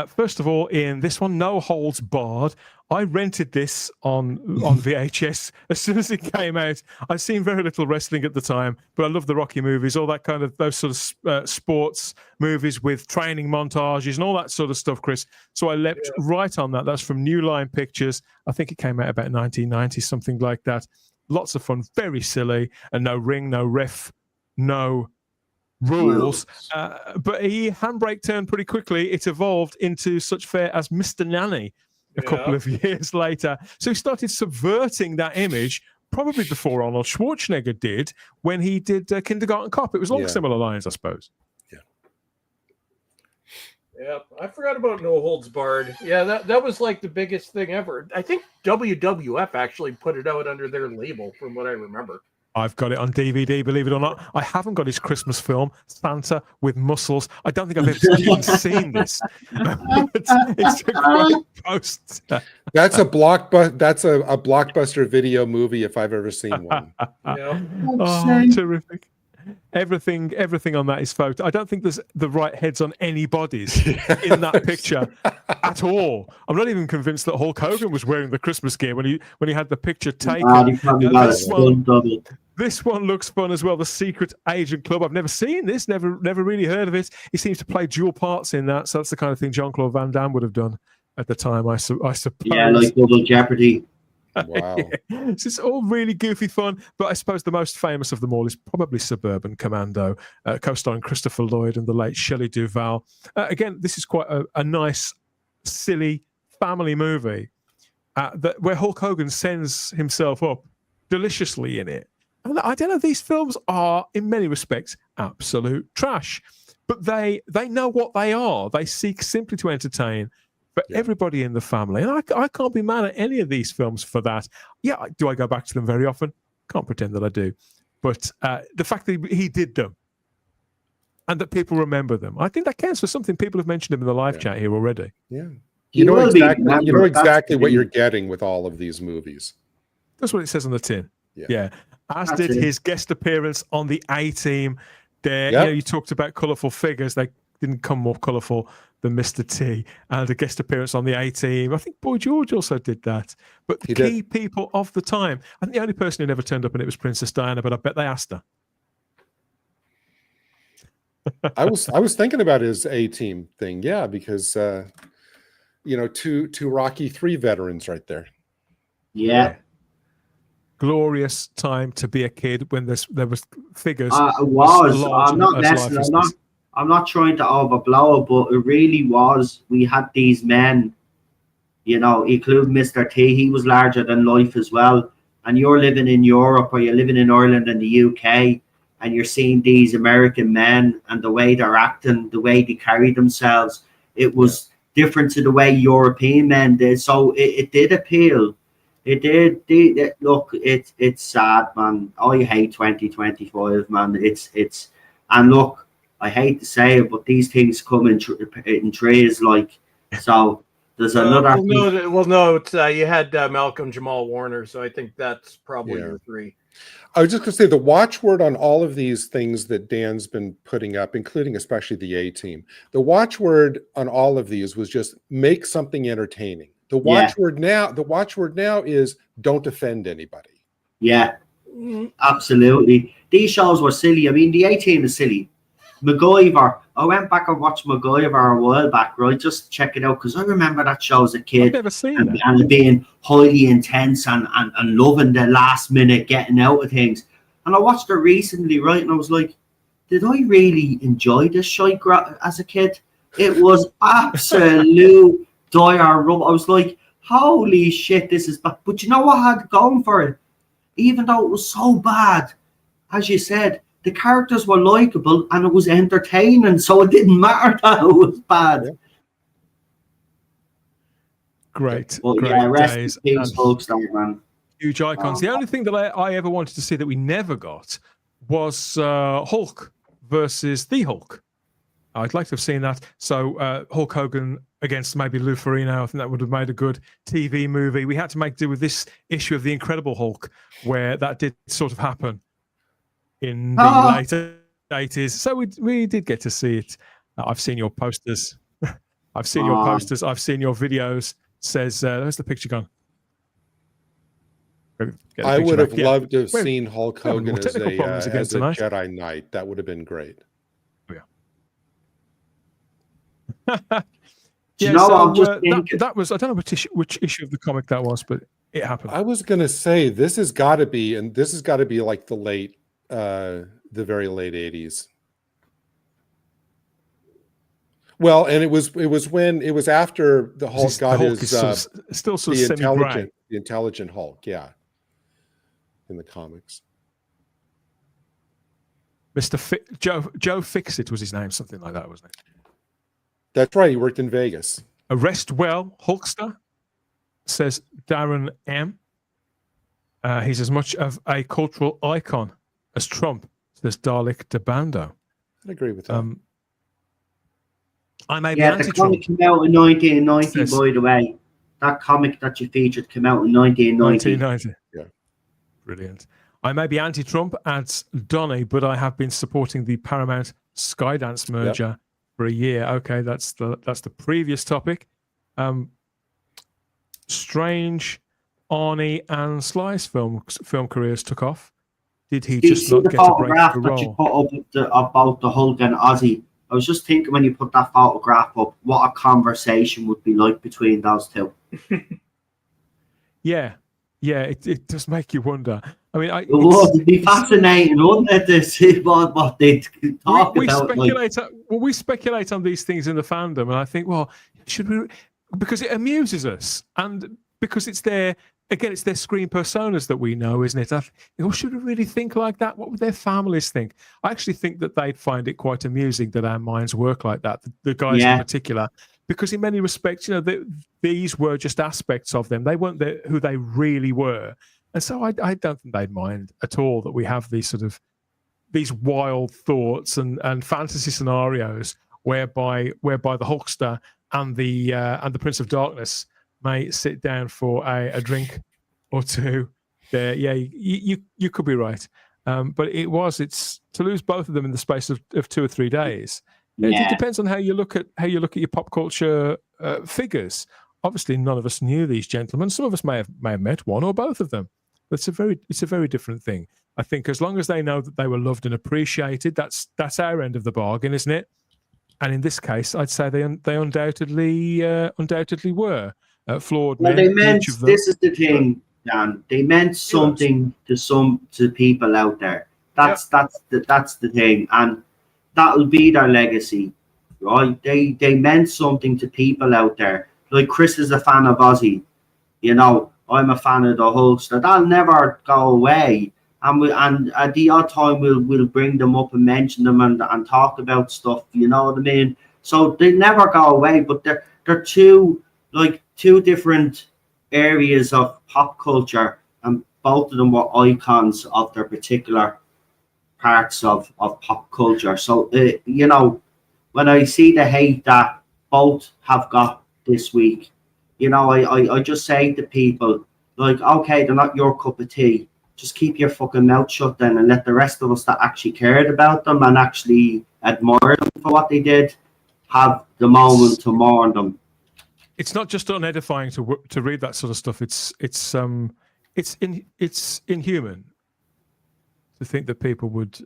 First of all, in this one, No Holds Barred. I rented this on VHS as soon as it came out. I'd seen very little wrestling at the time, but I love the Rocky movies, all that kind of those sort of sports movies with training montages and all that sort of stuff, Chris. So I leapt right on that. That's from New Line Pictures. I think it came out about 1990, something like that. Lots of fun, very silly, and no ring, no ref, no rules. But he handbrake turned pretty quickly. It evolved into such fare as Mr. Nanny a couple of years later. So he started subverting that image probably before Arnold Schwarzenegger did when he did Kindergarten Cop. It was along similar lines, I suppose. Yeah, I forgot about No Holds Barred. Yeah, that was like the biggest thing ever. I think WWF actually put it out under their label, from what I remember. I've got it on DVD, believe it or not. I haven't got his Christmas film, Santa with Muscles. I don't think I've ever even seen this. It's a great poster. That's a blockbuster video movie if I've ever seen one. Terrific. Everything on that is photo. I don't think there's the right heads on anybody's in that picture at all. I'm not even convinced that Hulk Hogan was wearing the Christmas gear when he had the picture taken. This one looks fun as well. The Secret Agent Club. I've never seen this. Never really heard of it. He seems to play dual parts in that, so that's the kind of thing Jean-Claude Van Damme would have done at the time, I suppose. Yeah, like Double Jeopardy. Wow. It's all really goofy fun, but I suppose the most famous of them all is probably Suburban Commando, co-starring Christopher Lloyd and the late Shelley Duvall. Again, this is quite a nice, silly family movie where Hulk Hogan sends himself up deliciously in it. And I don't know, these films are, in many respects, absolute trash, but they know what they are. They seek simply to entertain for everybody in the family. And I can't be mad at any of these films for that. Yeah, do I go back to them very often? Can't pretend that I do. But the fact that he did them and that people remember them, I think that counts for something. People have mentioned them in the live chat here already. Yeah. You know exactly what you're getting with all of these movies. That's what it says on the tin. Yeah. As did his guest appearance on the A-Team. There, you talked about colourful figures. They didn't come more colourful than Mr. T, and a guest appearance on the A-Team. I think Boy George also did that. But the key people of the time, I think the only person who never turned up in it was Princess Diana, but I bet they asked her. I was thinking about his A-Team thing, because two Rocky III veterans right there. Yeah. Glorious time to be a kid when there was figures. It was. I'm I'm not trying to overblow it, but it really was. We had these men, including Mr. T. He was larger than life as well. And you're living in Europe, or you're living in Ireland and the UK, and you're seeing these American men and the way they're acting, the way they carry themselves. It was different to the way European men did. So it did appeal. It did. Look, it's sad, man. I hate 2025, man. And look, I hate to say it, but these things come in trays, like, so. There's another. We'll note you had Malcolm Jamal Warner, so I think that's probably your three. I was just going to say the watchword on all of these things that Dan's been putting up, including especially the A-Team. The watchword on all of these was just make something entertaining. The watchword now is don't offend anybody. Yeah, absolutely. These shows were silly. I mean, the A-Team is silly. MacGyver. I went back and watched MacGyver a while back, right? Just check it out, because I remember that show as a kid. I've never seen that. And being highly intense and loving the last minute getting out of things. And I watched it recently, right? And I was like, did I really enjoy this show as a kid? It was absolute dire rub. I was like, holy shit, this is bad. But you know what I had going for it? Even though it was so bad, as you said, the characters were likable and it was entertaining, so it didn't matter that it was bad. Great, but great rest days. in peace, folks, man. Huge icons. The only thing that I ever wanted to see that we never got was Hulk versus the Hulk. I'd like to have seen that. So Hulk Hogan against maybe Lou Ferrigno. I think that would have made a good TV movie. We had to make do with this issue of The Incredible Hulk, where that did sort of happen in the late 80s. So we did get to see it. I've seen your posters. I've seen your posters. I've seen your videos. Says, where's the picture gone? I would have loved to have seen Hulk Hogan as a Jedi Knight. That would have been great. You know, I'm just thinking that was, I don't know which issue of the comic that was, but it happened. I was going to say, this has got to be like the very late 80s. Well, and it was after the Hulk got his still sort of the intelligent Hulk, yeah, in the comics. Joe Fixit was his name, something like that, wasn't it? That's right. He worked in Vegas. Rest well, Hulkster, says Darren M. He's as much of a cultural icon as Trump, says Dalek DeBando. I agree with that. I may be anti-Trump. The comic came out in 1990, by the way. That comic that you featured came out in 1990. Yeah. Brilliant. I may be anti-Trump, adds Donny, but I have been supporting the Paramount Skydance merger for a year. Okay, that's the previous topic. Strange, Arnie, and Sly's film careers took off. Did he just not get a breakthrough role? You put up about the Hulk and Ozzy. I was just thinking when you put that photograph up, what a conversation would be like between those two. Yeah, it does make you wonder. I mean, it'd be fascinating, wouldn't it, to see what they talk about? We speculate on these things in the fandom, and I think, well, should we? Because it amuses us, and because it's their screen personas that we know, isn't it? Should we really think like that? What would their families think? I actually think that they'd find it quite amusing that our minds work like that. The guys in particular, because in many respects, these were just aspects of them. They weren't who they really were. And so I don't think they'd mind at all that we have these wild thoughts and fantasy scenarios whereby the Hulkster and the Prince of Darkness may sit down for a drink or two. There, you could be right, but it's to lose both of them in the space of 2 or 3 days. It depends on how you look at your pop culture figures. Obviously, none of us knew these gentlemen. Some of us may have met one or both of them. But it's a very different thing. I think as long as they know that they were loved and appreciated, that's our end of the bargain, isn't it? And in this case, I'd say they undoubtedly were flawed well, men. they meant, each of them. this is the thing, Dan. They meant something to people out there. That's the thing, and that'll be their legacy, right? They meant something to people out there. Like Chris is a fan of Ozzy, you know. I'm a fan of the Hulk. That'll never go away. And at the odd time we'll bring them up and mention them and talk about stuff, you know what I mean? So they never go away, but they're two different areas of pop culture, and both of them were icons of their particular parts of pop culture. So you know, when I see the hate that both have got this week, you know, I just say to people, like, okay, they're not your cup of tea. Just keep your fucking mouth shut then, and let the rest of us that actually cared about them and actually admired them for what they did have the moment to mourn them. It's not just unedifying to read that sort of stuff. It's inhuman to think that people would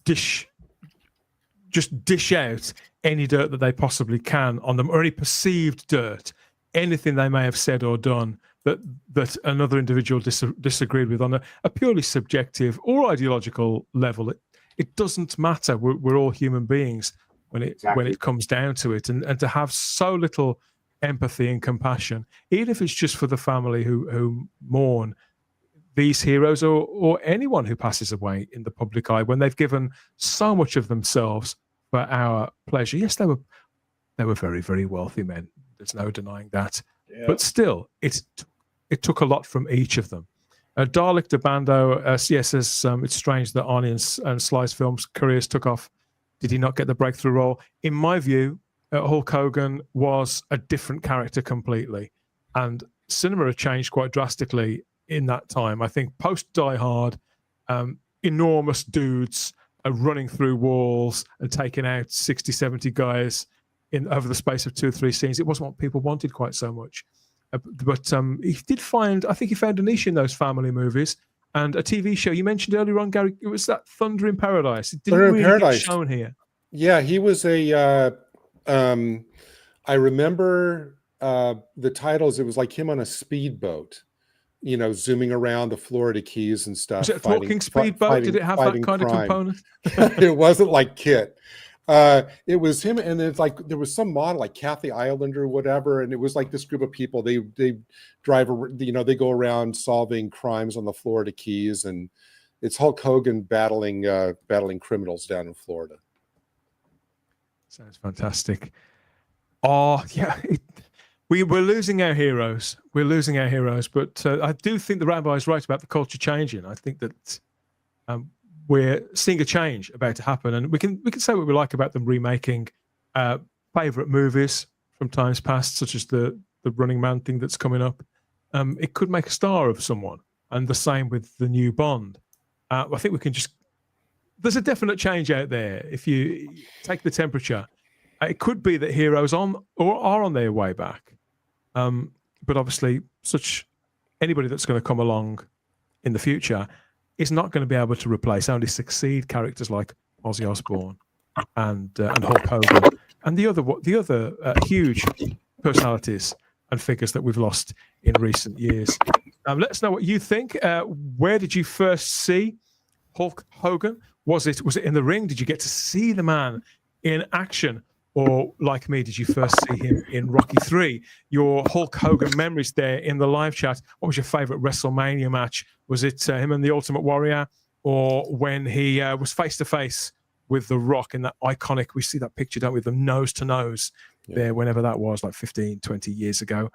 dish out any dirt that they possibly can on them, or any perceived dirt, anything they may have said or done that another individual disagreed with on a purely subjective or ideological level. It doesn't matter. We're all human beings when it comes down to it, and to have so little empathy and compassion, even if it's just for the family who mourn these heroes, or anyone who passes away in the public eye, when they've given so much of themselves for our pleasure. Yes, they were very, very wealthy men. There's no denying that. Yeah. But still, it took a lot from each of them. Dalek DeBando says it's strange that Arnie and Sly's films careers took off. Did he not get the breakthrough role? In my view, Hulk Hogan was a different character completely, and cinema had changed quite drastically in that time. I think post Die Hard, enormous dudes are running through walls and taking out 60, 70 guys over the space of 2 or 3 scenes. It wasn't what people wanted quite so much. But he did find, I think he found a niche in those family movies, and a TV show. You mentioned earlier on, Gary, it was that Thunder in Paradise. It didn't really get shown here. Yeah, he was a, I remember the titles. It was like him on a speedboat, you know, zooming around the Florida Keys and stuff. Was it a talking speedboat? Did it have that kind of component? It wasn't like Kit. It was him, and it's like there was some model like Kathy Ireland or whatever, and it was like this group of people. They drive, you know, they go around solving crimes on the Florida Keys, and it's Hulk Hogan battling criminals down in Florida. Sounds fantastic. Oh yeah, we're losing our heroes. We're losing our heroes, but I do think the rabbi is right about the culture changing. I think that we're seeing a change about to happen, and we can say what we like about them remaking favorite movies from times past, such as the Running Man thing that's coming up. It could make a star of someone, and the same with the new Bond. I think we can just. There's a definite change out there. If you take the temperature, it could be that heroes are on their way back. But obviously, anybody that's going to come along in the future is not going to be able to replace, only succeed characters like Ozzy Osbourne and Hulk Hogan and the other huge personalities and figures that we've lost in recent years. Let us know what you think. Where did you first see Hulk Hogan? Was it in the ring? Did you get to see the man in action? Or like me, did you first see him in Rocky 3? Your Hulk Hogan memories there in the live chat. What was your favorite WrestleMania match? Was it him and the Ultimate Warrior? Or when he was face-to-face with The Rock in that iconic, we see that picture, don't we, them nose-to-nose there, whenever that was, like 15, 20 years ago.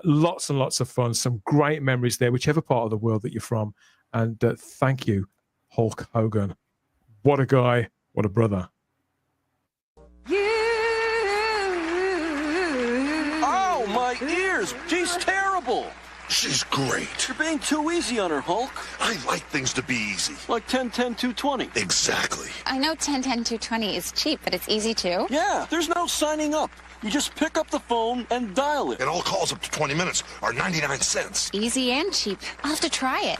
Lots and lots of fun. Some great memories there, whichever part of the world that you're from. And thank you, Hulk Hogan. What a guy. What a brother. Oh, my ears. She's terrible. She's great. You're being too easy on her, Hulk. I like things to be easy. Like 10-10-220. Exactly. I know 10-10-220 is cheap, but it's easy too. Yeah, there's no signing up. You just pick up the phone and dial it. And all calls up to 20 minutes are 99 cents. Easy and cheap. I'll have to try it.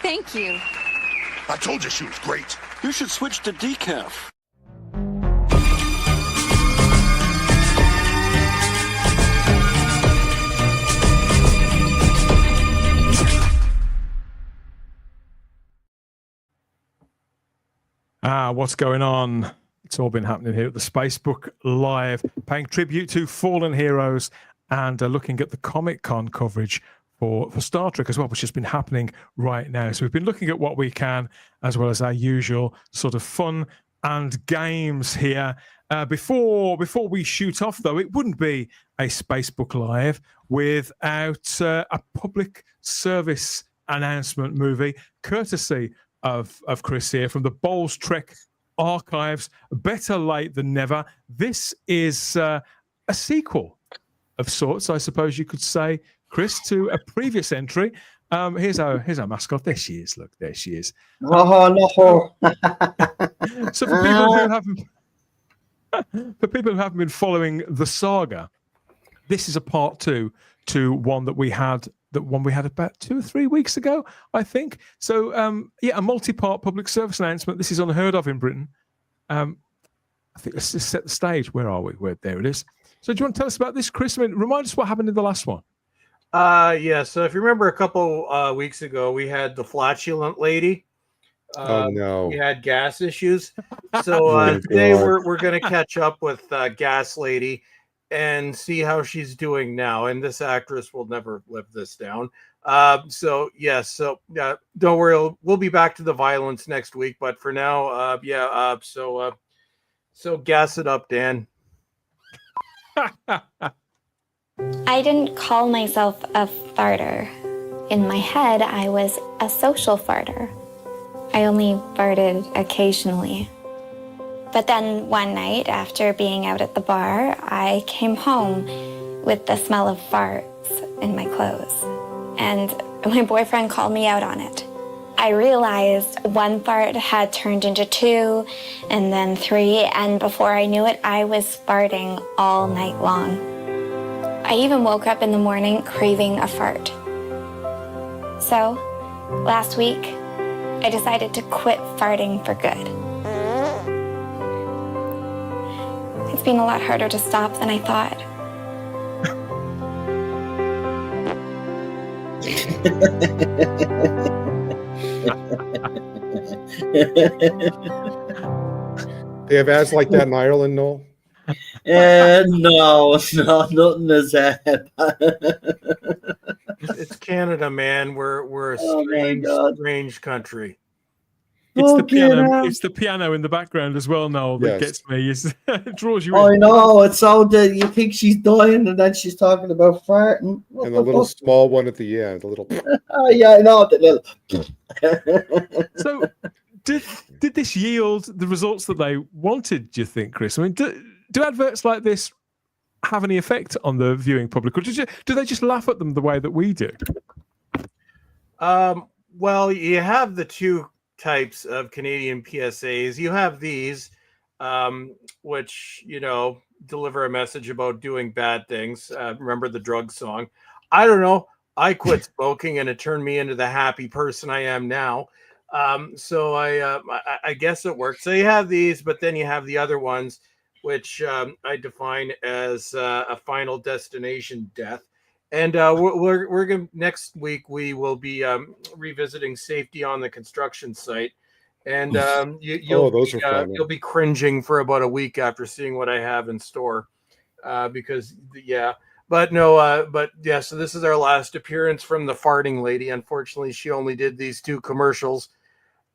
Thank you. I told you she was great. You should switch to decaf. What's going on? It's all been happening here at the Spacebook Live, paying tribute to fallen heroes and looking at the Comic-Con coverage for Star Trek as well, which has been happening right now. So we've been looking at what we can, as well as our usual sort of fun and games here. Before we shoot off, though, it wouldn't be a Spacebook Live without a public service announcement movie, courtesy of Chris here from the Bowles Trek archives. Better late than never. This is a sequel of sorts, I suppose you could say, Chris, to a previous entry. Here's our mascot. There she is. Look, there she is. No. So for people who haven't been following the saga, this is a part 2 to one that we had about 2 or 3 weeks ago, I think. So a multi-part public service announcement. This is unheard of in Britain. I think let's just set the stage. Where are we? There it is. So do you want to tell us about this, Chris? I mean, remind us what happened in the last one. Yeah. So if you remember a couple weeks ago, we had the flatulent lady. Oh no, we had gas issues. So today we're going to catch up with Gas Lady and see how she's doing now. And this actress will never live this down. So don't worry, we'll be back to the violence next week. But for now, so gas it up, Dan. I didn't call myself a farter. In my head, I was a social farter. I only farted occasionally. But then one night, after being out at the bar, I came home with the smell of farts in my clothes. And my boyfriend called me out on it. I realized one fart had turned into 2, and then 3, and before I knew it, I was farting all night long. I even woke up in the morning craving a fart. So, last week, I decided to quit farting for good. It's been a lot harder to stop than I thought. They have ads like that in Ireland, Noel? No, nothing is that. It's Canada, man. We're a strange country. It's the piano. It's the piano in the background as well, Noel, that gets me. It draws you in. I know, it's so that you think she's dying and then she's talking about farting. And the little small one at the end, the little. Oh yeah, I know, the little. So, did this yield the results that they wanted? Do you think, Chris? I mean, do adverts like this have any effect on the viewing public, or do they just laugh at them the way that we do? Well, you have the two types of Canadian PSAs. You have these, which, deliver a message about doing bad things. Remember the drug song? I don't know. I quit smoking and it turned me into the happy person I am now. So I guess it worked. So you have these, but then you have the other ones, which I define as a final destination death. And we're going next week. We will be revisiting safety on the construction site, and you'll be cringing for about a week after seeing what I have in store, because but so this is our last appearance from the farting lady. Unfortunately, she only did these 2 commercials.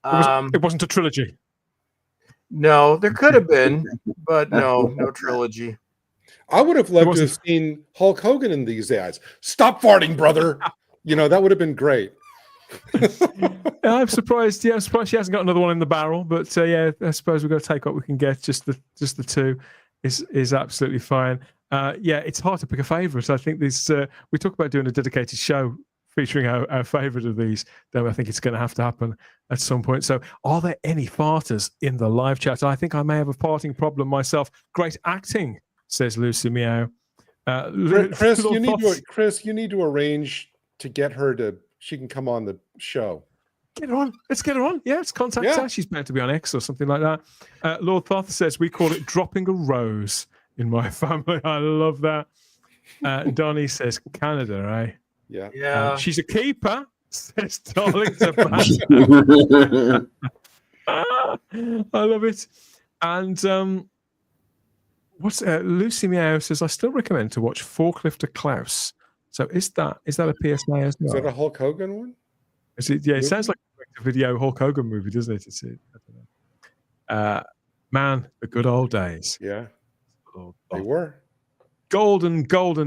It wasn't a trilogy. No, there could have been, but no trilogy. I would have loved to have seen Hulk Hogan in these ads. Stop farting, brother. That would have been great. I'm surprised. Yeah, I'm surprised she hasn't got another one in the barrel. But I suppose we've got to take what we can get. Just the 2 is absolutely fine. It's hard to pick a favourite. I think this. We talk about doing a dedicated show featuring our favourite of these. Then I think it's going to have to happen at some point. So, are there any farters in the live chat? I think I may have a farting problem myself. Great acting, says Lucy Meow. Chris, you need to arrange to get her she can come on the show. Get her on. Let's get her on. Yeah, let's contact her. She's meant to be on X or something like that. Lord Thoth says, we call it dropping a rose in my family. I love that. Donnie says, Canada, eh? Yeah. She's a keeper, says Darling Tabasco. I love it. And what's Lucy Meow says, I still recommend to watch Forklifter Klaus. So is that a PSA as well? Is that a Hulk Hogan one? Is it? Yeah, it sounds like a video Hulk Hogan movie, doesn't it? I don't know. Man, the good old days. Yeah, they were golden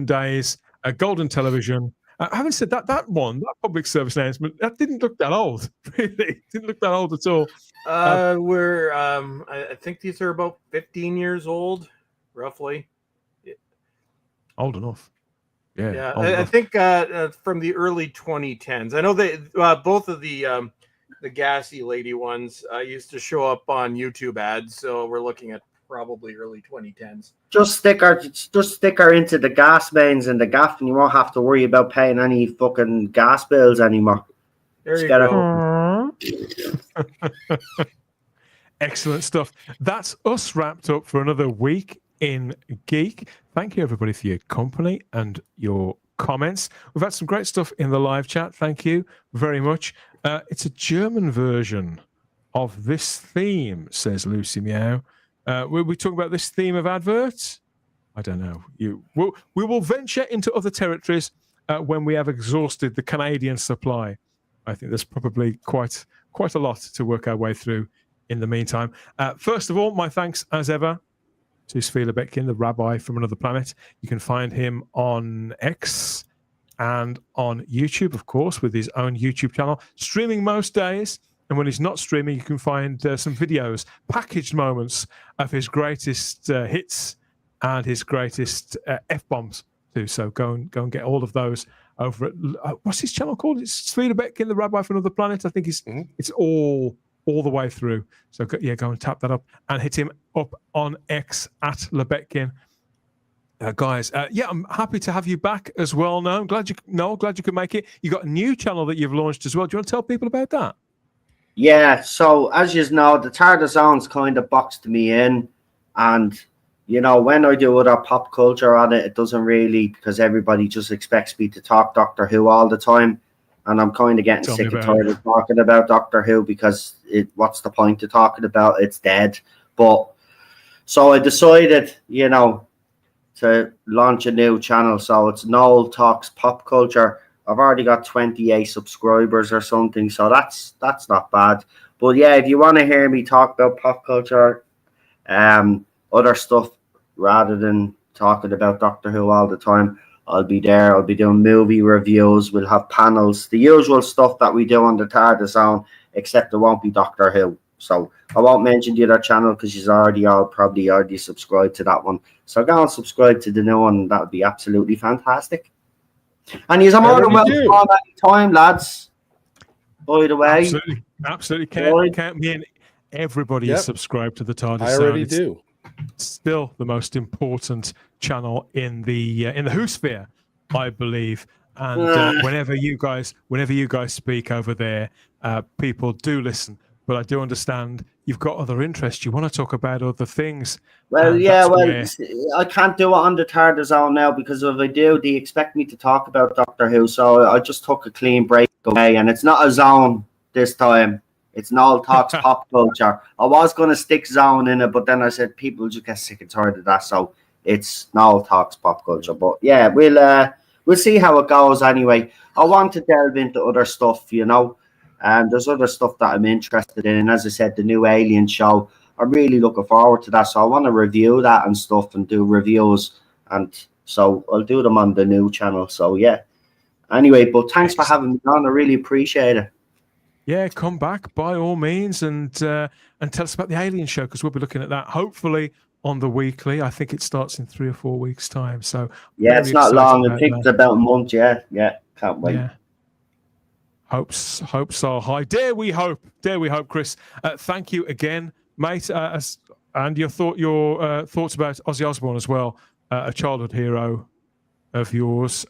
days. Golden television. Having said that, that public service announcement, that didn't look that old. Really, didn't look that old at all. I think these are about 15 years old, roughly. Old enough. Yeah. I think from the early 2010s. I know they both of the gassy lady ones used to show up on YouTube ads, so we're looking at probably early 2010s. Just stick her into the gas mains and the gaff, and you won't have to worry about paying any fucking gas bills anymore. There you go. Excellent stuff. That's us wrapped up for another week in Geek. Thank you, everybody, for your company and your comments. We've had some great stuff in the live chat. Thank you very much. It's a German version of this theme, says Lucy Meow. Will we talk about this theme of adverts? I don't know. We will venture into other territories when we have exhausted the Canadian supply. I think there's probably quite a lot to work our way through in the meantime. First of all, my thanks, as ever, to Svi Lebetkin, the rabbi from another planet. You can find him on X and on YouTube, of course, with his own YouTube channel, streaming most days. And when he's not streaming, you can find some videos, packaged moments of his greatest hits and his greatest F-bombs too. So go and get all of those over at what's his channel called? It's Svi Lebetkin, the rabbi from another planet. I think it's all the way through. So go and tap that up and hit him up on X at Lebetkin. Guys, I'm happy to have you back as well. Noel, glad you could make it. You got a new channel that you've launched as well. Do you want to tell people about that? Yeah, so as you know, the TARDIS Zone's kind of boxed me in, and when I do other pop culture on it, it doesn't really, because everybody just expects me to talk Doctor Who all the time, and I'm kind of getting sick and tired of talking about Doctor Who because what's the point of talking about? It's dead. But so I decided, to launch a new channel. So it's Noel Talks Pop Culture. I've already got 28 subscribers or something, so that's not bad. But yeah, if you want to hear me talk about pop culture, other stuff rather than talking about Doctor Who all the time, I'll be there. I'll be doing movie reviews. We'll have panels, the usual stuff that we do on the TARDIS Zone, except it won't be Doctor Who. So I won't mention the other channel because she's probably already subscribed to that one. So go and subscribe to the new one. That would be absolutely fantastic. And you're more than welcome on any time, lads. By the way, absolutely. Count me in. Everybody is subscribed to the TARDIS. I already do. Still the most important channel in the Who sphere, I believe. And whenever you guys speak over there, people do listen. But I do understand you've got other interests. You want to talk about other things. Well, I can't do it on the TARDIS Zone now because if I do, they expect me to talk about Doctor Who. So I just took a clean break away, and it's not a zone this time. It's Noel Talks Pop Culture. I was going to stick zone in it, but then I said people just get sick and tired of that. So it's Noel Talks Pop Culture. But yeah, we'll see how it goes anyway. I want to delve into other stuff, there's other stuff that I'm interested in. And as I said, the new Alien show, I'm really looking forward to that. So I want to review that and stuff and do reviews. And so I'll do them on the new channel. So yeah. Anyway, but thanks for having me on. I really appreciate it. Yeah, come back by all means and tell us about the Alien show, because we'll be looking at that hopefully on the weekly. I think it starts in 3 or 4 weeks' time. So yeah, it's not long. I think it's about a month. Yeah, can't wait. Yeah. Hopes are high. Dare we hope, Chris. Thank you again, mate. And your thoughts about Ozzy Osbourne as well, a childhood hero of yours.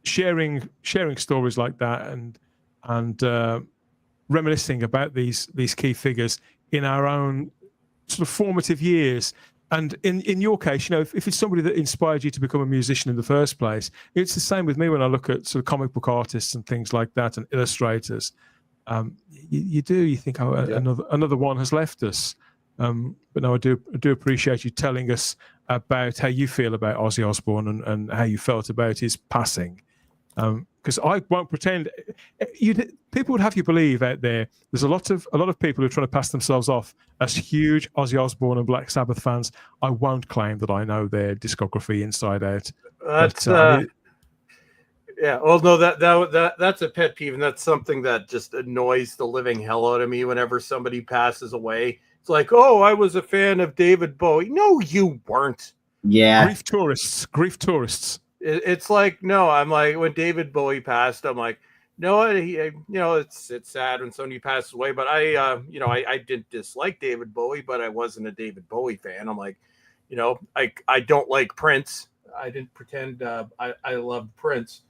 Sharing stories like that and reminiscing about these key figures in our own sort of formative years. And in your case, if it's somebody that inspired you to become a musician in the first place, it's the same with me when I look at sort of comic book artists and things like that and illustrators. you do. You think, oh, another one has left us. But no, I do appreciate you telling us about how you feel about Ozzy Osbourne and how you felt about his passing. Because I won't pretend. People would have you believe out there's a lot of people who are trying to pass themselves off as huge Ozzy Osbourne and Black Sabbath fans. I won't claim that I know their discography inside out. That's yeah. Well, no, that's a pet peeve, and that's something that just annoys the living hell out of me whenever somebody passes away. It's like, oh, I was a fan of David Bowie. No, you weren't. Yeah. Grief tourists. It's like, no, I'm like, when David Bowie passed, I'm like, no, it's sad when somebody passes away, but I didn't dislike David Bowie, but I wasn't a David Bowie fan. I'm like, I don't like Prince. I didn't pretend I loved Prince.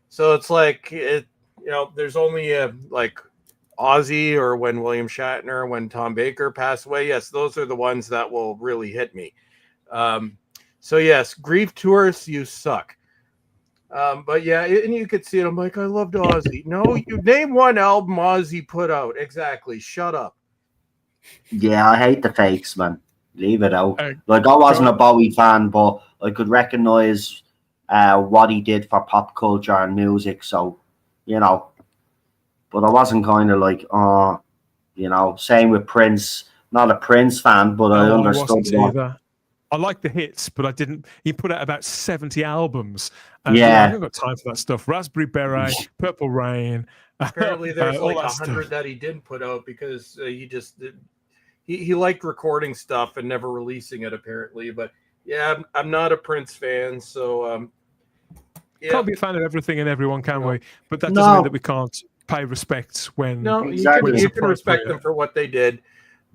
So it's like, there's only like Ozzy or when William Shatner, when Tom Baker passed away. Yes, those are the ones that will really hit me. So yes, grief tourists, you suck. But yeah, and you could see it. I'm like, I loved Ozzy. No, you name one album Ozzy put out. Exactly. Shut up. Yeah, I hate the fakes, man. Leave it out. Like, I wasn't a Bowie fan, but I could recognize what he did for pop culture and music. So, but I wasn't kind of like, same with Prince. Not a Prince fan, but I understood that. I like the hits, but I didn't. He put out about 70 albums. I haven't got time for that stuff. Raspberry Beret, Purple Rain. Apparently, there's like 100 that he didn't put out because he liked recording stuff and never releasing it. Apparently, but yeah, I'm not a Prince fan, so can't be a fan of everything and everyone, can we? But that doesn't mean that we can't pay respects when. No, exactly. You can respect them for what they did.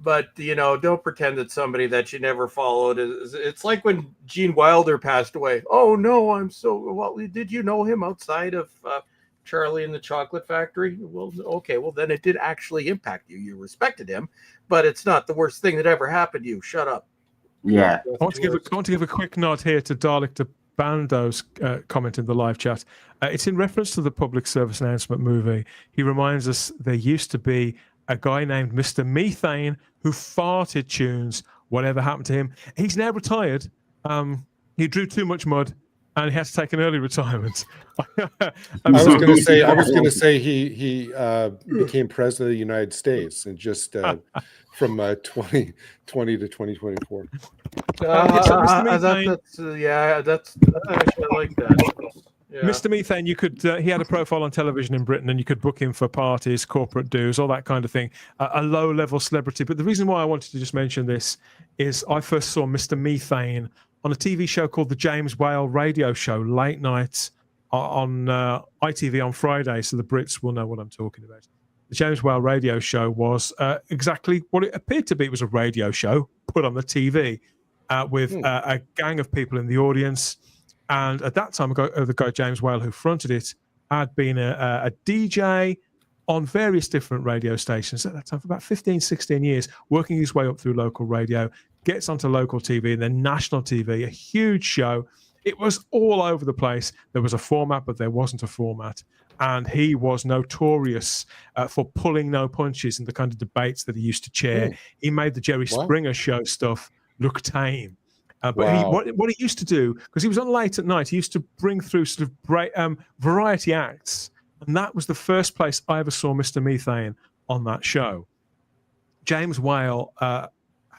But, don't pretend that somebody that you never followed is. It's like when Gene Wilder passed away. Oh, no, did you know him outside of Charlie and the Chocolate Factory? Well, okay, well, then it did actually impact you. You respected him, but it's not the worst thing that ever happened to you. Shut up. Yeah. I want to give a quick nod here to Dalek de Bando's comment in the live chat. It's in reference to the public service announcement movie. He reminds us there used to be a guy named Mr. Methane who farted tunes. Whatever happened to him? He's now retired. He drew too much mud, and he had to take an early retirement. I was going to say he became president of the United States, and just from 2020 to 2024. That's actually, I like that. Yeah. Mr. Methane, you could. He had a profile on television in Britain, and you could book him for parties, corporate dues, all that kind of thing. A low-level celebrity. But the reason why I wanted to just mention this is I first saw Mr. Methane on a TV show called the James Whale Radio Show, late night on ITV on Friday. So the Brits will know what I'm talking about. The James Whale Radio Show was exactly what it appeared to be. It was a radio show put on the TV with a gang of people in the audience. And at that time, the guy James Whale, who fronted it, had been a DJ on various different radio stations at that time for about 15, 16 years, working his way up through local radio, gets onto local TV and then national TV, a huge show. It was all over the place. There was a format, but there wasn't a format. And he was notorious for pulling no punches in the kind of debates that he used to chair. He made the Jerry Springer show stuff look tame. But what he used to do, because he was on late at night, he used to bring through sort of variety acts. And that was the first place I ever saw Mr. Methane on that show. James Whale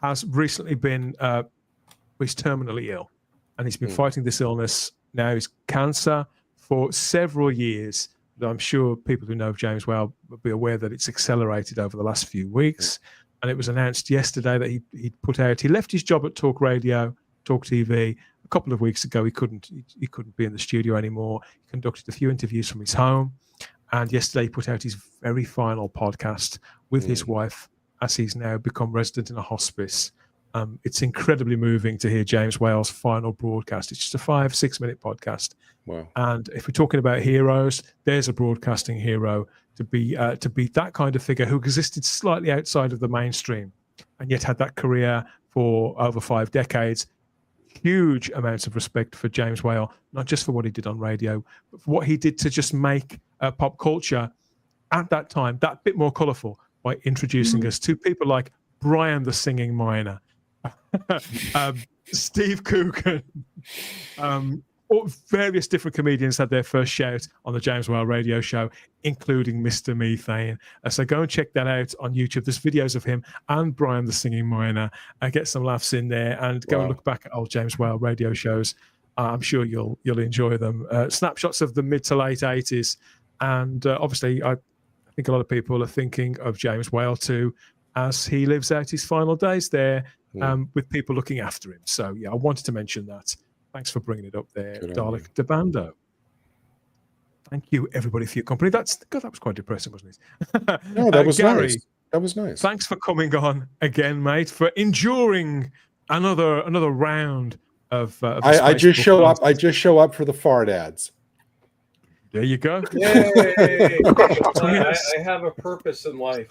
has recently been, he's terminally ill. And he's been fighting this illness now. He's cancer for several years. I'm sure people who know James Whale will be aware that it's accelerated over the last few weeks. And it was announced yesterday that he left his job at Talk TV a couple of weeks ago. He couldn't be in the studio anymore. He conducted a few interviews from his home, and yesterday he put out his very final podcast with his wife, as he's now become resident in a hospice. It's incredibly moving to hear James Whale's final broadcast. It's just a 5-6 minute podcast. Wow! And if we're talking about heroes, there's a broadcasting hero to be that kind of figure who existed slightly outside of the mainstream, and yet had that career for over 5 decades. Huge amounts of respect for James Whale, not just for what he did on radio, but for what he did to just make pop culture at that time that bit more colourful, by introducing us to people like Brian the Singing Miner, Steve Coogan, various different comedians had their first shout on the James Whale radio show, including Mr. Methane. So go and check that out on YouTube. There's videos of him and Brian the Singing Miner. Get some laughs in there, and go and look back at old James Whale radio shows. I'm sure you'll enjoy them. Snapshots of the mid to late 80s, and obviously I think a lot of people are thinking of James Whale too, as he lives out his final days there, with people looking after him. So yeah, I wanted to mention that. Thanks for bringing it up there, Dalek DeBando. Thank you, everybody, for your company. That was quite depressing, wasn't it? No, that was Gary, nice. That was nice. Thanks for coming on again, mate, for enduring another round of I just show up. I just show up for the fart ads. There you go. Yay! I have a purpose in life.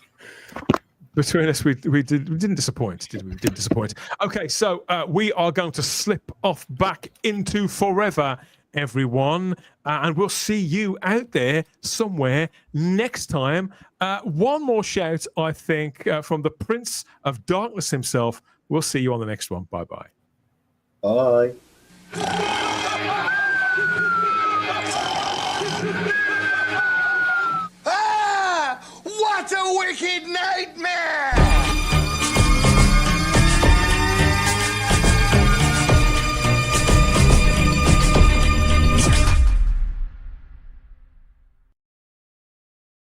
Between us, we didn't disappoint, did we? We didn't disappoint. Okay, so we are going to slip off back into forever, everyone, and we'll see you out there somewhere next time. One more shout, I think, from the Prince of Darkness himself. We'll see you on the next one. Bye-bye. Bye. What a wicked nightmare!